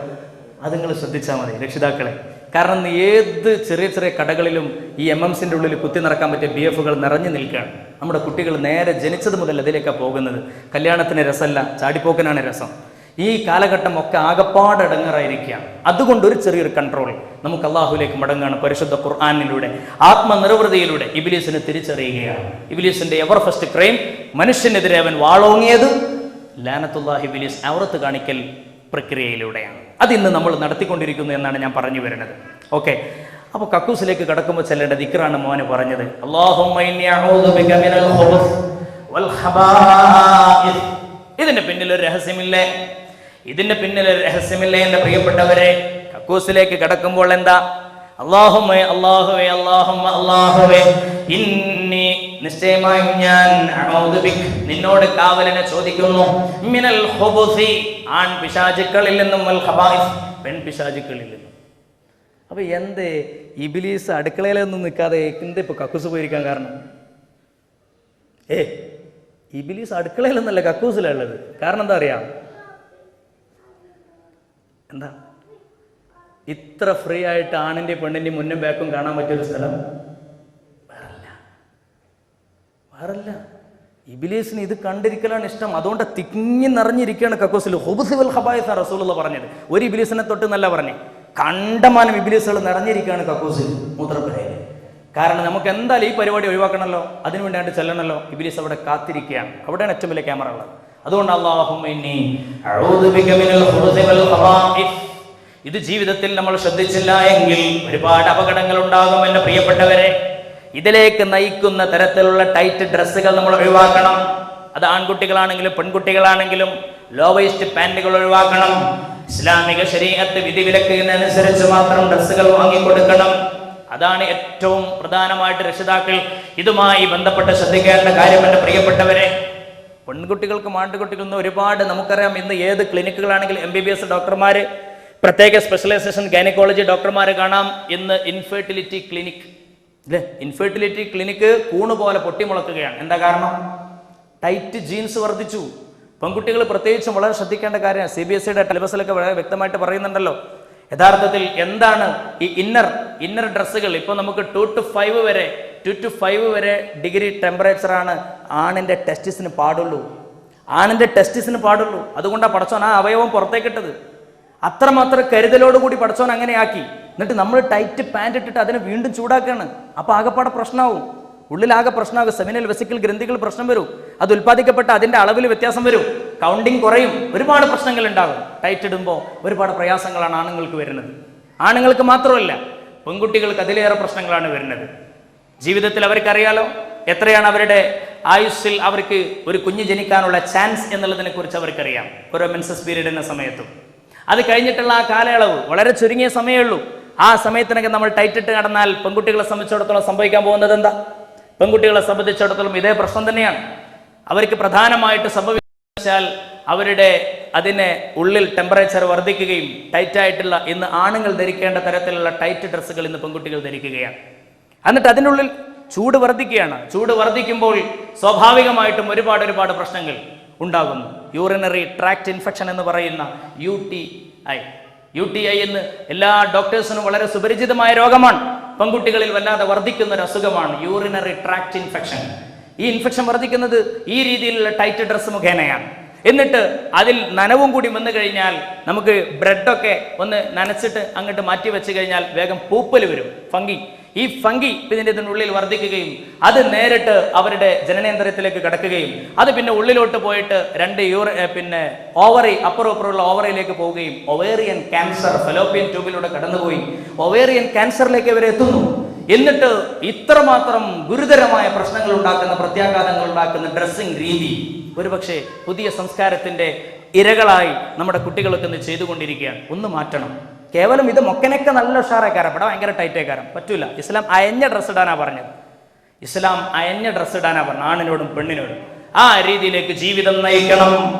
അത് നിങ്ങൾ ശ്രദ്ധിച്ചാൽ മതി രക്ഷിതാക്കളെ. കാരണം ഏത് ചെറിയ ചെറിയ കടകളിലും ഈ MMCൻ്റെ ഉള്ളിൽ കുത്തി നിറക്കാൻ പറ്റിയ BFകൾ നിറഞ്ഞു നിൽക്കുകയാണ്. നമ്മുടെ കുട്ടികൾ നേരെ ജനിച്ചത് മുതൽ അതിലേക്കാണ് പോകുന്നത്. കല്യാണത്തിന് രസമല്ല, ചാടിപ്പോക്കനാണ് രസം. ഈ കാലഘട്ടം ഒക്കെ ആകപ്പാട് ഇടങ്ങറായിരിക്കുകയാണ്. അതുകൊണ്ട് ഒരു ചെറിയൊരു കൺട്രോൾ നമുക്ക് അള്ളാഹുലേക്ക് മടങ്ങാണ്. പരിശുദ്ധ ഖുർആനിലൂടെ, ആത്മനിർവൃതിയിലൂടെ ഇബ്ലീസിനെ തിരിച്ചറിയുകയാണ്. ഇബ്ലീസിന്റെ എവർ ഫസ്റ്റ് ക്രൈം, മനുഷ്യനെതിരെ അവൻ വാളോങ്ങിയത് ലഅനത്തുല്ലാഹി ഇബ്ലീസ് ഔറത്ത് കാണിക്കൽ പ്രക്രിയയിലൂടെയാണ്. അതിന്ന് നമ്മൾ നടത്തിക്കൊണ്ടിരിക്കുന്നു എന്നാണ് ഞാൻ പറഞ്ഞു വരുന്നത്. ഓക്കെ, അപ്പോൾ കക്കൂസിലേക്ക് കടക്കുമ്പോൾ ചെല്ലേണ്ട ദിക്റാണ് മോന് പറഞ്ഞത്. അല്ലാഹുമ്മ ഇന്നി അഊദു ബിക മിനൽ ഖുബുസ് വൽ ഖബായിസ് ഇതിന്റെ പിന്നിലൊരു രഹസ്യമില്ലേ? ഇതിന്റെ പിന്നിലൊരു രഹസ്യമില്ലേ എൻ്റെ പ്രിയപ്പെട്ടവരെ? കക്കൂസിലേക്ക് കിടക്കുമ്പോൾ എന്താ? അല്ലാഹുമ്മേ അല്ലാഹുവേ അല്ലാഹുമ്മ അല്ലാഹുവേ ഇന്നി നിശ്ചയമായും ഞാൻ അഊദു ബിക് നിന്നോട് കാവലിനെ ചോദിക്കുന്നു മിനൽ ഖുബുസി ആൺ പിശാചുക്കളിൽ നിന്നും വൽ ഖബായിസ് പെൺ പിശാചുക്കളിൽ നിന്നും. അപ്പൊ എന്ത് ഇബ്ലീസ് അടുക്കളയിലൊന്നും നിൽക്കാതെ എന്ത് ഇപ്പൊ കക്കൂസ് പോയിരിക്കാൻ കാരണം? ഇബ്ലീസ് അടുക്കളയിലൊന്നല്ല കക്കൂസിലുള്ളത്. കാരണം എന്താ അറിയാം? എന്താ ഇത്ര ഫ്രീ ആയിട്ട് ആണിന്റെ പെണ്ണിന്റെ മുന്നും ബാക്കും കാണാൻ പറ്റിയൊരു സ്ഥലം വേറല്ല. ഇബ്ലീസിന് ഇത് കണ്ടിരിക്കലാണ് ഇഷ്ടം. അതുകൊണ്ട് തിങ്ങി നിറഞ്ഞിരിക്കുകയാണ് കക്കൂസിൽ. ഖുബുസ് വൽ ഖബായിസ് റസൂലുള്ളാഹി പറഞ്ഞത്. ഒരു ഇബ്ലീസിനെ തൊട്ട് എന്നല്ല പറഞ്ഞേ, കണ്ടമാനം ഇബ്ലീസുകൾ നിറഞ്ഞിരിക്കുകയാണ് കക്കൂസിൽ, മൂത്രപ്പുരയിൽ. കാരണം നമുക്ക് എന്തായാലും ഈ പരിപാടി ഒഴിവാക്കണമല്ലോ, അതിനു വേണ്ടിയായിട്ട് ചെല്ലണമല്ലോ. ഇബ്ലീസ് അവിടെ കാത്തിരിക്കുകയാണ്. അവിടെയാണ് ഏറ്റവും വലിയ ക്യാമറ ഉള്ളത്. അതുകൊണ്ട് അല്ലാഹുമ്മ ഇന്നി അഊദു ബിക മിനൽ ഖുബുസി വൽ ഖബായിസ്. ഇത് ജീവിതത്തിൽ നമ്മൾ ശ്രദ്ധിച്ചില്ല എങ്കിൽ ഒരുപാട് അപകടങ്ങൾ ഉണ്ടാകും എൻ്റെ പ്രിയപ്പെട്ടവരെ. ഇതിലേക്ക് നയിക്കുന്ന തരത്തിലുള്ള ടൈറ്റ് ഡ്രസ്സുകൾ നമ്മൾ ഒഴിവാക്കണം. അത് ആൺകുട്ടികളാണെങ്കിലും പെൺകുട്ടികളാണെങ്കിലും ലോ വേസ്റ്റ് പാൻറ്റുകൾ ഒഴിവാക്കണം. ഇസ്ലാമിക ശരീഅത്ത് വിധിവിലക്കിനനുസരിച്ച് മാത്രം ഡ്രസ്സുകൾ വാങ്ങിക്കൊടുക്കണം. അതാണ് ഏറ്റവും പ്രധാനമായിട്ട് രക്ഷിതാക്കൾ ഇതുമായി ബന്ധപ്പെട്ട് ശ്രദ്ധിക്കേണ്ട കാര്യം എൻ്റെ പ്രിയപ്പെട്ടവരെ. പെൺകുട്ടികൾക്കും ആൺകുട്ടികൾക്കും ഒരുപാട് നമുക്കറിയാം. ഇന്ന് ഏത് ക്ലിനിക്കുകളാണെങ്കിലും MBBS ഡോക്ടർമാർ, പ്രത്യേക സ്പെഷ്യലൈസേഷൻ ഗൈനക്കോളജി ഡോക്ടർമാർ കാണാം. ഇന്ന് ഇൻഫെർട്ടിലിറ്റി ക്ലിനിക് അല്ലേ? ഇൻഫെർട്ടിലിറ്റി ക്ലിനിക്ക് കൂണുപോലെ പൊട്ടിമുളക്കുകയാണ്. എന്താ കാരണം? ടൈറ്റ് ജീൻസ് വർദ്ധിച്ചു. പെൺകുട്ടികൾ പ്രത്യേകിച്ചും വളരെ ശ്രദ്ധിക്കേണ്ട കാര്യമാണ്. CBSEയുടെ സിലബസിലൊക്കെ വളരെ വ്യക്തമായിട്ട് പറയുന്നുണ്ടല്ലോ. യഥാർത്ഥത്തിൽ എന്താണ് ഈ ഇന്നർ ഡ്രസ്സുകൾ? ഇപ്പോൾ നമുക്ക് 2 to 5 വരെ ഡിഗ്രി ടെമ്പറേച്ചറാണ് ആണിൻ്റെ ടെസ്റ്റിസിന് പാടുള്ളൂ. അതുകൊണ്ടാണ് പടച്ചോൻ ആ അവയവം പുറത്തേക്കിട്ടത്. അത്രമാത്രം കരുതലോടുകൂടി പടച്ചോൻ അങ്ങനെയാക്കി. എന്നിട്ട് നമ്മൾ ടൈറ്റ് പാൻറ് ഇട്ടിട്ട് അതിനെ വീണ്ടും ചൂടാക്കുകയാണ്. അപ്പോൾ ആകെപ്പാടെ പ്രശ്നമാവും, ഉള്ളിലാകെ പ്രശ്നമാകും. സെമിനൽ വെസിക്കൽ ഗ്രന്ഥികൾ പ്രശ്നം വരും. അത് ഉൽപ്പാദിക്കപ്പെട്ട അതിൻ്റെ അളവിൽ വ്യത്യാസം വരും, കൗണ്ടിങ് കുറയും, ഒരുപാട് പ്രശ്നങ്ങൾ ഉണ്ടാകും. ടൈറ്റ് ഇടുമ്പോൾ ഒരുപാട് പ്രയാസങ്ങളാണ് ആണുങ്ങൾക്ക് വരുന്നത്. ആണുങ്ങൾക്ക് മാത്രമല്ല, പെൺകുട്ടികൾക്ക് അതിലേറെ പ്രശ്നങ്ങളാണ് വരുന്നത്. ജീവിതത്തിൽ അവർക്കറിയാലോ എത്രയാണ് അവരുടെ ആയുസ്സിൽ അവർക്ക് ഒരു കുഞ്ഞ് ജനിക്കാനുള്ള ചാൻസ് എന്നുള്ളതിനെ കുറിച്ച് അവർക്കറിയാം. ഓരോ മെൻസസ് പീരീഡിൻ്റെ സമയത്തും അത് കഴിഞ്ഞിട്ടുള്ള ആ കാലയളവ് വളരെ ചുരുങ്ങിയ സമയമേ ഉള്ളൂ. ആ സമയത്തിനൊക്കെ നമ്മൾ ടൈറ്റ് ഇട്ട് നടന്നാൽ പെൺകുട്ടികളെ സംബന്ധിച്ചിടത്തോളം സംഭവിക്കാൻ പോകുന്നത് എന്താ? പെൺകുട്ടികളെ സംബന്ധിച്ചിടത്തോളം ഇതേ പ്രശ്നം തന്നെയാണ്. അവർക്ക് പ്രധാനമായിട്ട് സംഭവിച്ചാൽ അവരുടെ അതിന് ഉള്ളിൽ ടെമ്പറേച്ചർ വർദ്ധിക്കുകയും ടൈറ്റായിട്ടുള്ള ഇന്ന് ആണുങ്ങൾ ധരിക്കേണ്ട തരത്തിലുള്ള ടൈറ്റ് ഡ്രസ്സുകൾ ഇന്ന് പെൺകുട്ടികൾ ധരിക്കുകയാണ്. എന്നിട്ട് അതിനുള്ളിൽ ചൂട് വർദ്ധിക്കുകയാണ്. ചൂട് വർദ്ധിക്കുമ്പോൾ സ്വാഭാവികമായിട്ടും ഒരുപാട് പ്രശ്നങ്ങൾ ഉണ്ടാകുന്നു. യൂറിനറി ട്രാക്ട് ഇൻഫെക്ഷൻ എന്ന് പറയുന്ന UTI എന്ന് എല്ലാ ഡോക്ടേഴ്സിനും വളരെ സുപരിചിതമായ രോഗമാണ്. പെൺകുട്ടികളിൽ വല്ലാതെ വർദ്ധിക്കുന്ന ഒരു അസുഖമാണ് യൂറിനറി ട്രാക്ട് ഇൻഫെക്ഷൻ. ഈ ഇൻഫെക്ഷൻ വർദ്ധിക്കുന്നത് ഈ രീതിയിലുള്ള ടൈറ്റ് ഡ്രസ്സ് മുഖേനയാണ്. എന്നിട്ട് അതിൽ നനവും കൂടി വന്നു കഴിഞ്ഞാൽ നമുക്ക് ബ്രെഡൊക്കെ ഒന്ന് നനച്ചിട്ട് അങ്ങോട്ട് മാറ്റി വെച്ച് കഴിഞ്ഞാൽ വേഗം പൂപ്പൽ വരും, ഫംഗി. ഈ ഫംഗി ഇതിനുള്ളിൽ വർദ്ധിക്കുകയും അത് നേരിട്ട് അവരുടെ ജനനേന്ദ്രിയത്തിലേക്ക് കടക്കുകയും അത് പിന്നെ ഉള്ളിലോട്ട് പോയിട്ട് 2 ഓവറി അപ്പുറമുള്ള ഓവറിയിലേക്ക് പോവുകയും ഒവേറിയൻ ക്യാൻസർ ഫലോപ്പിയൻ ട്യൂബിലൂടെ കടന്നുപോയി ഒവേറിയൻ ക്യാൻസറിലേക്ക് ഇവരെ എത്തുന്നു. എന്നിട്ട് ഇത്രമാത്രം ഗുരുതരമായ പ്രശ്നങ്ങൾ ഉണ്ടാക്കുന്ന, പ്രത്യാഘാതങ്ങൾ ഉണ്ടാക്കുന്ന ഡ്രസ്സിംഗ് രീതി ഒരുപക്ഷെ പുതിയ സംസ്കാരത്തിന്റെ ഇരകളായി നമ്മുടെ കുട്ടികളൊക്കെ ഇന്ന് ചെയ്തുകൊണ്ടിരിക്കുകയാണ്. ഒന്ന് മാറ്റണം. കേവലം ഇത് മൊക്കനൊക്കെ നല്ല ഉഷാറേക്കാരം, ഇവിടെ ഭയങ്കര ടൈറ്റേക്കാരം, പറ്റൂല. ഇസ്ലാം അയഞ്ഞ ഡ്രസ്സ് ഇടാനാ പറഞ്ഞത്. ആണിനോടും പെണ്ണിനോടും ആ രീതിയിലേക്ക് ജീവിതം നയിക്കണം.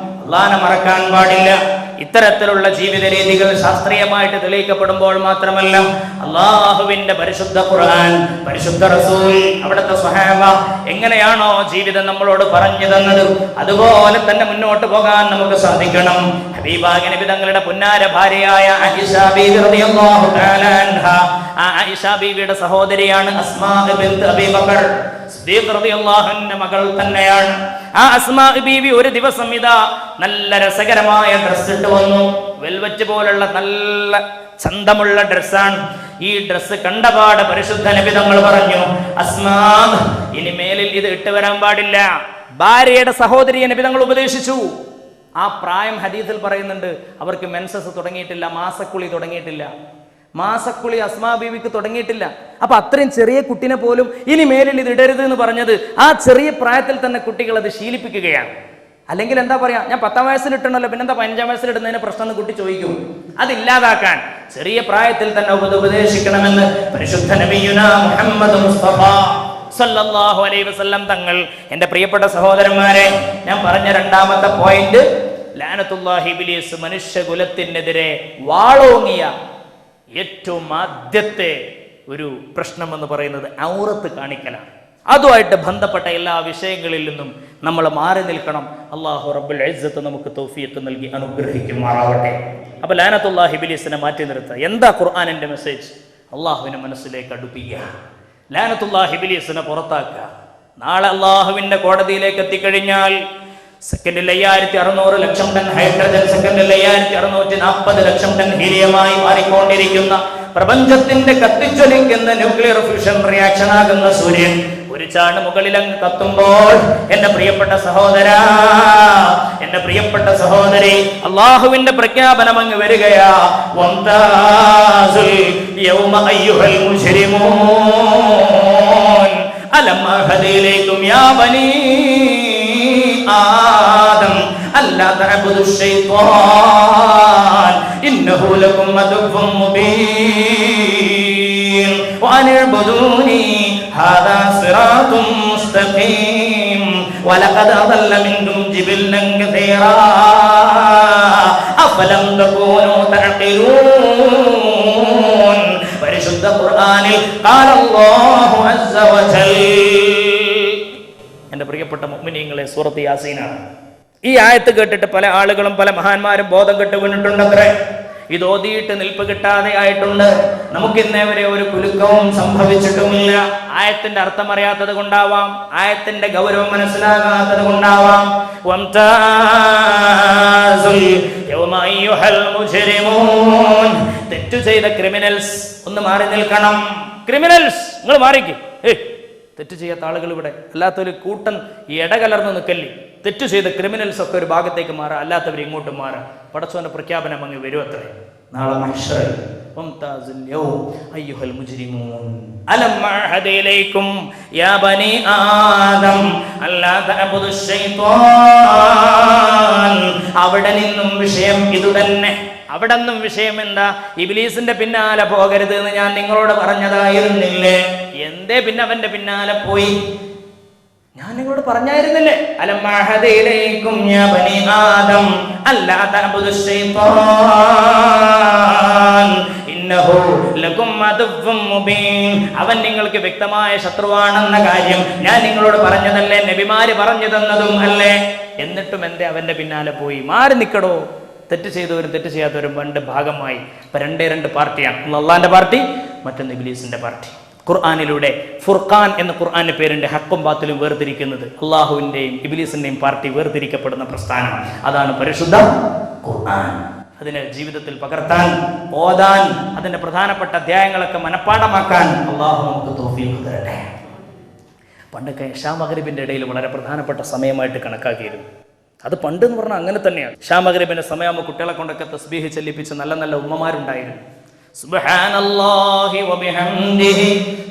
അല്ലാഹനെ മറക്കാൻ പാടില്ല. ഇത്തരത്തിലുള്ള ജീവിത രീതികൾ ശാസ്ത്രീയമായിട്ട് തെളിയിക്കപ്പെടുമ്പോൾ മാത്രമല്ല, അല്ലാഹുവിന്റെ പരിശുദ്ധ ഖുർആൻ, പരിശുദ്ധ റസൂൽ, അവിടുത്തെ സ്വഹാബ എങ്ങനെയാണോ ജീവിതം നമ്മളോട് പറഞ്ഞു തന്നത് അതുപോലെ തന്നെ മുന്നോട്ട് പോകാൻ നമുക്ക് സാധിക്കണം. ഹബീബായ നബി തങ്ങളുടെ പുന്നാര ഭാര്യയായ ആയിഷ ബീവി റളിയല്ലാഹു തആല അൻഹ, ആ ആയിഷ ബീവിയുടെ സഹോദരിയാണ് അസ്മാ ബിൻത് അബീ ബക്കർ സിദ്ദീഖ് റളിയല്ലാഹു അൻഹ മകൾ തന്നെയാണ്. ആ അസ്മാ ബീവി ഒരു ദിവസം ഇതാ നല്ല രസകരമായ ഡ്രസ്സ് ഇട്ട് വന്നു. വെൽവെറ്റ് പോലുള്ള നല്ല ചന്തമുള്ള ഡ്രസ്സാണ്. ഈ ഡ്രസ്സ് കണ്ടപാട് പരിശുദ്ധ നബി തങ്ങൾ പറഞ്ഞു, അസ്മാ ഇനി മേലിൽ ഇത് ഇട്ട് വരാൻ പാടില്ല. ഭാര്യയുടെ സഹോദരിയെ നബി തങ്ങൾ ഉപദേശിച്ചു. ആ പ്രായം ഹദീസിൽ പറയുന്നുണ്ട്, അവർക്ക് മെൻസസ് തുടങ്ങിയിട്ടില്ല, മാസക്കുളി തുടങ്ങിയിട്ടില്ല. മാസക്കുളി അസ്മാ ബീവിക്ക് തുടങ്ങിയിട്ടില്ല. അപ്പൊ അത്രയും ചെറിയ കുട്ടിനെ പോലും ഇനി മേലിൽ ഇത് ഇടരുത് എന്ന് പറഞ്ഞത് ആ ചെറിയ പ്രായത്തിൽ തന്നെ കുട്ടികൾ അത് ശീലിപ്പിക്കുകയാണ്. അല്ലെങ്കിൽ എന്താ പറയാ, ഞാൻ 10ാം വയസ്സിൽ ഇട്ടണല്ലോ, പിന്നെന്താ 15ാം വയസ്സിൽ ഇടുന്നതിന് പ്രശ്നം എന്ന് കുട്ടി ചോദിക്കും. അതില്ലാതാക്കാൻ ചെറിയ പ്രായത്തിൽ തന്നെ ഉപദേശിക്കണമെന്ന് പരിശുദ്ധ നബിയുനാ മുഹമ്മദ് മുസ്തഫ സല്ലല്ലാഹു അലൈഹി വസല്ലം തങ്ങൾ. എൻ്റെ പ്രിയപ്പെട്ട സഹോദരന്മാരെ, ഞാൻ പറഞ്ഞ രണ്ടാമത്തെ പോയിന്റ്, ലഅനത്തുല്ലാഹി ഇബ്ലീസ് മനുഷ്യകുലത്തിനെതിരെ വാളോങ്ങിയ ഏറ്റവും ആദ്യത്തെ ഒരു പ്രശ്നം എന്ന് പറയുന്നത് ഔറത്ത് കാണിക്കലാണ്. അതുമായിട്ട് ബന്ധപ്പെട്ട എല്ലാ വിഷയങ്ങളിൽ നിന്നും നമ്മൾ മാറി നിൽക്കണം. അല്ലാഹു റബ്ബുൽ ഇസ്സത്ത് നമുക്ക് തൗഫീഖ് നൽകി അനുഗ്രഹിക്കുമാറാവട്ടെ. അപ്പോൾ ലഅനത്തുല്ലാഹി ഇബ്ലീസിനെ മാറ്റി നിർത്തുക. എന്താ ഖുർആനിന്റെ മെസ്സേജ്? അള്ളാഹുവിനെ മനസ്സിലേക്ക് അടുപ്പിക്കുക, ലഅനത്തുല്ലാഹി ഇബ്ലീസിനെ പുറത്താക്കുക. നാളെ അള്ളാഹുവിന്റെ കോടതിയിലേക്ക് എത്തിക്കഴിഞ്ഞാൽ സെക്കൻഡിൽ 5600 ലക്ഷം ടൺ ഹൈഡ്രജൻ, സെക്കൻഡിൽ 5640 ലക്ഷം ടൺ ഹീലിയമായി മാറിക്കൊണ്ടിരിക്കുന്ന പ്രപഞ്ചത്തിന്റെ കത്തിച്ചൊലിക്കുന്ന ന്യൂക്ലിയർ ഫ്യൂഷൻ റിയാക്ഷൻ ആകുന്ന സൂര്യൻ ഒരു ചാണ് മുകളിലങ്ങ് കത്തുമ്പോൾ, എന്റെ പ്രിയപ്പെട്ട സഹോദരാ, എന്റെ പ്രിയപ്പെട്ട സഹോദരി, അള്ളാഹുവിന്റെ പ്രഖ്യാപനം അങ്ങ് വരികയാ. വംതാസുൽ യൗമ അയ്യുഹൽ മുജ്രിമൂൻ അലം അഹദ് ഇലൈക്കും യാ ബനീ ആദം അല്ലാ തഅബുദു ശൈത്വാൻ ഇന്നഹു ലകും അദുവ്വുൻ മുബീൻ വഅൻ ഇഅ്ബുദൂനി ഹാദാ സിറാത്തും മുസ്തഖീം വലഖദ് അദല്ല മിൻകും ജിബില്ലൻ കസീറാ അഫലം തകൂനൂ തഅഖിലൂൻ. പരിശുദ്ധ ഖുർആനിൽ ഖാല അല്ലാഹു അസ്സ വജൽ. എൻ്റെ പ്രിയപ്പെട്ട മുഅ്മിനീങ്ങളെ, സൂറത്ത് യാസീനാണ്. ഈ ആയത്ത് കേട്ടിട്ട് പല ആളുകളും പല മഹാന്മാരും ബോധം കെട്ട് വീണിട്ടുണ്ടത്രേ. ഇത് ഓതിയിട്ട് നിൽപ്പ് കിട്ടാതെ ആയിട്ടുണ്ട്. നമുക്ക് ഇന്നേ വരെ ഒരു കുലുക്കവും സംഭവിച്ചിട്ടുമില്ല. ആയത്തിന്റെ അർത്ഥം അറിയാത്തത് കൊണ്ടാവാം, ആയത്തിന്റെ ഗൗരവം മനസ്സിലാകാത്തത് കൊണ്ടാവാം. തെറ്റു ചെയ്ത ക്രിമിനൽസ് ഒന്ന് മാറി നിൽക്കണം. ക്രിമിനൽസ് നിങ്ങൾ മാറിക്ക്. തെറ്റ് ചെയ്യാത്ത ആളുകൾ ഇവിടെ, അല്ലാത്തൊരു കൂട്ടൻ ഇടകലർന്ന് നിൽക്കല്ലേ. തെറ്റു ചെയ്ത ക്രിമിനൽസ് ഒക്കെ ഒരു ഭാഗത്തേക്ക് മാറുക, അല്ലാത്തവർ ഇങ്ങോട്ടും മാറുക. പടച്ചവന്റെ പ്രഖ്യാപനം അങ്ങ് വരുമത്രേ. നാളെ മഹ്ശറിൽ വംതാസുൽ യൗം അയ്യുഹൽ മുജ്രിമൂൻ അലം അഅഹദ് ഇലൈക്കും യാ ബനി ആദം അല്ലാ തഅബുദു ശൈത്വാൻ. അവിടെ നിന്നും വിഷയം ഇതുതന്നെ. അവിടെ നിന്നും വിഷയം എന്താ? ഇബ്ലീസിന്റെ പിന്നാലെ പോകരുത് എന്ന് ഞാൻ നിങ്ങളോട് പറഞ്ഞതായിരുന്നില്ലേ? എന്തേ പിന്നെ അവന്റെ പിന്നാലെ പോയി? ഞാൻ നിങ്ങളോട് പറഞ്ഞായിരുന്നില്ലേ? അലം അഅഹദ് ഇലൈക്കും യാ ബനി ആദം അല്ലാ തഅബുദു ശൈത്വാൻ ഇന്നഹു ലകും അദുവ്വുൻ മുബീൻ. അവൻ നിങ്ങൾക്ക് വ്യക്തമായ ശത്രുവാണെന്ന കാര്യം ഞാൻ നിങ്ങളോട് പറഞ്ഞതല്ലേ? നബിമാര് പറഞ്ഞു തന്നതും അല്ലേ? എന്നിട്ടും എന്തേ അവന്റെ പിന്നാലെ പോയി? മാറി നിൽക്കടോ. തെറ്റ് ചെയ്തവരും തെറ്റ് ചെയ്യാത്തവരും രണ്ട് ഭാഗമായി. ഇപ്പൊ രണ്ട് പാർട്ടിയാണ്. അള്ളാന്റെ പാർട്ടി, മറ്റൊന്ന് ഇബ്ലീസിന്റെ പാർട്ടി. ഖുർആനിലൂടെ ഫുർഖാൻ എന്ന ഖുർആന്റെ പേരിന്റെ ഹക്കും ബാത്തിലും വേർതിരിക്കുന്നത് അള്ളാഹുവിന്റെയും ഇബ്ലീസിന്റെയും പാർട്ടി വേർതിരിക്കപ്പെടുന്ന പ്രസ്ഥാനം. അതാണ് പരിശുദ്ധ ഖുർആൻ. അതിനെ ജീവിതത്തിൽ പകർത്താൻ, ഓതാൻ, അതിന്റെ പ്രധാനപ്പെട്ട അധ്യായങ്ങളൊക്കെ മനഃപ്പാഠമാക്കാൻ അള്ളാഹു നമുക്ക് തൗഫീഖ് തരട്ടെ. പണ്ടൊക്കെ ഇശാ മഗ്രിബിന്റെ ഇടയിൽ വളരെ പ്രധാനപ്പെട്ട സമയമായിട്ട് കണക്കാക്കിയിരുന്നു. അത് പണ്ട് എന്ന് പറഞ്ഞാൽ അങ്ങനെ തന്നെയാണ്. ഇശാ മഗ്രിബിന്റെ സമയമാകുമ്പോൾ കുട്ടികളെ കൊണ്ടൊക്കെ തസ്ബീഹ് ചൊല്ലിപ്പിച്ച് നല്ല നല്ല ഉമ്മമാരുണ്ടായിരുന്നു. സുബ്ഹാനല്ലാഹി വബിഹംദിഹി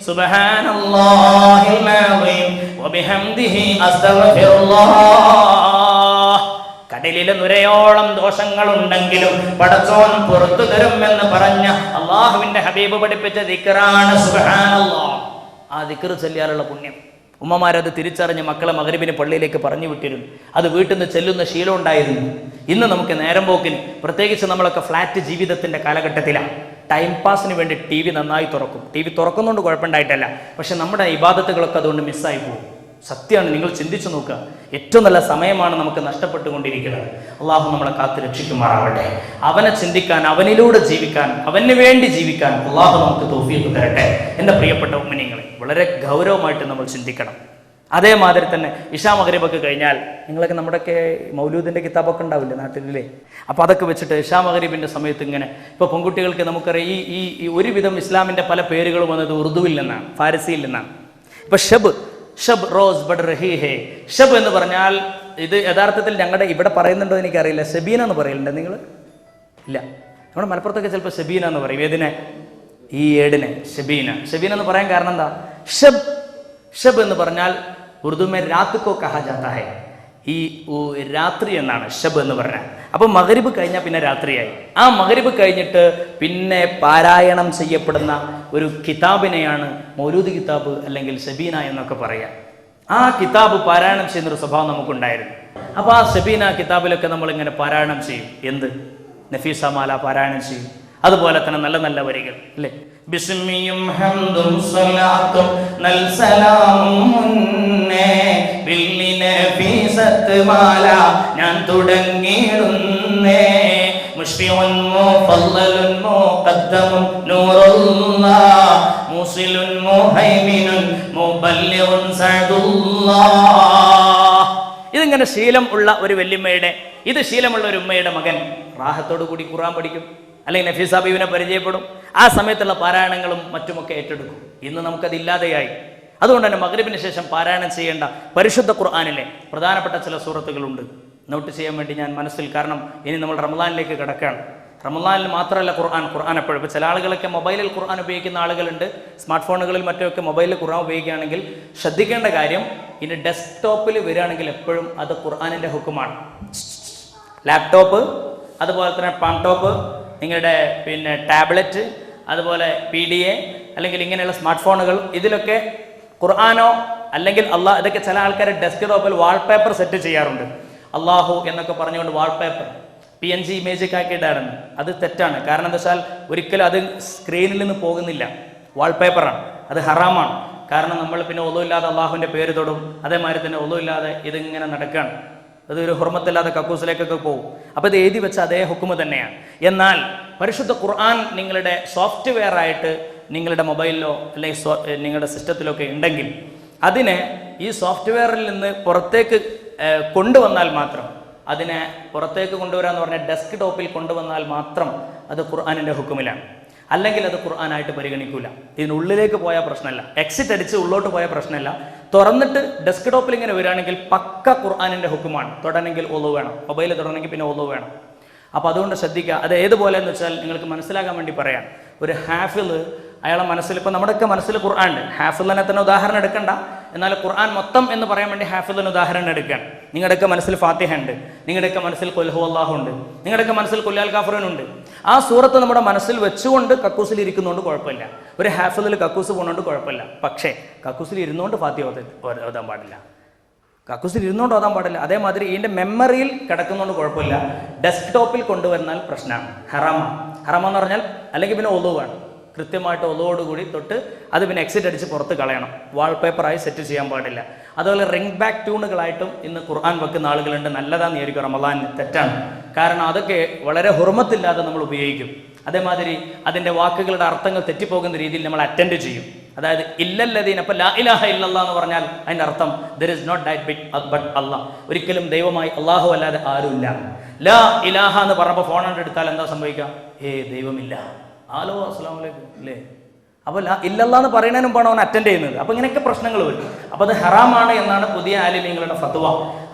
സുബ്ഹാനല്ലാഹിൽ അസീം വബിഹംദിഹി അസ്തഗ്ഫിറുല്ലാഹ്. കടലിലെ നുരയോളം ദോഷങ്ങളുണ്ടെങ്കിലും പടച്ചോൻ പുറത്തു തരുമെന്ന് പറഞ്ഞ അള്ളാഹുവിന്റെ ഹബീബ് പഠിപ്പിച്ച ദിക്റാണ് സുബ്ഹാനല്ലാഹ്. ആ ദിക്ർ ചൊല്ലിയാലുള്ള പുണ്യം ഉമ്മമാരത് തിരിച്ചറിഞ്ഞ് മക്കളെ മഗ്രിബിന് പള്ളിയിലേക്ക് പറഞ്ഞു വിട്ടിരുന്നു. അത് വീട്ടിൽ നിന്ന് ചെല്ലുന്ന ശീലം ഉണ്ടായിരുന്നു. ഇന്ന് നമുക്ക് നേരം പോക്കിന്, പ്രത്യേകിച്ച് നമ്മളൊക്കെ ഫ്ലാറ്റ് ജീവിതത്തിന്റെ കാലഘട്ടത്തിലാണ്. ടൈം പാസിന് വേണ്ടി ടി വി നന്നായി തുറക്കും. ടി വി തുറക്കുന്നതുകൊണ്ട് കുഴപ്പമുണ്ടായിട്ടല്ല, പക്ഷെ നമ്മുടെ ഇബാദത്തുകളൊക്കെ അതുകൊണ്ട് മിസ്സായി പോകും. സത്യമാണ്, നിങ്ങൾ ചിന്തിച്ചു നോക്കുക. ഏറ്റവും നല്ല സമയമാണ് നമുക്ക് നഷ്ടപ്പെട്ടുകൊണ്ടിരിക്കുന്നത്. അള്ളാഹു നമ്മളെ കാത്ത് രക്ഷിക്കുമാറാവട്ടെ. അവനെ ചിന്തിക്കാൻ, അവനിലൂടെ ജീവിക്കാൻ, അവന് വേണ്ടി ജീവിക്കാൻ അള്ളാഹു നമുക്ക് തൗഫീഖ് തരട്ടെ. എൻ്റെ പ്രിയപ്പെട്ട ഉമ്മനീങ്ങളെ, വളരെ ഗൗരവമായിട്ട് നമ്മൾ ചിന്തിക്കണം. അതേമാതിരി തന്നെ ഇശാ മഗ്രിബൊക്കെ കഴിഞ്ഞാൽ, നിങ്ങളൊക്കെ നമ്മുടെയൊക്കെ മൗലൂദിൻ്റെ കിതാബൊക്കെ ഉണ്ടാവില്ലേ നാട്ടിലെ? അപ്പോൾ അതൊക്കെ വെച്ചിട്ട് ഇശാ മഗ്രിബിൻ്റെ സമയത്ത് ഇങ്ങനെ, ഇപ്പോൾ പെൺകുട്ടികൾക്ക് നമുക്കറിയാം ഈ ഒരുവിധം ഇസ്ലാമിൻ്റെ പല പേരുകളും വന്നത് ഉറുദുവിൽ നിന്നാണ്, ഫാരസിയിൽ നിന്നാണ്. ഇപ്പോൾ ഷബ് റോസ് ബഡ് റഹി ഹേ. ഷബ് എന്ന് പറഞ്ഞാൽ, ഇത് യഥാർത്ഥത്തിൽ ഞങ്ങളുടെ ഇവിടെ പറയുന്നുണ്ടോ എനിക്കറിയില്ല, ഷബീന എന്ന് പറയലുണ്ട് നിങ്ങൾ? ഇല്ല, നമ്മുടെ മലപ്പുറത്തൊക്കെ ചിലപ്പോൾ ഷബീന എന്ന് പറയും. ഏതിനെ? ഈ ഏടിനെ ഷബീന. ഷബീന എന്ന് പറയാൻ കാരണം എന്താ? ഷബ് എന്ന് പറഞ്ഞാൽ ഉറുദു മേ രാത് കോ കഹാ ജാതാ ഹൈ. ഈ രാത്രി എന്നാണ് ഷബ് എന്ന് പറഞ്ഞാൽ. അപ്പോൾ മഗ്രിബ് കഴിഞ്ഞാൽ പിന്നെ രാത്രിയായി. ആ മഗ്രിബ് കഴിഞ്ഞിട്ട് പിന്നെ പാരായണം ചെയ്യപ്പെടുന്ന ഒരു കിതാബിനെയാണ് മൗലൂദ് കിതാബ് അല്ലെങ്കിൽ സബീന എന്നൊക്കെ പറയുക. ആ കിതാബ് പാരായണം ചെയ്യുന്നൊരു സ്വഭാവം നമുക്കുണ്ടായിരുന്നു. അപ്പോൾ ആ സബീന കിതാബിലൊക്കെ നമ്മളിങ്ങനെ പാരായണം ചെയ്യും. എന്ത്? നഫീസ മാല പാരായണം ചെയ്യും. അതുപോലെ തന്നെ നല്ല നല്ല വരികൾ അല്ലേ? ബിസ്മിയും ഹംദും സ്വലാത്തും നൽ സലാമും മുന്നേ ബില്ലി നഫീസത്ത് മാല ഞാൻ തുടങ്ങിയിടുന്നേ മുഷ്ഫിഉൻ മുഫല്ലലുൻ മുഖദ്ദമുൻ നൂറുല്ലാഹ് മുസിലുൻ മുഹൈമിനുൻ മുബല്ലിഗുൻ സഅദുല്ലാഹ്. ഇതിങ്ങനെ ശീലം ഉള്ള ഒരു വല്യമ്മയുടെ, ഇത് ശീലമുള്ള ഒരു ഉമ്മയുടെ മകൻ റാഹത്തോടു കൂടി ഖുർആൻ പഠിക്കും, അല്ലെങ്കിൽ നഫീസ ബീവിനെ പരിചയപ്പെടും. ആ സമയത്തുള്ള പാരായണങ്ങളും മറ്റുമൊക്കെ ഏറ്റെടുക്കും. ഇന്ന് നമുക്കതില്ലാതെയായി. അതുകൊണ്ട് തന്നെ മഗ്രിബിന് ശേഷം പാരായണം ചെയ്യേണ്ട പരിശുദ്ധ ഖുർആനിലെ പ്രധാനപ്പെട്ട ചില സൂറത്തുകളുണ്ട്. നോട്ട് ചെയ്യാൻ വേണ്ടി ഞാൻ മനസ്സിൽ, കാരണം ഇനി നമ്മൾ റമളാനിലേക്ക് കിടക്കുകയാണ്. റമളാനിൽ മാത്രമല്ല ഖുർആൻ എപ്പോഴും. ഇപ്പോൾ ചില ആളുകളൊക്കെ മൊബൈലിൽ ഖുർആൻ ഉപയോഗിക്കുന്ന ആളുകളുണ്ട്. സ്മാർട്ട് ഫോണുകളിൽ മറ്റുമൊക്കെ മൊബൈലിൽ ഖുർആൻ ഉപയോഗിക്കുകയാണെങ്കിൽ ശ്രദ്ധിക്കേണ്ട കാര്യം, ഇനി ഡെസ്ക്ടോപ്പിൽ വരികയാണെങ്കിൽ എപ്പോഴും അത് ഖുർആനിൻ്റെ ഹുക്കുമാണ്. ലാപ്ടോപ്പ്, അതുപോലെ തന്നെ പാംടോപ്പ്, നിങ്ങളുടെ പിന്നെ ടാബ്ലറ്റ്, അതുപോലെ PDA അല്ലെങ്കിൽ ഇങ്ങനെയുള്ള സ്മാർട്ട് ഫോണുകൾ, ഇതിലൊക്കെ ഖുർആനോ അല്ലെങ്കിൽ അള്ളാഹ്, ഇതൊക്കെ ചില ആൾക്കാർ ഡെസ്ക്ടോപ്പിൽ വാൾപേപ്പർ സെറ്റ് ചെയ്യാറുണ്ട്. അള്ളാഹു എന്നൊക്കെ പറഞ്ഞുകൊണ്ട് വാൾപേപ്പർ PNG ഇമേജൊക്കെ ആക്കിയിട്ടായിരുന്നു. അത് തെറ്റാണ്. കാരണം എന്താ വെച്ചാൽ ഒരിക്കലും അത് സ്ക്രീനിൽ നിന്ന് പോകുന്നില്ല. വാൾപേപ്പറാണ്, അത് ഹറാമാണ്. കാരണം നമ്മൾ പിന്നെ ഒളുവില്ലാതെ അള്ളാഹുവിൻ്റെ പേര് തൊടും. അതേമാതിരി തന്നെ ഒളുവില്ലാതെ ഇതിങ്ങനെ നടക്കുകയാണ്. അതൊരു ഹുർമത്തില്ലാതെ കക്കൂസിലേക്കൊക്കെ പോകും. അപ്പോൾ ഇത് എഴുതി വെച്ച അതേ ഹുക്കുമ് തന്നെയാണ്. എന്നാൽ പരിശുദ്ധ ഖുർആൻ നിങ്ങളുടെ സോഫ്റ്റ്വെയർ ആയിട്ട് നിങ്ങളുടെ മൊബൈലിലോ അല്ലെങ്കിൽ നിങ്ങളുടെ സിസ്റ്റത്തിലൊക്കെ ഉണ്ടെങ്കിൽ അതിനെ ഈ സോഫ്റ്റ്വെയറിൽ നിന്ന് പുറത്തേക്ക് കൊണ്ടുവന്നാൽ മാത്രം, അതിനെ പുറത്തേക്ക് കൊണ്ടുവരാന്ന് പറഞ്ഞാൽ ഡെസ്ക് ടോപ്പിൽ കൊണ്ടുവന്നാൽ മാത്രം അത് ഖുർആനിൻ്റെ ഹുക്കുമിലാണ്. അല്ലെങ്കിൽ അത് ഖുർആനായിട്ട് പരിഗണിക്കൂല. ഇതിനുള്ളിലേക്ക് പോയാൽ പ്രശ്നമല്ല, എക്സിറ്റ് അടിച്ച് ഉള്ളോട്ട് പോയാൽ പ്രശ്നമല്ല. തുറന്നിട്ട് ഡെസ്ക് ടോപ്പിൽ ഇങ്ങനെ വരികയാണെങ്കിൽ പക്ക ഖുർആനിൻ്റെ ഹുക്കുമാണ്. തൊടണമെങ്കിൽ ഒളു വേണം, മൊബൈൽ തൊടണമെങ്കിൽ പിന്നെ ഒളു വേണം. അപ്പോൾ അതുകൊണ്ട് ശ്രദ്ധിക്കുക. അത് ഏതുപോലെ എന്ന് വെച്ചാൽ നിങ്ങൾക്ക് മനസ്സിലാക്കാൻ വേണ്ടി പറയാം. ഒരു ഹാഫിള് അയാളെ മനസ്സിൽ, ഇപ്പോൾ നമ്മുടെയൊക്കെ മനസ്സിൽ ഖുർആൻ ഉണ്ട്. ഹാഫിളിനെ തന്നെ ഉദാഹരണം എടുക്കണ്ട, എന്നാൽ ഖുർആൻ മൊത്തം എന്ന് പറയാൻ വേണ്ടി ഹാഫിളിന് ഉദാഹരണം എടുക്കുകയാണ്. നിങ്ങളുടെയൊക്കെ മനസ്സിൽ ഫാത്തിഹ ഉണ്ട്, നിങ്ങളുടെയൊക്കെ മനസ്സിൽ ഖുൽ ഹുവല്ലാഹു ഉണ്ട്, നിങ്ങളുടെയൊക്കെ മനസ്സിൽ ഖുൽ യാൽ കാഫിറൂൻ ഉണ്ട്. ആ സൂറത്ത് നമ്മുടെ മനസ്സിൽ വെച്ചുകൊണ്ട് കക്കൂസിൽ ഇരിക്കുന്നതുകൊണ്ട് കുഴപ്പമില്ല. ഒരു ഹാഫിളിൽ കക്കൂസ് പോകുന്നതുകൊണ്ട് കുഴപ്പമില്ല. പക്ഷേ കക്കൂസിൽ ഇരുന്നുകൊണ്ട് ഫാത്തിഹ ഓതാൻ പാടില്ല, കക്കൂസിൽ ഇരുന്നുകൊണ്ട് ഓതാൻ പാടില്ല. അതേമാതിരി ഇതിൻ്റെ മെമ്മറിയിൽ കിടക്കുന്നതുകൊണ്ട് കുഴപ്പമില്ല. ഡെസ്ക്ടോപ്പിൽ കൊണ്ടുവന്നാൽ പ്രശ്നമാണ്, ഹറാമാണ്. ഹറാമെന്ന് പറഞ്ഞാൽ അല്ലെങ്കിൽ പിന്നെ ഒളു വേണം, കൃത്യമായിട്ട് ഒളുവോടുകൂടി തൊട്ട് അത് പിന്നെ എക്സിറ്റ് അടിച്ച് പുറത്ത് കളയണം. വാൾപേപ്പറായി സെറ്റ് ചെയ്യാൻ പാടില്ല. അതുപോലെ റിംഗ് ബാക്ക് ട്യൂണുകളായിട്ടും ഇന്ന് ഖുർആൻ വെക്കുന്ന ആളുകളുണ്ട്. നല്ലതാന്ന് വിചാരിക്കും റമളാനിന്, തെറ്റാണ്. കാരണം അതൊക്കെ വളരെ ഹുർമത്തില്ലാതെ നമ്മൾ ഉപയോഗിക്കും. അതേമാതിരി അതിൻ്റെ വാക്കുകളുടെ അർത്ഥങ്ങൾ തെറ്റിപ്പോകുന്ന രീതിയിൽ നമ്മൾ അറ്റൻഡ് ചെയ്യും. അതായത് ഇല്ലല്ലദീൻ, അപ്പോൾ ലാ ഇലാഹ ഇല്ലല്ലാഹ് എന്ന് പറഞ്ഞാൽ അതിൻ്റെ അർത്ഥം there is not that big but Allah, ഒരിക്കലും ദൈവമായി അള്ളാഹു അല്ലാതെ ആരുമില്ല. ലാ ഇലാഹ എന്ന് പറഞ്ഞപ്പോൾ ഫോൺ എടുത്താൽ എന്താ സംഭവിക്കുക? ദൈവമില്ല. ഹലോ അസ്സലാമു അലൈക്കും അല്ലേ? അപ്പോൾ ഇല്ലല്ലാഹ് എന്ന് പറയുന്നതിന് മുമ്പാണ് അവൻ അറ്റൻഡ് ചെയ്യുന്നത്. അപ്പോൾ ഇങ്ങനെയൊക്കെ പ്രശ്നങ്ങൾ വരും. അപ്പോൾ അത് ഹറാമാണ് എന്നാണ് പുതിയ ആലിമീങ്ങളുടെ ഫത്വ.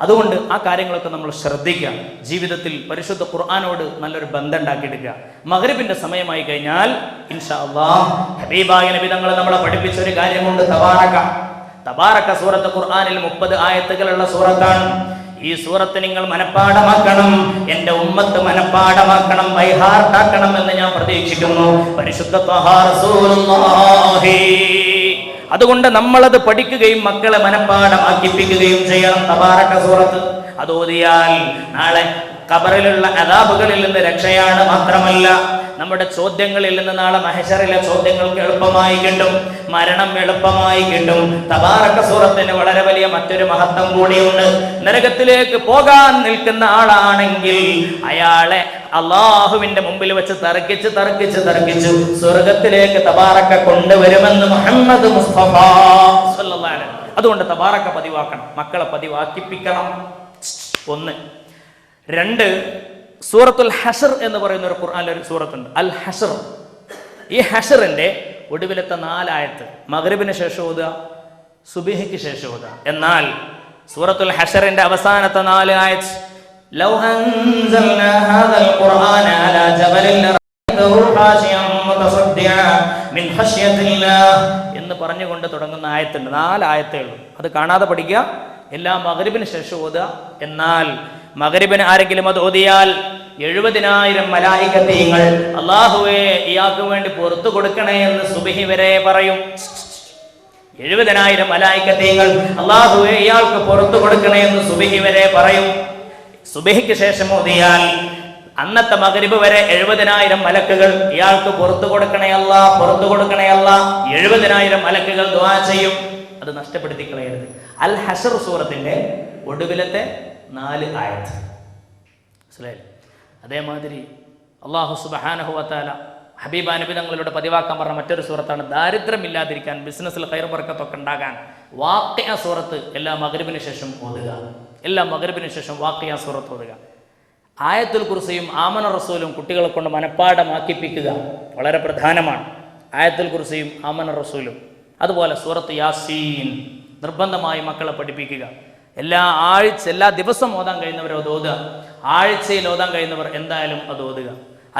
അതുകൊണ്ട് ആ കാര്യങ്ങളൊക്കെ നമ്മൾ ശ്രദ്ധിക്കുക. ജീവിതത്തിൽ പരിശുദ്ധ ഖുർആനോട് നല്ലൊരു ബന്ധം ഉണ്ടാക്കിയെടുക്കുക. മഗ്രിബിന്റെ സമയമായി കഴിഞ്ഞാൽ ഇൻഷാ അല്ലാഹ് ഹബീബായ നബി തങ്ങൾ നമ്മളെ പഠിപ്പിച്ച ഒരു കാര്യമുണ്ട്. തബാറക സൂറത്ത് ഖുർആനിൽ 30 ആയത്തുകളുള്ള സൂറത്താണ്. ഈ സൂറത്ത് നിങ്ങൾ മനഃപ്പാഠമാക്കണം, എൻ്റെ ഉമ്മത്ത് മനഃപ്പാഠമാക്കണം, ബൈഹാർട്ടാക്കണം എന്ന് ഞാൻ പ്രതീക്ഷിക്കുന്നു. പരിശുദ്ധ റസൂലുള്ളാഹി. അതുകൊണ്ട് നമ്മളത് പഠിക്കുകയും മക്കളെ മനഃപ്പാഠമാക്കിപ്പിക്കുകയും ചെയ്യണം. തബാറക സൂറത്ത് അത് ഓതിയാൽ നാളെ ഖബറിലുള്ള അദാബുകളിൽ നിന്ന് രക്ഷയാണ്. മാത്രമല്ല നമ്മുടെ ചോദ്യങ്ങളിൽ നിന്ന് നാളെ മഹശറിലെ ചോദ്യങ്ങൾക്ക് എളുപ്പമായി കിട്ടും, മരണം എളുപ്പമായി കിട്ടും. തബാറക സൂറത്തിന് വളരെ വലിയ മറ്റൊരു മഹത്വം കൂടിയുണ്ട്. നരകത്തിലേക്ക് പോകാൻ നിൽക്കുന്ന ആളാണെങ്കിൽ അയാളെ അള്ളാഹുവിന്റെ മുമ്പിൽ വെച്ച് തർക്കിച്ച് സ്വർഗത്തിലേക്ക് തബാറക കൊണ്ടുവരുമെന്ന് മുഹമ്മദ് മുസ്തഫ സ്വല്ലല്ലാഹു അലൈഹി വസല്ലം. അതുകൊണ്ട് തബാറക പതിവാക്കണം, മക്കളെ പതിവാക്കിപ്പിക്കണം. 1. 2, സൂറത്തുൽ ഹശർ എന്ന് പറയുന്ന ഒരു ഖുർആനിലെ ഒരു സൂറത്തുണ്ട്, അൽ ഹശർ. ഈ ഹശറിന്റെ ഒടുവിലത്തെ 4 ആയത്ത് മഗ്രിബിന് ശേഷം ഓതുക, സുബ്ഹിക്ക് ശേഷം ഓതുക. എന്നാൽ സൂറത്തുൽ ഹശറിന്റെ അവസാനത്തെ 4 ആയത്ത് ലൗ അൻസൽനാ ഹാദൽ ഖുർആന അലാ ജബലിൻ ലറഅയ്തഹു ഖാശിയൻ മുതസദ്ദിഅ മിൻ ഖശ്യത്തില്ലാഹ് എന്ന് പറഞ്ഞുകൊണ്ട് തുടങ്ങുന്ന ആയത്തുണ്ട്. 4 ആയത്തേ ഉള്ളൂ. അത് കാണാതെ പഠിക്കുക. എല്ലാ മഗ്രിബിന് ശേഷം ഓതുക. എന്നാൽ മഗ്രിബിന് ആരെങ്കിലും അത് ഓതിയാൽ 70,000 മലായികത്തീങ്ങൾ അല്ലാഹുവേ ഇയാൾക്ക് വേണ്ടി പുറത്തു കൊടുക്കണേ എന്ന് സുബ്ഹി വരെ പറയും. 70,000 മലായികത്തീങ്ങൾ അല്ലാഹുവേ ഇയാൾക്ക് പുറത്തു കൊടുക്കണേ എന്ന് സുബ്ഹി വരെ പറയും. സുബ്ഹിക്ക് ശേഷം ഓതിയാൽ അന്നത്തെ മഗ്രിബ് വരെ 70,000 മലക്കുകൾ ഇയാൾക്ക് പുറത്തു കൊടുക്കണേ അല്ലാ, പുറത്തു കൊടുക്കണേ അല്ലാ, 70,000 മലക്കുകൾ ദുആ ചെയ്യും. അത് നഷ്ടപ്പെടുത്തി കളയരുത്. അൽ ഹശർ സൂറത്തിന്റെ ഒടുവിലത്തെ 4 ആയത്ത് മനസ്സിലായില്ലേ? അതേമാതിരി അല്ലാഹു സുബ്ഹാനഹു വ തആല ഹബീബ നബി തങ്ങളിലൂടെ പതിവാക്കാൻ പറഞ്ഞ മറ്റൊരു സൂറത്താണ് ദാരിദ്ര്യമില്ലാതിരിക്കാൻ, ബിസിനസ്സിൽ ഖൈർ ബർക്കത്തൊക്കെ ഉണ്ടാകാൻ വാഖിഅ സൂറത്ത് എല്ലാ മഗ്രിബിന് ശേഷം ഓതുക. എല്ലാ മഗ്രിബിന് ശേഷം വാഖിഅ സൂറത്ത് ഓതുക. ആയത്തുൽ കുർസിയും ആമന റസൂലും കുട്ടികളെ കൊണ്ട് മനപ്പാഠമാക്കിപ്പിക്കുക വളരെ പ്രധാനമാണ്. ആയത്തുൽ കുർസിയും ആമന റസൂലും അതുപോലെ സൂറത്ത് യാസീൻ നിർബന്ധമായി മക്കളെ പഠിപ്പിക്കുക. എല്ലാ ദിവസം ഓതാൻ കഴിയുന്നവർ അത് ഓതുക. ആഴ്ചയിൽ ഓതാൻ കഴിയുന്നവർ എന്തായാലും അത് ഓതുക.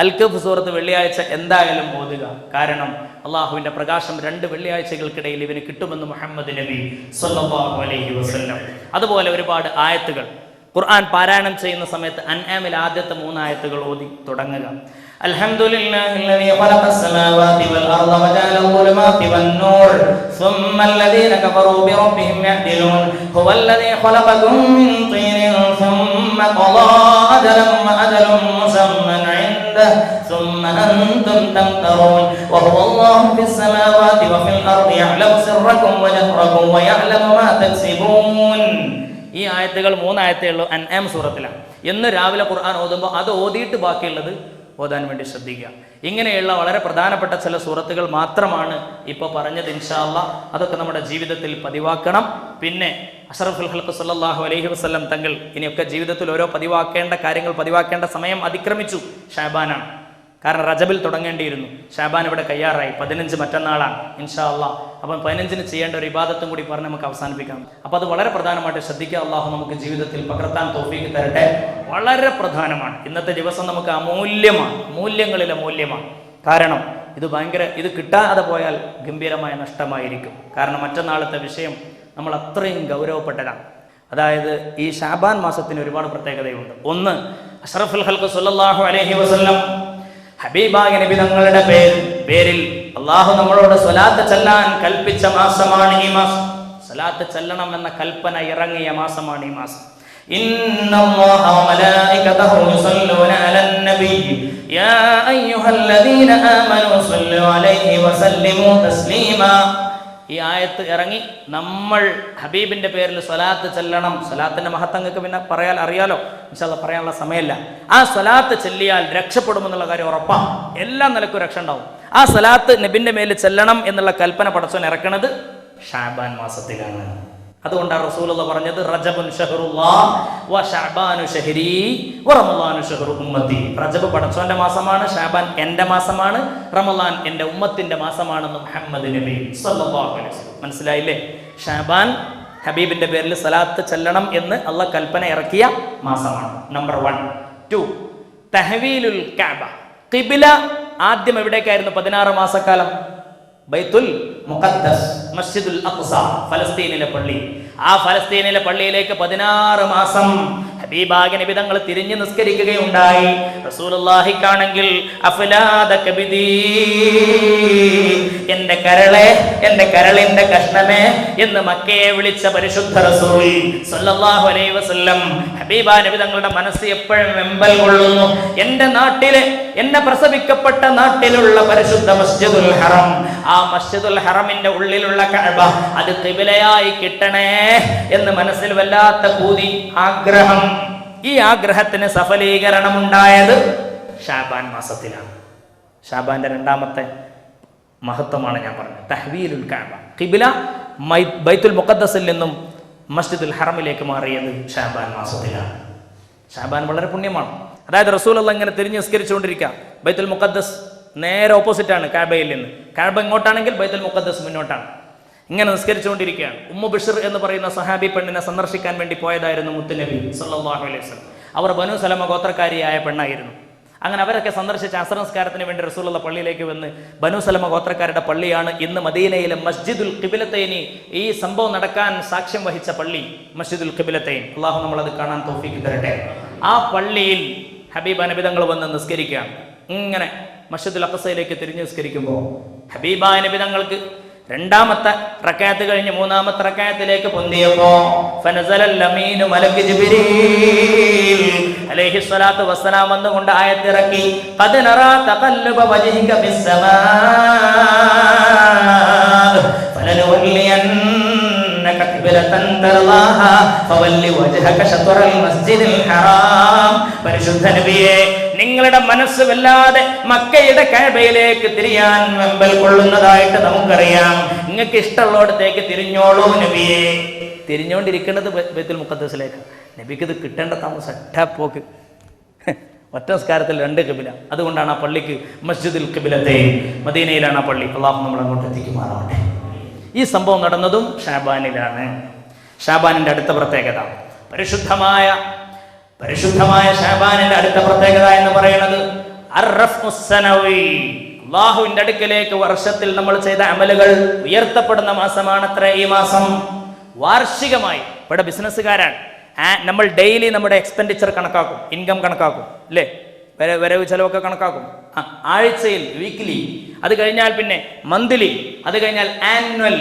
അൽ കഹ്ഫ് സൂറത്ത് വെള്ളിയാഴ്ച എന്തായാലും ഓതുക. കാരണം അള്ളാഹുവിന്റെ പ്രകാശം 2 വെള്ളിയാഴ്ചകൾക്കിടയിൽ ഇവന് കിട്ടുമെന്ന് മുഹമ്മദ് നബി സ്വല്ലല്ലാഹു അലൈഹി വസല്ലം. അതുപോലെ ഒരുപാട് ആയത്തുകൾ ഖുർആൻ പാരായണം ചെയ്യുന്ന സമയത്ത് അൻആമിൽ ആദ്യത്തെ 3 ആയത്തുകൾ ഓതി തുടങ്ങുക. അൽഹംദുലില്ലാഹില്ലദീ ഖലഖസ് സമാവാതി വൽ അർദ വജഅല അൽ-ളുലുമാതി വൻ-നൂർ സുമ്മല്ലദീന കഫറൂ ബിറബ്ബിഹിം യഅ്ദിലൂൻ ഹുവല്ലദീ ഖലഖകും മിൻ തീനിൻ സുമ്മ ഖളാ അജലൻ വഅജലുൻ മുസമ്മൻ ഇൻദഹു സുമ്മ അൻതും തംതറൂൻ വഹുവല്ലാഹു ഫിസ് സമാവാതി വഫിൽ അർദി യഅലമു സിർറകും വജഹ്റകും വയഅലമു മാ തക്സിബൂൻ. ഈ ആയത്തുകൾ 3 ആയത്തേ ഉള്ളൂ അൻആം സൂറത്തിലാണ്. എന്ന് രാവിലെ ഖുർആൻ ഓതുമ്പോൾ അത് ഓതിയിട്ട് ബാക്കിയുള്ളത് ഓതാൻ വേണ്ടി ശ്രദ്ധിക്കുക. ഇങ്ങനെയുള്ള വളരെ പ്രധാനപ്പെട്ട ചില സൂറത്തുകൾ മാത്രമാണ് ഇപ്പോൾ പറഞ്ഞത്. ഇൻഷാ അല്ലാഹ് അതൊക്കെ നമ്മുടെ ജീവിതത്തിൽ പതിവാക്കണം. പിന്നെ അഷ്റഫുൽ ഖൽഖ് സല്ലല്ലാഹു അലൈഹി വസല്ലം തങ്ങൾ ഇനിയൊക്കെ ജീവിതത്തിൽ ഓരോ പതിവാക്കേണ്ട കാര്യങ്ങൾ പതിവാക്കേണ്ട സമയം അതിക്രമിച്ചു. ഷാബാനാണ്. കാരണം റജബിൽ തുടങ്ങേണ്ടിയിരുന്നു. ഷാബാൻ ഇവിടെ കയ്യാറായി. 15 മറ്റന്നാളാണ് ഇൻഷാ അല്ലാഹ്. അപ്പം 15-ന് ചെയ്യേണ്ട ഒരു ഇബാദത്തും കൂടി പറഞ്ഞ് നമുക്ക് അവസാനിപ്പിക്കാം. അപ്പോൾ അത് വളരെ പ്രധാനമായിട്ട് ശ്രദ്ധിക്കുക. അള്ളാഹു നമുക്ക് ജീവിതത്തിൽ പകർത്താൻ തൗഫീഖ് തരട്ടെ. വളരെ പ്രധാനമാണ്. ഇന്നത്തെ ദിവസം നമുക്ക് അമൂല്യമാണ്, മൂല്യങ്ങളിലെ മൂല്യമാണ്. കാരണം ഇത് കിട്ടാതെ പോയാൽ ഗംഭീരമായ നഷ്ടമായിരിക്കും. കാരണം മറ്റന്നാളത്തെ വിഷയം നമ്മൾ അത്രയും ഗൗരവപ്പെട്ടതാണ്. അതായത് ഈ ഷാബാൻ മാസത്തിന് ഒരുപാട് പ്രത്യേകതയുണ്ട്. ഒന്ന്, അഷ്റഫുൽ ഖൽഖ് സല്ലല്ലാഹു അലൈഹി വസല്ലം ഹബീബായ നബി തങ്ങളുടെ പേരിൽ അള്ളാഹു നമ്മളോട് സ്വലാത്ത് ചൊല്ലാൻ കൽപ്പിച്ച മാസമാണ് ഈ മാസം. സ്വലാത്ത് ചൊല്ലണം എന്ന കൽപ്പന ഇറങ്ങിയ മാസമാണ് ഈ മാസം. ഇന്നല്ലാഹ വമലായികതഹു യുസല്ലൂന അലൻ നബി യാ അയ്യുഹല്ലദീന ആമനൂ സ്വല്ലു അലൈഹി വസല്ലിമു തസ്ലീമാ. ഈ ആയത്ത് ഇറങ്ങി നമ്മൾ ഹബീബിന്റെ പേരിൽ സ്വലാത്ത് ചെല്ലണം. സ്വലാത്തിന്റെ മഹത്വങ്ങൾക്ക് പിന്നെ അറിയാലോ. ഇൻഷാ അല്ലാഹ് പറയാനുള്ള സമയമില്ല. ആ സ്വലാത്ത് ചെല്ലിയാൽ രക്ഷപ്പെടുമെന്നുള്ള കാര്യം ഉറപ്പാണ്. എല്ലാ നിലക്കും രക്ഷ ഉണ്ടാവും. ആ സ്വലാത്ത് നബിന്റെ മേലിൽ ചെല്ലണം എന്നുള്ള കൽപ്പന പടച്ചോൻ ഇറക്കുന്നത് ഷാബാൻ മാസത്തിലാണ്. അതുകൊണ്ടാണ് റസൂലുള്ളാഹി പറഞ്ഞത് റജബുൻ ഷഹ്റുല്ലാഹ് വ ശഅബാനു ഷഹ്രി വ റമളാനു ഷഹ്റു ഉമ്മത്തി. റജബ് പടച്ചോന്റെ മാസമാണ്, ഷാബാൻ എൻ്റെ മാസമാണ്, റമളാൻ എൻ്റെ ഉമ്മത്തിന്റെ മാസമാണെന്ന് മുഹമ്മദ് നബി സ്വല്ലല്ലാഹു അലൈഹി വസല്ലം. മനസ്സിലായില്ലേ? ഷാബാൻ ഹബീബിന്റെ പേരിൽ സലാത്ത് ചെല്ലണം എന്ന് അള്ളാഹ് കൽപ്പന ഇറക്കിയ മാസമാണ്. നമ്പർ 1. 2, തഹ്വീലുൽ കഅബ. ഖിബ്ല ആദ്യം എവിടേക്കായിരുന്നു 16 മാസക്കാലം? ബൈത്തുൽ മുഖദ്ദസ്, മസ്ജിദുൽ അഖ്സ, ഫലസ്തീനിലെ പള്ളി. ആ ഫലസ്തീനിലെ പള്ളിയിലേക്ക് 16 മാസം ഹബീബായ നബി തങ്ങൾ തിരിഞ്ഞു നിസ്കരിക്കുകയുണ്ടായി. റസൂലുള്ളാഹിക്കാണെങ്കിൽ അഫ്ലാദ കബിദി, എൻ്റെ കരളെ, എൻ്റെ കരളിന്റെ കഷ്ണമേ എന്ന് മക്കയെ വിളിച്ച പരിശുദ്ധ റസൂൽ സല്ലല്ലാഹു അലൈഹി വസല്ലം ഹബീബായ നബി തങ്ങളുടെ മനസ്സ് എപ്പോഴും വെമ്പൽ കൊള്ളുന്നു. എൻ്റെ നാട്ടിലെ, എന്നെ പ്രസവിക്കപ്പെട്ട നാട്ടിലുള്ള പരിശുദ്ധ മസ്ജിദുൽ ഹറം, ആ മസ്ജിദുൽ ഹറമിന്റെ ഉള്ളിലുള്ള കഅബ അത് ഖിബ്ലയായി കിട്ടണേ എന്ന് മനസ്സിൽ വല്ലാത്ത പൂതി, ആഗ്രഹം. ഈ ആഗ്രഹത്തിന് സഫലീകരണം ഉണ്ടായത് ഷാബാൻ മാസത്തിലാണ്. ഷാബാന്റെ 2ാമത്തെ മഹത്വമാണ് ഞാൻ പറഞ്ഞത്. തഹ്വീലുൽ കഅബ. ഖിബ്ല ബൈത്തുൽ മുഖദ്ദസിൽ നിന്നും മസ്ജിദുൽ ഹറമിലേക്ക് മാറിയത് ഷാബാൻ മാസത്തിലാണ്. ഷാബാൻ വളരെ പുണ്യമാണ്. അതായത് റസൂലുള്ളാഹി ഇങ്ങനെ തിരിഞ്ഞ് നിസ്കരിച്ചുകൊണ്ടിരിക്കുക. ബൈത്തുൽ മുഖദ്ദസ് നേരെ ഓപ്പോസിറ്റാണ് കഅബയിൽ നിന്ന്. കഅബ ഇങ്ങോട്ടാണെങ്കിൽ ബൈത്തുൽ മുഖദ്ദസ് മുന്നോട്ടാണ്. ഇങ്ങനെ നിസ്കരിച്ചുകൊണ്ടിരിക്കുകയാണ്. ഉമ്മു ബിശ്ർ എന്ന് പറയുന്ന സഹാബി പെണ്ണിനെ സന്ദർശിക്കാൻ വേണ്ടി പോയതായിരുന്നു മുത്തുനബി സല്ലല്ലാഹു അലൈഹി വസല്ലം. അവർ ബനു സലമ ഗോത്രക്കാരിയായ പെണ്ണായിരുന്നു. അങ്ങനെ അവരൊക്കെ സന്ദർശിച്ച അസ്ർ നിസ്കാരത്തിന് വേണ്ടി റസൂലുള്ള പള്ളിയിലേക്ക് വന്ന് ബനു സലമ ഗോത്രക്കാരുടെ പള്ളിയാണ് ഇന്ന് മദീനയിലെ മസ്ജിദുൽ ഖിബ്ലത്തൈനി. ഈ സംഭവം നടക്കാൻ സാക്ഷ്യം വഹിച്ച പള്ളി മസ്ജിദുൽ ഖിബ്ലത്തൈൻ. അള്ളാഹു നമ്മളത് കാണാൻ തൗഫീഖ് തരട്ടെ. ആ പള്ളിയിൽ ഹബീബ നബി തങ്ങൾ വന്ന് നിസ്കരിക്കുകയാണ്. ഇങ്ങനെ മസ്ജിദുൽ അഖ്സയിലേക്ക് തിരിഞ്ഞ് നിസ്കരിക്കുമ്പോൾ ഹബീബ നബി തങ്ങൾക്ക് രണ്ടാമത്തെ റക്അത്ത് കഴിഞ്ഞ് മൂന്നാമത്തെ റക്അത്തിലേക്ക് പൊന്തിയപ്പോ ഫനസലൽ അമീനു മലക്ക് ജിബ്രീൽ അലൈഹി സ്വലാത്തു വസ്സലാം വന്നുകൊണ്ട് ആയത്തിറക്കി ഖദ് നറാ തഖല്ലുബ വജ്ഹിക ഫിസ്സമാ ഫലനുവല്ലിയന്നക ഖിബ്ലതൻ തർളാഹാ ഫവല്ലി വജ്ഹക ശത്റൽ മസ്ജിദിൽ ഹറാം. പരിശുദ്ധ നബിയെ, നിങ്ങളുടെ മനസ്സ് വല്ലാതെ മക്കയുടെ കഅബയിലേക്ക് തിരിയാൻ വെമ്പൽ കൊള്ളുന്നതായിട്ട് നമുക്കറിയാം. നിങ്ങൾക്ക് ഇഷ്ടമുള്ളിടത്തേക്ക് തിരിഞ്ഞോളൂ നബിയെ. തിരിഞ്ഞുകൊണ്ടിരിക്കുന്നത് ബൈത്തുൽ മുഖദ്ദസിലേക്ക്. നബിക്ക് ഇത് കിട്ടേണ്ട താമസം പോക്ക്. ഒറ്റ നിസ്കാരത്തിൽ 2 ഖിബ്ല. അതുകൊണ്ടാണ് ആ പള്ളിക്ക് മസ്ജിദുൽ ഖിബ്ലത്തൈൻ. മദീനയിലാണ് ആ പള്ളി. അള്ളാഹു നമ്മൾ അങ്ങോട്ട് എത്തിക്കുമാറാവട്ടെ. ഈ സംഭവം നടന്നതും ഷാബാനിലാണ്. ഷാബാനിന്റെ അടുത്ത പ്രത്യേകത, പരിശുദ്ധമായ ഷാബാനിന്റെ അടുത്ത പ്രത്യേകത എന്ന് പറയുന്നത് അള്ളാഹുവിന്റെ അടുക്കലേക്ക് വർഷത്തിൽ നമ്മൾ ചെയ്ത അമലുകൾ ഉയർത്തപ്പെടുന്ന മാസമാണത്ര ഈ മാസം. വാർഷികമായി ഇവിടെ ബിസിനസ്സുകാരാണ്, നമ്മൾ ഡെയിലി നമ്മുടെ എക്സ്പെൻഡിച്ചർ കണക്കാക്കും, ഇൻകം കണക്കാക്കും, അല്ലേ? വരവ് ചെലവൊക്കെ കണക്കാക്കും. ആഴ്ചയിൽ, വീക്ക്ലി, അത് കഴിഞ്ഞാൽ പിന്നെ മന്ത്ലി, അത് കഴിഞ്ഞാൽ ആനുവൽ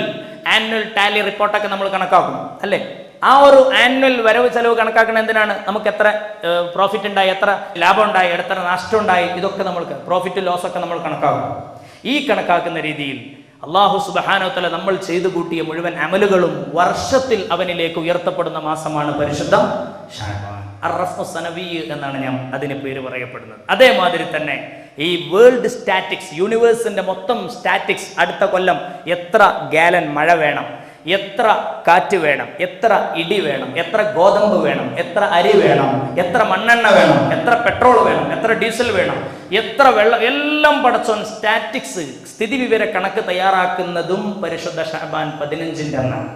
ടാലി റിപ്പോർട്ടൊക്കെ നമ്മൾ കണക്കാക്കും, അല്ലേ? ആ ഒരു ആനുവൽ വരവ് ചെലവ് കണക്കാക്കണം. എന്തിനാണ്? നമുക്ക് എത്ര പ്രോഫിറ്റ് ഉണ്ടായി, എത്ര ലാഭം ഉണ്ടായി, എത്ര നഷ്ടം ഉണ്ടായി, ഇതൊക്കെ നമ്മൾക്ക് പ്രോഫിറ്റ് ലോസ് ഒക്കെ നമ്മൾ കണക്കാക്കും. ഈ കണക്കാക്കുന്ന രീതിയിൽ അള്ളാഹു സുബ്ഹാനഹു വ തആല നമ്മൾ ചെയ്തു കൂട്ടിയ മുഴുവൻ അമലുകളും വർഷത്തിൽ അവനിലേക്ക് ഉയർത്തപ്പെടുന്ന മാസമാണ് പരിശുദ്ധ ഷഅബാൻ. അർറഫ്ഉ സനവി എന്നാണ് ഞാൻ അതിന് പേര് പറയപ്പെടുന്നത്. അതേമാതിരി തന്നെ ഈ വേൾഡ് സ്റ്റാറ്റിക്സ്, യൂണിവേഴ്സിന്റെ മൊത്തം സ്റ്റാറ്റിക്സ്, അടുത്ത കൊല്ലം എത്ര ഗാലൻ മഴ വേണം, എത്ര കാറ്റ് വേണം, എത്ര ഇടി വേണം, എത്ര ഗോതമ്പ് വേണം, എത്ര അരി വേണം, എത്ര മണ്ണെണ്ണ വേണം, എത്ര പെട്രോൾ വേണം, എത്ര ഡീസൽ വേണം, എത്ര വെള്ളം, എല്ലാം പടച്ചോൻ സ്റ്റാറ്റിക്സ്, സ്ഥിതിവിവര കണക്ക് തയ്യാറാക്കുന്നതും പരിശുദ്ധ ഷഅബാൻ 15-ന്റെ അന്നാണ്.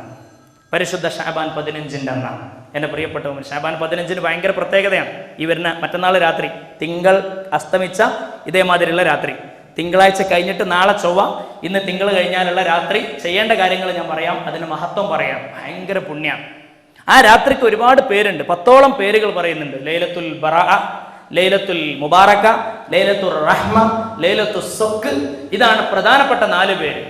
പരിശുദ്ധ ഷഅബാൻ 15-ന്റെ അന്നാണ്. എൻ്റെ പ്രിയപ്പെട്ടവർ, ഷഅബാൻ 15-ന് ഭയങ്കര പ്രത്യേകതയാണ്. ഈ വരുന്ന മറ്റന്നാൾ രാത്രി, തിങ്കൾ അസ്തമിച്ച ഇതേമാതിരിയുള്ള രാത്രി, തിങ്കളാഴ്ച കഴിഞ്ഞിട്ട് നാളെ ചൊവ്വ, ഇന്ന് തിങ്കൾ കഴിഞ്ഞാലുള്ള രാത്രി ചെയ്യേണ്ട കാര്യങ്ങൾ ഞാൻ പറയാം, അതിന് മഹത്വം പറയാം. ഭയങ്കര പുണ്യാണ്. ആ രാത്രിക്ക് ഒരുപാട് പേരുണ്ട്, 10ഓളം പേരുകൾ പറയുന്നുണ്ട്. ലൈലത്തുൽ ബറാഅ, ലൈലത്തുൽ മുബാറക, ലൈലത്തുൽ റഹ്മ, ലൈലത്തുൽ സക്ക്. ഇതാണ് പ്രധാനപ്പെട്ട 4 പേര്.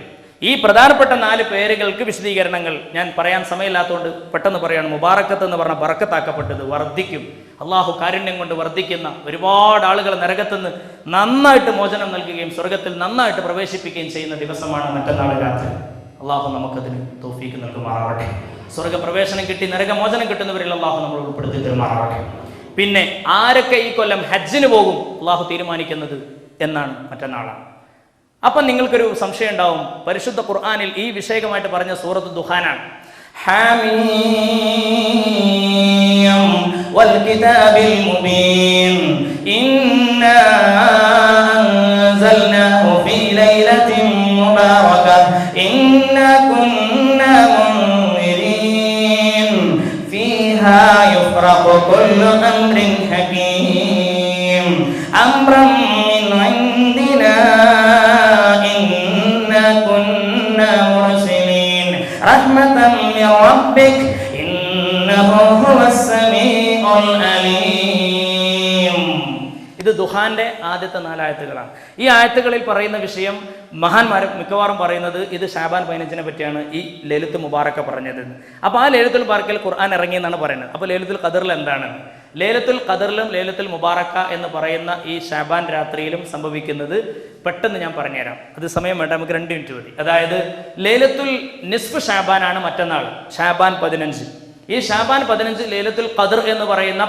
ഈ പ്രധാനപ്പെട്ട 4 പേരുകൾക്ക് വിശദീകരണങ്ങൾ ഞാൻ പറയാൻ സമയമില്ലാത്തതുകൊണ്ട് പെട്ടെന്ന് പറയാണ്. മുബാറക്കത്ത് എന്ന് പറഞ്ഞ ബറക്കത്താക്കപ്പെട്ടത്, വർദ്ധിക്കും, അള്ളാഹു കാരുണ്യം കൊണ്ട് വർദ്ധിക്കുന്ന, ഒരുപാട് ആളുകൾ നരകത്തുനിന്ന് നന്നായിട്ട് മോചനം നൽകുകയും സ്വർഗത്തിൽ നന്നായിട്ട് പ്രവേശിപ്പിക്കുകയും ചെയ്യുന്ന ദിവസമാണ് മറ്റന്നാൾ രാത്രി. അള്ളാഹു നമുക്കതിന് തൗഫീഖ് നൽകുമാറാവട്ടെ. സ്വർഗപ്രവേശനം കിട്ടി നരകമോചനം കിട്ടുന്നവരിൽ അള്ളാഹു നമ്മൾ ഉൾപ്പെടുത്തി തരുമാറാവട്ടെ. പിന്നെ ആരൊക്കെ ഈ കൊല്ലം ഹജ്ജിന് പോകും അള്ളാഹു തീരുമാനിക്കുന്നത് എന്നാണ് മറ്റന്നാളാണ്. അപ്പം നിങ്ങൾക്കൊരു സംശയം ഉണ്ടാവും, പരിശുദ്ധ ഖുർആനിൽ ഈ വിഷയമായിട്ട് പറഞ്ഞ സൂറത്ത് ദുഖാനാണ്. ഹാമീം വൽ കിതാബിൽ മുബീൻ ഇന്നാ അൻസൽനാഹു ഫീ ലൈലത്തിൻ മുബാറകah ഇന്നാ കുന്നാ മുൻദിരീൻ ഫീഹാ യുഫ്റഖു കുല്ലു അംറിൻ ഹകീം അംറൻ മിൻ ഇൻദിനാ റഹ്മതൻ മിൻ റബ്ബിക് ഇന്നഹു ഹുവസ് സമീഉൽ അലീം. ഇത് ദുഹാന്റെ ആദ്യത്തെ 4 ആയത്തുകളാണ്. ഈ ആയത്തുകളിൽ പറയുന്ന വിഷയം മഹാന്മാർ മിക്കവാറും പറയുന്നത് ഇത് ഷാബാൻ 15-നെ പറ്റിയാണ് ഈ ലൈലത്തുൽ മുബാറക പറഞ്ഞത്. അപ്പോൾ ആ ലൈലത്തുൽ മുബാറക്കയിൽ ഖുർആൻ ഇറങ്ങിയെന്നാണ് പറയുന്നത്. അപ്പോൾ ലൈലത്തുൽ ഖദറിൽ എന്താണ്? ലൈലത്തുൽ ഖദറിലും ലൈലത്തുൽ മുബാറക എന്ന് പറയുന്ന ഈ ഷാബാൻ രാത്രിയിലും സംഭവിക്കുന്നത് പെട്ടെന്ന് ഞാൻ പറഞ്ഞുതരാം. അത് സമയം വേണ്ട, നമുക്ക് 2 മിനിറ്റ് മതി. അതായത് ലൈലത്തുൽ നിസ്ഫ് ഷാബാനാണ് മറ്റന്നാൾ, ഷാബാൻ 15. ഈ ഷാബാൻ 15 ലൈലത്തുൽ ഖദർ എന്ന് പറയുന്ന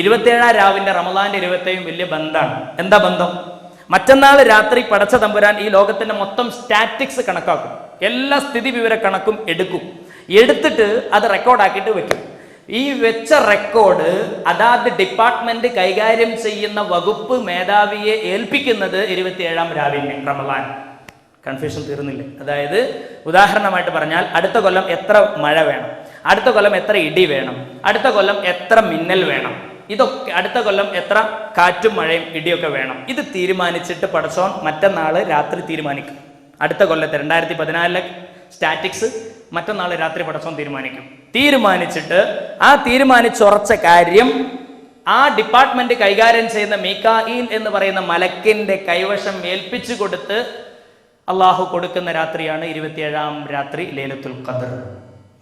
27-ാം രാവിന്റെ റമളാന്റെ 27 വലിയ ബന്ധമാണ്. എന്താ ബന്ധം? മറ്റന്നാൾ രാത്രി പടച്ച തമ്പുരാൻ ഈ ലോകത്തിന്റെ മൊത്തം സ്റ്റാറ്റിക്സ് കണക്കാക്കും, എല്ലാ സ്ഥിതി വിവര കണക്കും എടുത്തിട്ട് അത് റെക്കോർഡാക്കിയിട്ട് വെക്കും. ഈ വെച്ച റെക്കോർഡ് അതാത് ഡിപ്പാർട്ട്മെന്റ് കൈകാര്യം ചെയ്യുന്ന വകുപ്പ് മേധാവിയെ ഏൽപ്പിക്കുന്നത് 27-ാം രാവിന്റെ റമളാൻ. കൺഫ്യൂഷൻ തീർന്നില്ലേ? അതായത് ഉദാഹരണമായിട്ട് പറഞ്ഞാൽ, അടുത്ത കൊല്ലം എത്ര മഴ വേണം, അടുത്ത കൊല്ലം എത്ര ഇടി വേണം, അടുത്ത കൊല്ലം എത്ര മിന്നൽ വേണം, ഇതൊക്കെ അടുത്ത കൊല്ലം എത്ര കാറ്റും മഴയും ഇടിയൊക്കെ വേണം, ഇത് തീരുമാനിച്ചിട്ട് പടച്ചോൻ മറ്റന്നാൾ രാത്രി തീരുമാനിക്കും. അടുത്ത കൊല്ലത്തെ 2014 സ്റ്റാറ്റിക്സ് മറ്റന്നാൾ രാത്രി പടച്ചോൻ തീരുമാനിച്ചിട്ട് ആ തീരുമാനിച്ചുറച്ച കാര്യം ആ ഡിപ്പാർട്ട്മെന്റ് കൈകാര്യം ചെയ്യുന്ന മീകായിൽ എന്ന് പറയുന്ന മലക്കിന്റെ കൈവശം ഏൽപ്പിച്ചു കൊടുത്ത് അള്ളാഹു കൊടുക്കുന്ന രാത്രിയാണ് 27-ാം രാത്രി ലൈലത്തുൽ ഖദർ.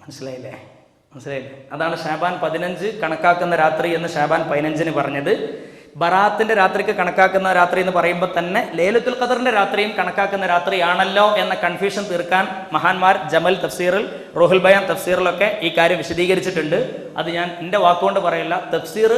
മനസ്സിലായില്ലേ? അതാണ് ഷാബാൻ 15 കണക്കാക്കുന്ന രാത്രി എന്ന് ഷാബാൻ 15 പറഞ്ഞത്. ബറാത്തിന്റെ രാത്രിക്ക് കണക്കാക്കുന്ന രാത്രി എന്ന് പറയുമ്പോൾ തന്നെ ലൈലത്തുൽ ഖദറിന്റെ രാത്രിയും കണക്കാക്കുന്ന രാത്രിയാണല്ലോ എന്ന കൺഫ്യൂഷൻ തീർക്കാൻ മഹാന്മാർ ജമൽ തഫ്സീറിൽ, റൂഹുൽ ബയാൻ തഫ്സീറിലൊക്കെ ഈ കാര്യം വിശദീകരിച്ചിട്ടുണ്ട്. അത് ഞാൻ എൻ്റെ വാക്കുകൊണ്ട് പറയില്ല, തഫ്സീർ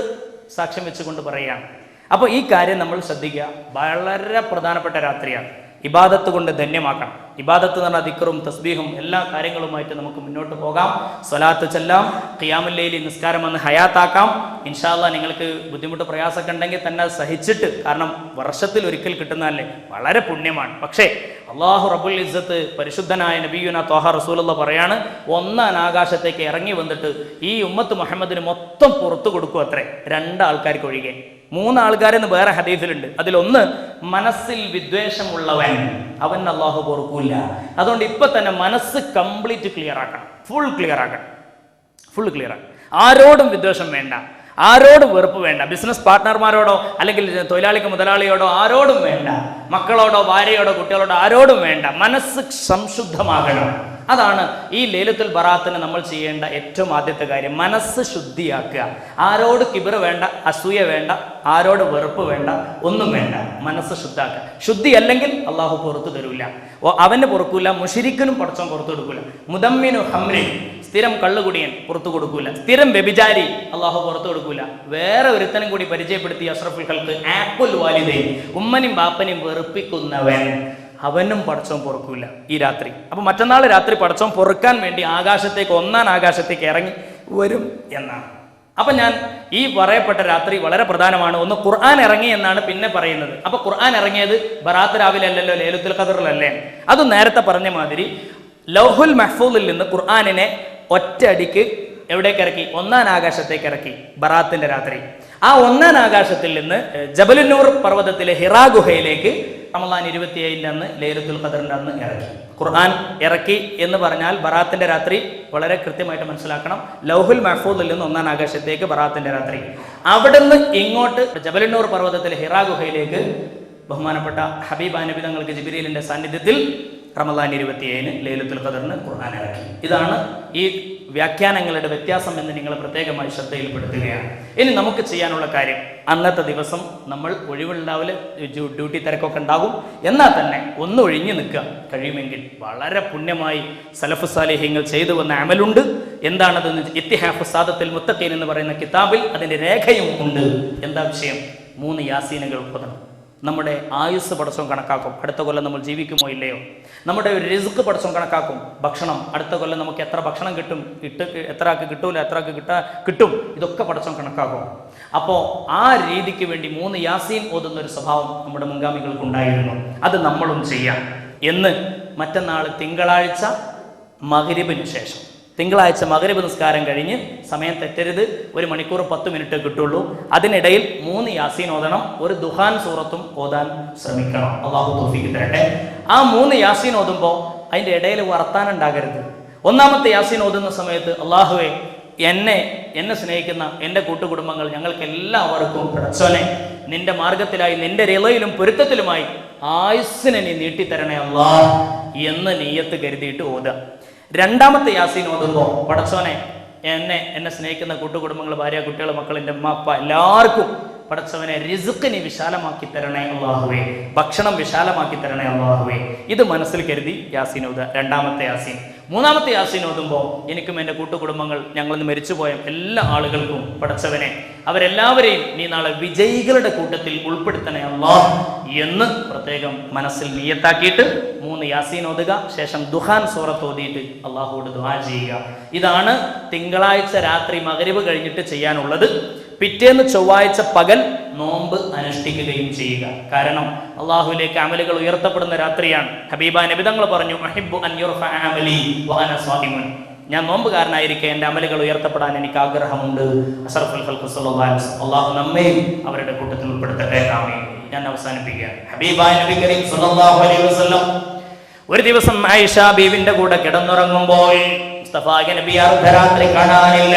സാക്ഷ്യം വെച്ചുകൊണ്ട് പറയുകയാണ്. അപ്പോൾ ഈ കാര്യം നമ്മൾ ശ്രദ്ധിക്കുക. വളരെ പ്രധാനപ്പെട്ട രാത്രിയാണ്. ഇബാദത്ത് കൊണ്ട് ധന്യമാക്കണം. ഇബാദത്ത് എന്ന് പറഞ്ഞാൽ ദിക്റും തസ്ബീഹും എല്ലാ കാര്യങ്ങളുമായിട്ട് നമുക്ക് മുന്നോട്ട് പോകാം. സ്വലാത്ത് ചെല്ലാം, ഖിയാമുൽ ലൈലി നിസ്കാരം വന്ന് ഹയാത്താക്കാം. ഇൻഷാ അല്ലാഹ് നിങ്ങൾക്ക് ബുദ്ധിമുട്ട് പ്രയാസമൊക്കെ ഉണ്ടെങ്കിൽ തന്നെ സഹിച്ചിട്ട്, കാരണം വർഷത്തിൽ ഒരിക്കൽ കിട്ടുന്നതല്ലേ, വളരെ പുണ്യമാണ്. പക്ഷേ അള്ളാഹു റബ്ബുൽ ഇസ്സത്ത് പരിശുദ്ധനായ നബിയുന ത്വാഹ റസൂലുള്ളാഹി പറയാണ്, ഒന്നാം ആകാശത്തേക്ക് ഇറങ്ങി വന്നിട്ട് ഈ ഉമ്മത്ത് മുഹമ്മദിന് മൊത്തം പുറത്തു കൊടുക്കും അത്രേ, 2 ആൾക്കാർക്ക് ഒഴികെ. 3 ആൾക്കാരെന്ന് വേറെ ഹദീസിലുണ്ട്. അതിലൊന്ന് മനസ്സിൽ വിദ്വേഷമുള്ളവൻ, അവൻ അള്ളാഹു പൊറുക്കൂല. അതുകൊണ്ട് ഇപ്പൊ തന്നെ മനസ്സ് കംപ്ലീറ്റ് ക്ലിയർ ആക്കണം, ഫുൾ ക്ലിയർ ആക്കണം. ആരോടും വിദ്വേഷം വേണ്ട, ആരോടും വെറുപ്പ് വേണ്ട. ബിസിനസ് പാർട്ട്ണർമാരോടോ അല്ലെങ്കിൽ തൊഴിലാളിക്ക് മുതലാളിയോടോ ആരോടും വേണ്ട, മക്കളോടോ ഭാര്യയോടോ കുട്ടികളോടോ ആരോടും വേണ്ട. മനസ്സ് സംശുദ്ധമാകണം. അതാണ് ഈ ലൈലത്തുൽ ബറാത്തിന് നമ്മൾ ചെയ്യേണ്ട ഏറ്റവും ആദ്യത്തെ കാര്യം. മനസ്സ് ശുദ്ധിയാക്കുക. ആരോട് കിബിറ് വേണ്ട, അസൂയ വേണ്ട, ആരോട് വെറുപ്പ് വേണ്ട, ഒന്നും വേണ്ട. മനസ്സ് ശുദ്ധാക്കുക. ശുദ്ധി അല്ലെങ്കിൽ അള്ളാഹു പുറത്തു തരൂല. അവന് പൊറുക്കൂല, മുശിരിക്കിനും പടച്ചോൻ പുറത്തു കൊടുക്കൂല. മുദമ്മിനു ഹംരി, സ്ഥിരം കള്ളുകുടിയൻ പുറത്തു കൊടുക്കൂല. സ്ഥിരം വ്യഭിചാരി അള്ളാഹു പുറത്തു കൊടുക്കൂല. വേറെ ഒരുത്തനും കൂടി പരിചയപ്പെടുത്തി അഷ്റഫുൽ ഖൽഖ്, ആഖുൽ വാലിദൈൻ, ഉമ്മനും ബാപ്പനും വെറുപ്പിക്കുന്നവൻ, അവനും പടച്ചോൻ പൊറുക്കൂല ഈ രാത്രി. അപ്പൊ മറ്റന്നാൾ രാത്രി പടച്ചോൻ പൊറുക്കാൻ വേണ്ടി ആകാശത്തേക്ക്, 1-ാം ആകാശത്തേക്ക് ഇറങ്ങി വരും എന്നാണ്. അപ്പൊ ഞാൻ ഈ പറയപ്പെട്ട രാത്രി വളരെ പ്രധാനമാണ്. ഒന്ന്, ഖുർആൻ ഇറങ്ങി എന്നാണ് പിന്നെ പറയുന്നത്. അപ്പൊ ഖുർആൻ ഇറങ്ങിയത് ബറാത്ത് രാവിലെ അല്ലല്ലോ, ലൈലത്തുൽ ഖദറിലല്ലേ. അത് നേരത്തെ പറഞ്ഞ മാതിരി ലൗഹുൽ മഹ്ഫൂദിൽ നിന്ന് ഖുർആനിനെ ഒറ്റയടിക്ക് എവിടേക്ക് ഇറക്കി? 1-ാം ആകാശത്തേക്ക് ഇറക്കി ബറാത്തിന്റെ രാത്രി. ആ 1-ാം ആകാശത്തിൽ നിന്ന് ജബലുന്നൂർ പർവ്വതത്തിലെ ഹിറാ ഗുഹയിലേക്ക് റമളാൻ 27 അന്ന് ലൈലത്തുൽ ഖദറിന്റെ അന്ന് ഇറക്കി. ഖുർആൻ ഇറക്കി എന്ന് പറഞ്ഞാൽ ബറാത്തിന്റെ രാത്രി വളരെ കൃത്യമായിട്ട് മനസ്സിലാക്കണം. ലൗഹുൽ മഹ്ഫൂദിൽ നിന്ന് 1-ാം ആകാശത്തേക്ക് ബറാത്തിന്റെ രാത്രി. അവിടുന്ന് ഇങ്ങോട്ട് ജബലുന്നൂർ പർവ്വതത്തിലെ ഹിറാ ഗുഹയിലേക്ക് ബഹുമാനപ്പെട്ട ഹബീബ നബി തങ്ങൾക്ക് ജിബ്രീലിന്റെ സാന്നിധ്യത്തിൽ റമളാൻ 27 ലൈലത്തുൽ ഖദറിന് ഖുർആൻ ഇറക്കി. ഇതാണ് ഈ വ്യാഖ്യാനങ്ങളുടെ വ്യത്യാസം എന്ന് നിങ്ങൾ പ്രത്യേകമായി ശ്രദ്ധയിൽപ്പെടുത്തുകയാണ്. ഇനി നമുക്ക് ചെയ്യാനുള്ള കാര്യം, അന്നത്തെ ദിവസം നമ്മൾ ഒഴിവുണ്ടാവില്ല, ഡ്യൂട്ടി തിരക്കൊക്കെ ഉണ്ടാകും. എന്നാൽ തന്നെ ഒന്ന് ഒഴിഞ്ഞു നിൽക്കുക. കഴിയുമെങ്കിൽ വളരെ പുണ്യമായി സലഫു സാലിഹ്യങ്ങൾ ചെയ്തു വന്ന അമലുണ്ട്. എന്താണത്? ഇത്തിഹാഫ് സാദത്തുൽ മുത്തഖീൻ എന്ന് പറയുന്ന കിതാബിൽ അതിന്റെ രേഖയും ഉണ്ട്. എന്താ വിഷയം? 3 യാസീനുകൾ ഓതണം. നമ്മുടെ ആയുസ് പടച്ചോൻ കണക്കാക്കും, അടുത്ത കൊല്ലം നമ്മൾ ജീവിക്കുമോ ഇല്ലയോ. നമ്മുടെ ഒരു റിസ്ക് പടച്ചോൻ കണക്കാക്കും. ഭക്ഷണം, അടുത്ത കൊല്ലം നമുക്ക് എത്ര ഭക്ഷണം കിട്ടും, എത്ര ആൾക്ക് കിട്ടൂല, എത്ര ആൾക്ക് കിട്ടും, ഇതൊക്കെ പടച്ചോൻ കണക്കാക്കും. അപ്പോൾ ആ രീതിക്ക് വേണ്ടി 3 യാസീൻ ഓതുന്ന ഒരു സ്വഭാവം നമ്മുടെ മുൻഗാമികൾക്ക് ഉണ്ടായിരുന്നു. അത് നമ്മളും ചെയ്യാം. എന്ന് മറ്റന്നാൾ തിങ്കളാഴ്ച മഗ്രിബിന് ശേഷം, തിങ്കളാഴ്ച മഗ്രിബ് നിസ്കാരം കഴിഞ്ഞ്, സമയം തെറ്റരുത്, 1 മണിക്കൂർ 10 മിനിറ്റ് കിട്ടുള്ളൂ. അതിനിടയിൽ 3 യാസീൻ ഓതണം. ഒരു ദുഹാൻ സൂറത്തും ഓതാൻ ശ്രമിക്കണം. അള്ളാഹു തൗഫീഖ് തരട്ടെ. ആ 3 യാസീൻ ഓതുമ്പോൾ അതിൻ്റെ ഇടയിൽ വർത്താനം ഉണ്ടാകരുത്. 1-ാമത്തെ യാസീൻ ഓതുന്ന സമയത്ത്, അള്ളാഹുവേ, എന്നെ സ്നേഹിക്കുന്ന എൻ്റെ കൂട്ടുകുടുംബങ്ങൾ, ഞങ്ങൾക്ക് എല്ലാവർക്കും പടച്ചോനെ നിന്റെ മാർഗത്തിലായി, നിന്റെ റിളയിലും പൊരുത്തത്തിലുമായി ആയുസ്സിനെ നീ നീട്ടിത്തരണേ അല്ലാഹ് എന്ന് നീയത്ത് കരുതിയിട്ട് ഓതുക. 2-ാമത്തെ യാസീൻ ഓതുമ്പോൾ, പടച്ചോനെ എന്നെ സ്നേഹിക്കുന്ന കൂട്ടുകുടുംബങ്ങൾ, ഭാര്യ, കുട്ടികൾ, മക്കൾ, എൻ്റെ അമ്മ അപ്പ എല്ലാവർക്കും പടച്ചവനെ റിസ്ക് നീ വിശാലമാക്കി തരണേ അല്ലാഹുവേ, ഭക്ഷണം വിശാലമാക്കി തരണേ അല്ലാഹുവേ. ഇത് മനസ്സിൽ കരുതി യാസീൻ ഓതുക. 2-ാമത്തെ യാസീൻ. 3-ാമത്തെ യാസീൻ ഓതുമ്പോൾ, എനിക്കും എൻ്റെ കൂട്ടുകുടുംബങ്ങൾ, ഞങ്ങളിന്ന് മരിച്ചുപോയ എല്ലാ ആളുകൾക്കും പടച്ചവനെ അവരെല്ലാവരെയും നീ നാളെ വിജയികളുടെ കൂട്ടത്തിൽ ഉൾപ്പെടുത്തണേ അല്ലാഹ് എന്ന് പ്രത്യേകം മനസ്സിൽ നിയത്താക്കിയിട്ട് 3 യാസീൻ ഓതുക. ശേഷം ദുഹാൻ സൂറത്ത് ഓതിയിട്ട് അള്ളാഹുവോട് ദുആ ചെയ്യുക. ഇതാണ് തിങ്കളാഴ്ച രാത്രി മഗ്രിബ് കഴിഞ്ഞിട്ട് ചെയ്യാനുള്ളത്. പിറ്റേന്ന് ചൊവ്വാഴ്ച പകൽ നോമ്പ് അനുഷ്ഠിക്കുകയും ചെയ്യുക. കാരണം അള്ളാഹുവിലേക്ക് അമലുകൾ ഉയർത്തപ്പെടുന്ന രാത്രിയാണ്. ഹബീബ നബി തങ്ങൾ പറഞ്ഞു, അഹിബ്ബു അൻ യുർഫഅ അമലി വഅന സ്വാഇമുൻ. ഞാൻ നോമ്പുകാരനായിരിക്കെ എൻ്റെ അമലുകൾ ഉയർത്തപ്പെടാൻ എനിക്ക് ആഗ്രഹമുണ്ട്. അഷ്റഫുൽ ഖൽഖ് സല്ലല്ലാഹു അലൈഹി വസല്ലം അല്ലാഹു നമ്മയും അവരുടെ കൂട്ടത്തിൽ ഉൾപ്പെടുത്തട്ടെ. ആമീൻ. ഞാൻ അവസാനിപ്പിക്കുകയാണ്. ഹബീബായ നബി കരീം സല്ലല്ലാഹു അലൈഹി വസല്ലം ഒരു ദിവസം ആയിഷ ബീവിന്റെ കൂടെ കിടന്നുറങ്ങുമ്പോൾ മുസ്തഫ നബി അർദ്ധരാത്രി കാണാനില്ല.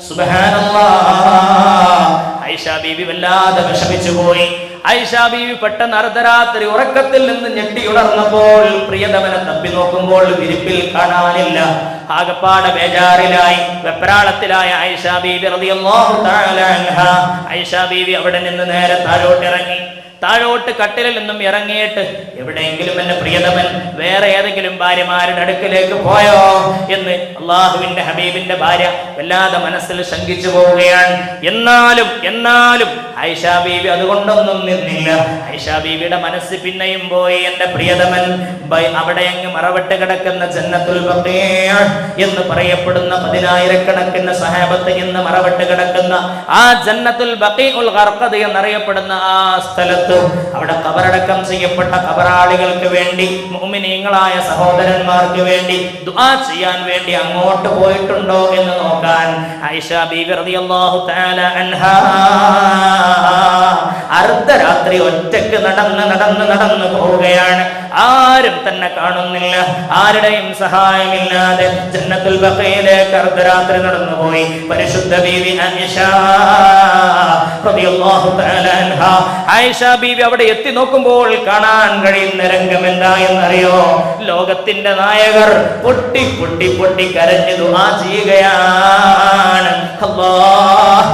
സുബ്ഹാനല്ലാഹ്, ആയിഷ ബീവി വല്ലാതെ വിഷമിച്ചു പോയി. ആയിഷ ബീവി പെട്ടെന്ന് അർദ്ധരാത്രി ഉറക്കത്തിൽ നിന്ന് ഞെട്ടിയുണർന്നപ്പോൾ പ്രിയതമനെ തപ്പി നോക്കുമ്പോൾ വിരിപ്പിൽ കാണാനില്ല. ആകപ്പാടെ ബേജാറിലായി, വെപ്രാളത്തിലായ ആയിഷ ബീവി റളിയല്ലാഹു തആല അൻഹാ, ആയിഷ ബീവി അവിടെ നിന്ന് നേരെ താഴോട്ടിറങ്ങി. താഴോട്ട് കട്ടിലിൽ നിന്നും ഇറങ്ങിയിട്ട് എവിടെയെങ്കിലും എന്റെ പ്രിയതമൻ വേറെ ഏതെങ്കിലും ഭാര്യമാരുടെ അടുക്കിലേക്ക് പോയോ എന്ന് അള്ളാഹുവിന്റെ ഹബീബിന്റെ ഭാര്യ വല്ലാതെ മനസ്സിൽ ശങ്കിച്ചു പോവുകയാണ്. എന്നാലും ആയിഷ ബീവി അതുകൊണ്ടൊന്നും നിന്നില്ല. ആയിഷ ബീവിയുടെ മനസ്സ് പിന്നെയും പോയി. എന്റെ പ്രിയതമൻ അവിടെ അങ്ങ് മറവിട്ട് കിടക്കുന്ന ജന്നത്തുൽ ബഖീഅ എന്ന് പറയപ്പെടുന്ന 10,000കണക്കിന് സഹാബത്ത് ഇന്ന് മറവിട്ട് കിടക്കുന്ന ആ ജന്നത്തുൽ ബഖീഉൽ ഗർഖദ് എന്നറിയപ്പെടുന്ന ആ സ്ഥലത്ത് അവിടെ ഖബറടക്കം ചെയ്യപ്പെട്ട ഖബറാളികൾക്ക് വേണ്ടി, മുഅ്മിനീങ്ങളായ സഹോദരന്മാർക്ക് വേണ്ടി ദുആ ചെയ്യാൻ വേണ്ടി അങ്ങോട്ട് പോയിട്ടുണ്ടോ എന്ന് നോക്കാൻ ആയിഷ ബീവി റളിയല്ലാഹു തആല അൻഹാ അർദ്ധരാത്രി ഒറ്റയ്ക്ക് നടന്ന് പോവുകയാണ്. ആരും തന്നെ കാണുന്നില്ല, ആരുടെയും സഹായമില്ലാതെ ജന്നത്തുൽ ബഖീയിലേക്ക് അർദ്ധരാത്രി നടന്നുപോയി. പരിശുദ്ധ ബീവി ആയിഷ റളിയല്ലാഹു തആല അൻഹാ, ആയിഷ ബീവി അവിടെ എത്തി നോക്കുമ്പോൾ കാണാൻ കഴിയുന്ന രംഗം എന്തായെന്നറിയോ? ലോകത്തിന്റെ നായകർ പൊട്ടി കരഞ്ഞു ദുആ ചെയ്യുകയാണ്. അല്ലാഹ്,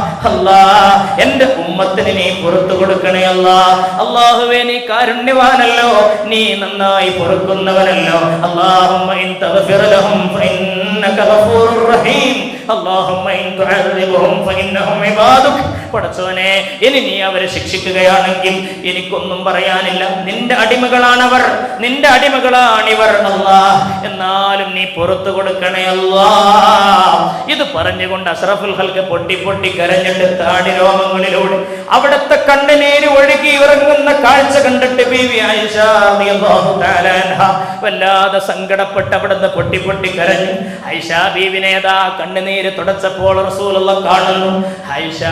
എന്റെ ഉമ്മത്തിന് നീ പുറത്തു കൊടുക്കണേ അല്ലാഹ്. അല്ലാഹുവേ, നീ കാരുണ്യവാനല്ലോ, നീ നന്നായി പൊറുക്കുന്നവനല്ലോ. അല്ലാഹുമ്മ ഇൻ തഗ്ഫിർ ലഹും ഫഇന്നക ഗഫൂറുർ റഹീം. അല്ലാഹുമ്മ ഇൻ തുഅദ്ദിബുഹും ഫഇന്നഹും ഇബാദുക. പടച്ചോനെ, ഇനി നീ അവരെ ശിക്ഷിക്കുകയാണെങ്കിൽ എനിക്കൊന്നും പറയാനില്ല. നിന്റെ അടിമകളാണവർ, നിന്റെ അടിമകളാണിവർ അല്ലാഹ്. എന്നാലും നീ പുറത്തു കൊടുക്കണേ അല്ലാഹ്. ഇത് പറഞ്ഞുകൊണ്ട് അഷ്റഫുൽ ഖൽഖ് പൊട്ടി കരഞ്ഞിട്ട് താടി രോമങ്ങളിലൂടെ അവിടുത്തെ കണ്ണുനീര് ഒഴുകി ഇറങ്ങുന്ന കാഴ്ച കണ്ടിട്ട് ബീവി ആയിഷ റളിയല്ലാഹു തആല അൻഹാ വല്ലാതെ സങ്കടപ്പെട്ട് അവിടുന്ന് പൊട്ടി കരഞ്ഞു. ആയിഷ ബീവിനേതാ കണ്ണുനീര് തുടച്ചപ്പോൾ റസൂലുള്ളാഹ് കാണുന്നു. ആയിഷ,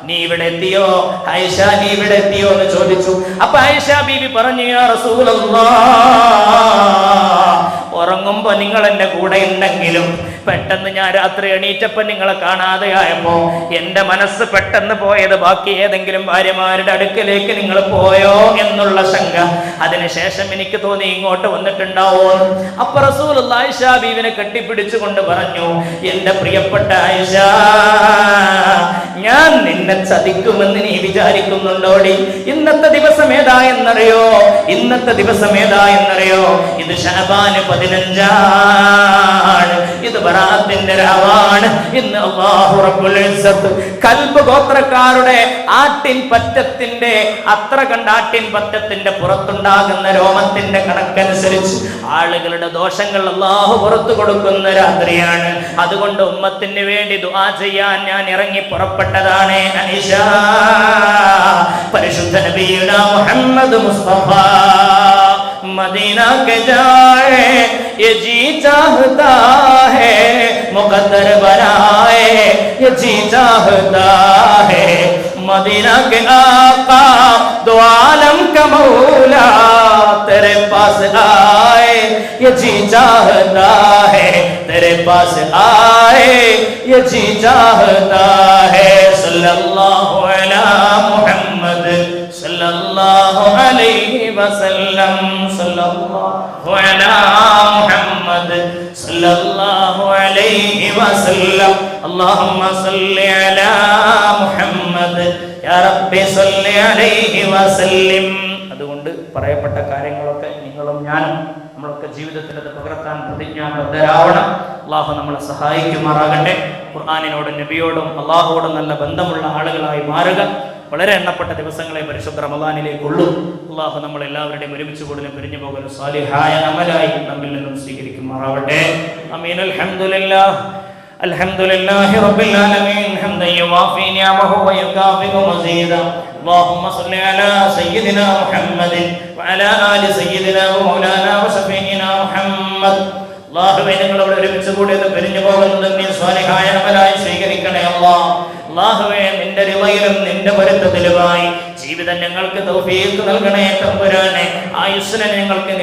നീ ഇവിടെ എത്തിയോ? ആയിഷ, നീ ഇവിടെ എത്തിയോ എന്ന് ചോദിച്ചു. അപ്പൊ ആയിഷ ബീവി പറഞ്ഞു, യാ റസൂലല്ലാഹ്, ഉറങ്ങുമ്പോ നിങ്ങൾ എന്റെ കൂടെ ഉണ്ടെങ്കിലും പെട്ടെന്ന് ഞാൻ രാത്രി എണീറ്റപ്പോ നിങ്ങളെ കാണാതെയായപ്പോ എന്റെ മനസ്സ് പെട്ടെന്ന് പോയത് ബാക്കി ഏതെങ്കിലും ഭാര്യമാരുടെ അടുക്കലേക്ക് നിങ്ങൾ പോയോ എന്നുള്ള ശങ്ക. അതിനുശേഷം എനിക്ക് തോന്നി ഇങ്ങോട്ട് വന്നിട്ടുണ്ടാവോ. അപ്പൊ റസൂലുള്ളാഹി ആയിഷ ബീവിനെ കെട്ടിപ്പിടിച്ചുകൊണ്ട് പറഞ്ഞു, എന്റെ പ്രിയപ്പെട്ട ആയിഷ, ഞാൻ നിന്നെ ചതിക്കുമെന്ന് നീ വിചാരിക്കുന്നുണ്ടോടി? ഇന്നത്തെ ദിവസം ഏതാ എന്നറിയോ? ഇത് ശഅബാൻ 15 ഇത് ബറാഅത്തിന്റെ രാവാണ്. ഇന്ന് അല്ലാഹു റബ്ബുൽ ഇസ്സത്ത് കൽബ് ഗോത്രക്കാരുടെ ആട്ടിൻപറ്റത്തിന്റെ അത്ര കണ്ട ആട്ടിൻപറ്റത്തിന്റെ പുറത്തുണ്ടാകുന്ന രോമത്തിന്റെ കണക്കനുസരിച്ച് ആളുകളുടെ ദോഷങ്ങൾ അല്ലാഹു പുറത്തു കൊടുക്കുന്ന രാത്രിയാണ്. അതുകൊണ്ട് ഉമ്മത്തിന് വേണ്ടി ദുആ ചെയ്യാൻ ഞാൻ ഇറങ്ങി പുറപ്പെട്ടതാണ്. ആയിഷ, പരിശുദ്ധ നബിയുനാ മുഹമ്മദ് മുസ്തഫ मदीना के जाए ये जी चाहता है, मुकद्दर बनाए ये जी चाहता है, मदीना के आका दो आलम का मौला तेरे पास आए ये जी चाहता है, तेरे पास आए ये जी चाहता है. सल्लल्लाहु अला मुहम्मद सल्लल्लाहु अलैहि वसल्लम, सल्लल्लाहु अला मुहम्मद सल्लल्लाहु अलैहि वसल्लम. अल्लाहुम्मा सल्लि अला मुहम्मद या रब्ബി സല്ലി അലൈഹി വസല്ലിം. അതുകൊണ്ട് പറയപ്പെട്ട കാര്യങ്ങളൊക്കെ നിങ്ങളും ഞാനും നമ്മളൊക്കെ ജീവിതത്തിൽ അത് പകർത്താൻ പ്രതിജ്ഞാബദ്ധരാവണം. അള്ളാഹു നമ്മളെ സഹായിക്കുമാറാകട്ടെ. ഖുർആനിനോടും നബിയോടും അള്ളാഹുവോടും നല്ല ബന്ധമുള്ള ആളുകളായി മാറുക. വളരെ എണ്ണപ്പെട്ട ദിവസങ്ങളെ പരിശുദ്ധ റമദാനിലേക്കുള്ളൂ. അള്ളാഹു നമ്മളെല്ലാവരുടെയും ഒരുമിച്ച് കൂടുതലും പിരിഞ്ഞു പോകുന്ന സാലിഹായ അമലായി നമ്മിൽ നിന്നും സ്വീകരിക്കുമാറാവട്ടെ. ആമീൻ. അൽഹംദുലില്ലാഹ് അൽഹംദുലില്ലാഹി റബ്ബിൽ ആലമീൻ ഹംദൻ യുവാഫി നിഅമഹു വയുകാഫി മസീദാ. اللهم صل على سيدنا محمد وعلى آل سيدنا ومولانا وشفيعنا محمد. അല്ലാഹുവേ ഞങ്ങൾ ഇവിടെ ഒരുമിച്ച് കൂടിയത് പിരിഞ്ഞു പോകുന്നത് നീ സ്വാലിഹായ അമലായി സ്വീകരിക്കണേ അല്ലാഹ്. അല്ലാഹുവേ നിന്റെ റിളയിലും നിന്റെ പൊരുത്തത്തിലുമായി ജീവിതം ഞങ്ങൾക്ക് തൗഫീഖ് നൽകണേ തമ്പുരാനെ. ആയുസ്സിനെ ഞങ്ങൾക്ക്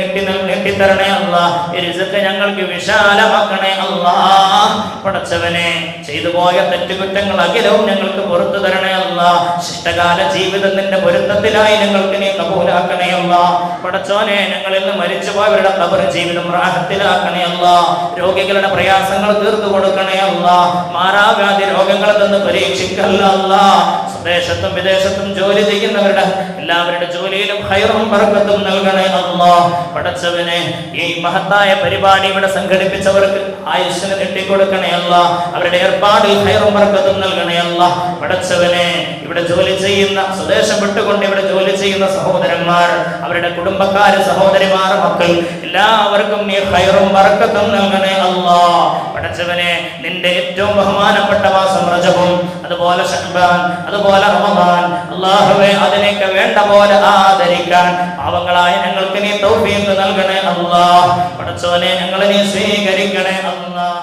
നീട്ടിത്തരണേ അല്ലാഹ്. റിസ്ഖ് ഞങ്ങൾക്ക് വിശാലമാക്കണേ അല്ലാഹ്. പടച്ചവനെ ചെയ്തു പോയ തെറ്റുകുറ്റങ്ങൾ അഖിലവും ഞങ്ങൾക്ക് പുറത്തു തരണേ അല്ലാഹ്. ശിഷ്ടകാല ജീവിതം നിന്റെ പൊരുത്തത്തിലായി ഞങ്ങൾക്ക് നീ കബൂലാക്കണേ അല്ലാഹ്. പടച്ചോനെ ഞങ്ങളിൽ നിന്ന് മരിച്ചുപോയവരുടെ ഖബർ ജീവിതം റാഹത്തിലാക്കണേ അല്ലാഹ്. രോഗികളുടെ പ്രയാസങ്ങൾ തീർത്തു കൊടുക്കണേ അല്ലാഹ്. മാറാവ്യാധി രോഗങ്ങളിൽ നിന്ന് പരീക്ഷിക്കല്ല അല്ലാഹ്. സ്വദേശത്തും വിദേശത്തും ജോലി ചെയ്യുന്നവരുടെ എല്ലാവരുടെ ജോലിയിലും ഖൈറും ബർക്കത്തും നൽകണേ അല്ലാഹ്. പടച്ചവനെ ഈ മഹത്തായ പരിപാടി ഇവിടെ സംഘടിപ്പിച്ചവർക്ക് ആയുസ്സിനെ നീട്ടിക്കൊടുക്കണേ അല്ലാഹ്. അവരുടെ ഏർപ്പാടിൽ ഖൈറും ബർക്കത്തും നൽകണേ അല്ലാഹ്. പടച്ചവനെ ഇവിടെ ജോലി ചെയ്യുന്ന സ്വദേശം വിട്ടുകൊണ്ട് ഇവിടെ ജോലി ചെയ്യുന്ന സഹോദരന്മാർ, അവരുടെ കുടുംബക്കാര്, സഹോദരിമാർ, മക്കൾ എല്ലാവർക്കും നീ ഖൈറും ബർക്കത്തും നൽകണേ അല്ലാഹ്. പടച്ചവനെ നിന്റെ ഏറ്റവും ബഹുമാനപ്പെട്ട മാസം റജബും അതുപോലെ ശഅബാൻ അതുപോലെ റമദാൻ അല്ലാഹുവേ അതിനേക്ക് വേണ്ട പോലെ ആദരിക്കാൻ പാവങ്ങളായ ഞങ്ങൾക്ക് നീ തൗഫീഖ് നൽകണേ അല്ലാഹ്. പടച്ചവനെ ഞങ്ങളെ നീ സ്വീകരിക്കണേ അല്ലാഹ്.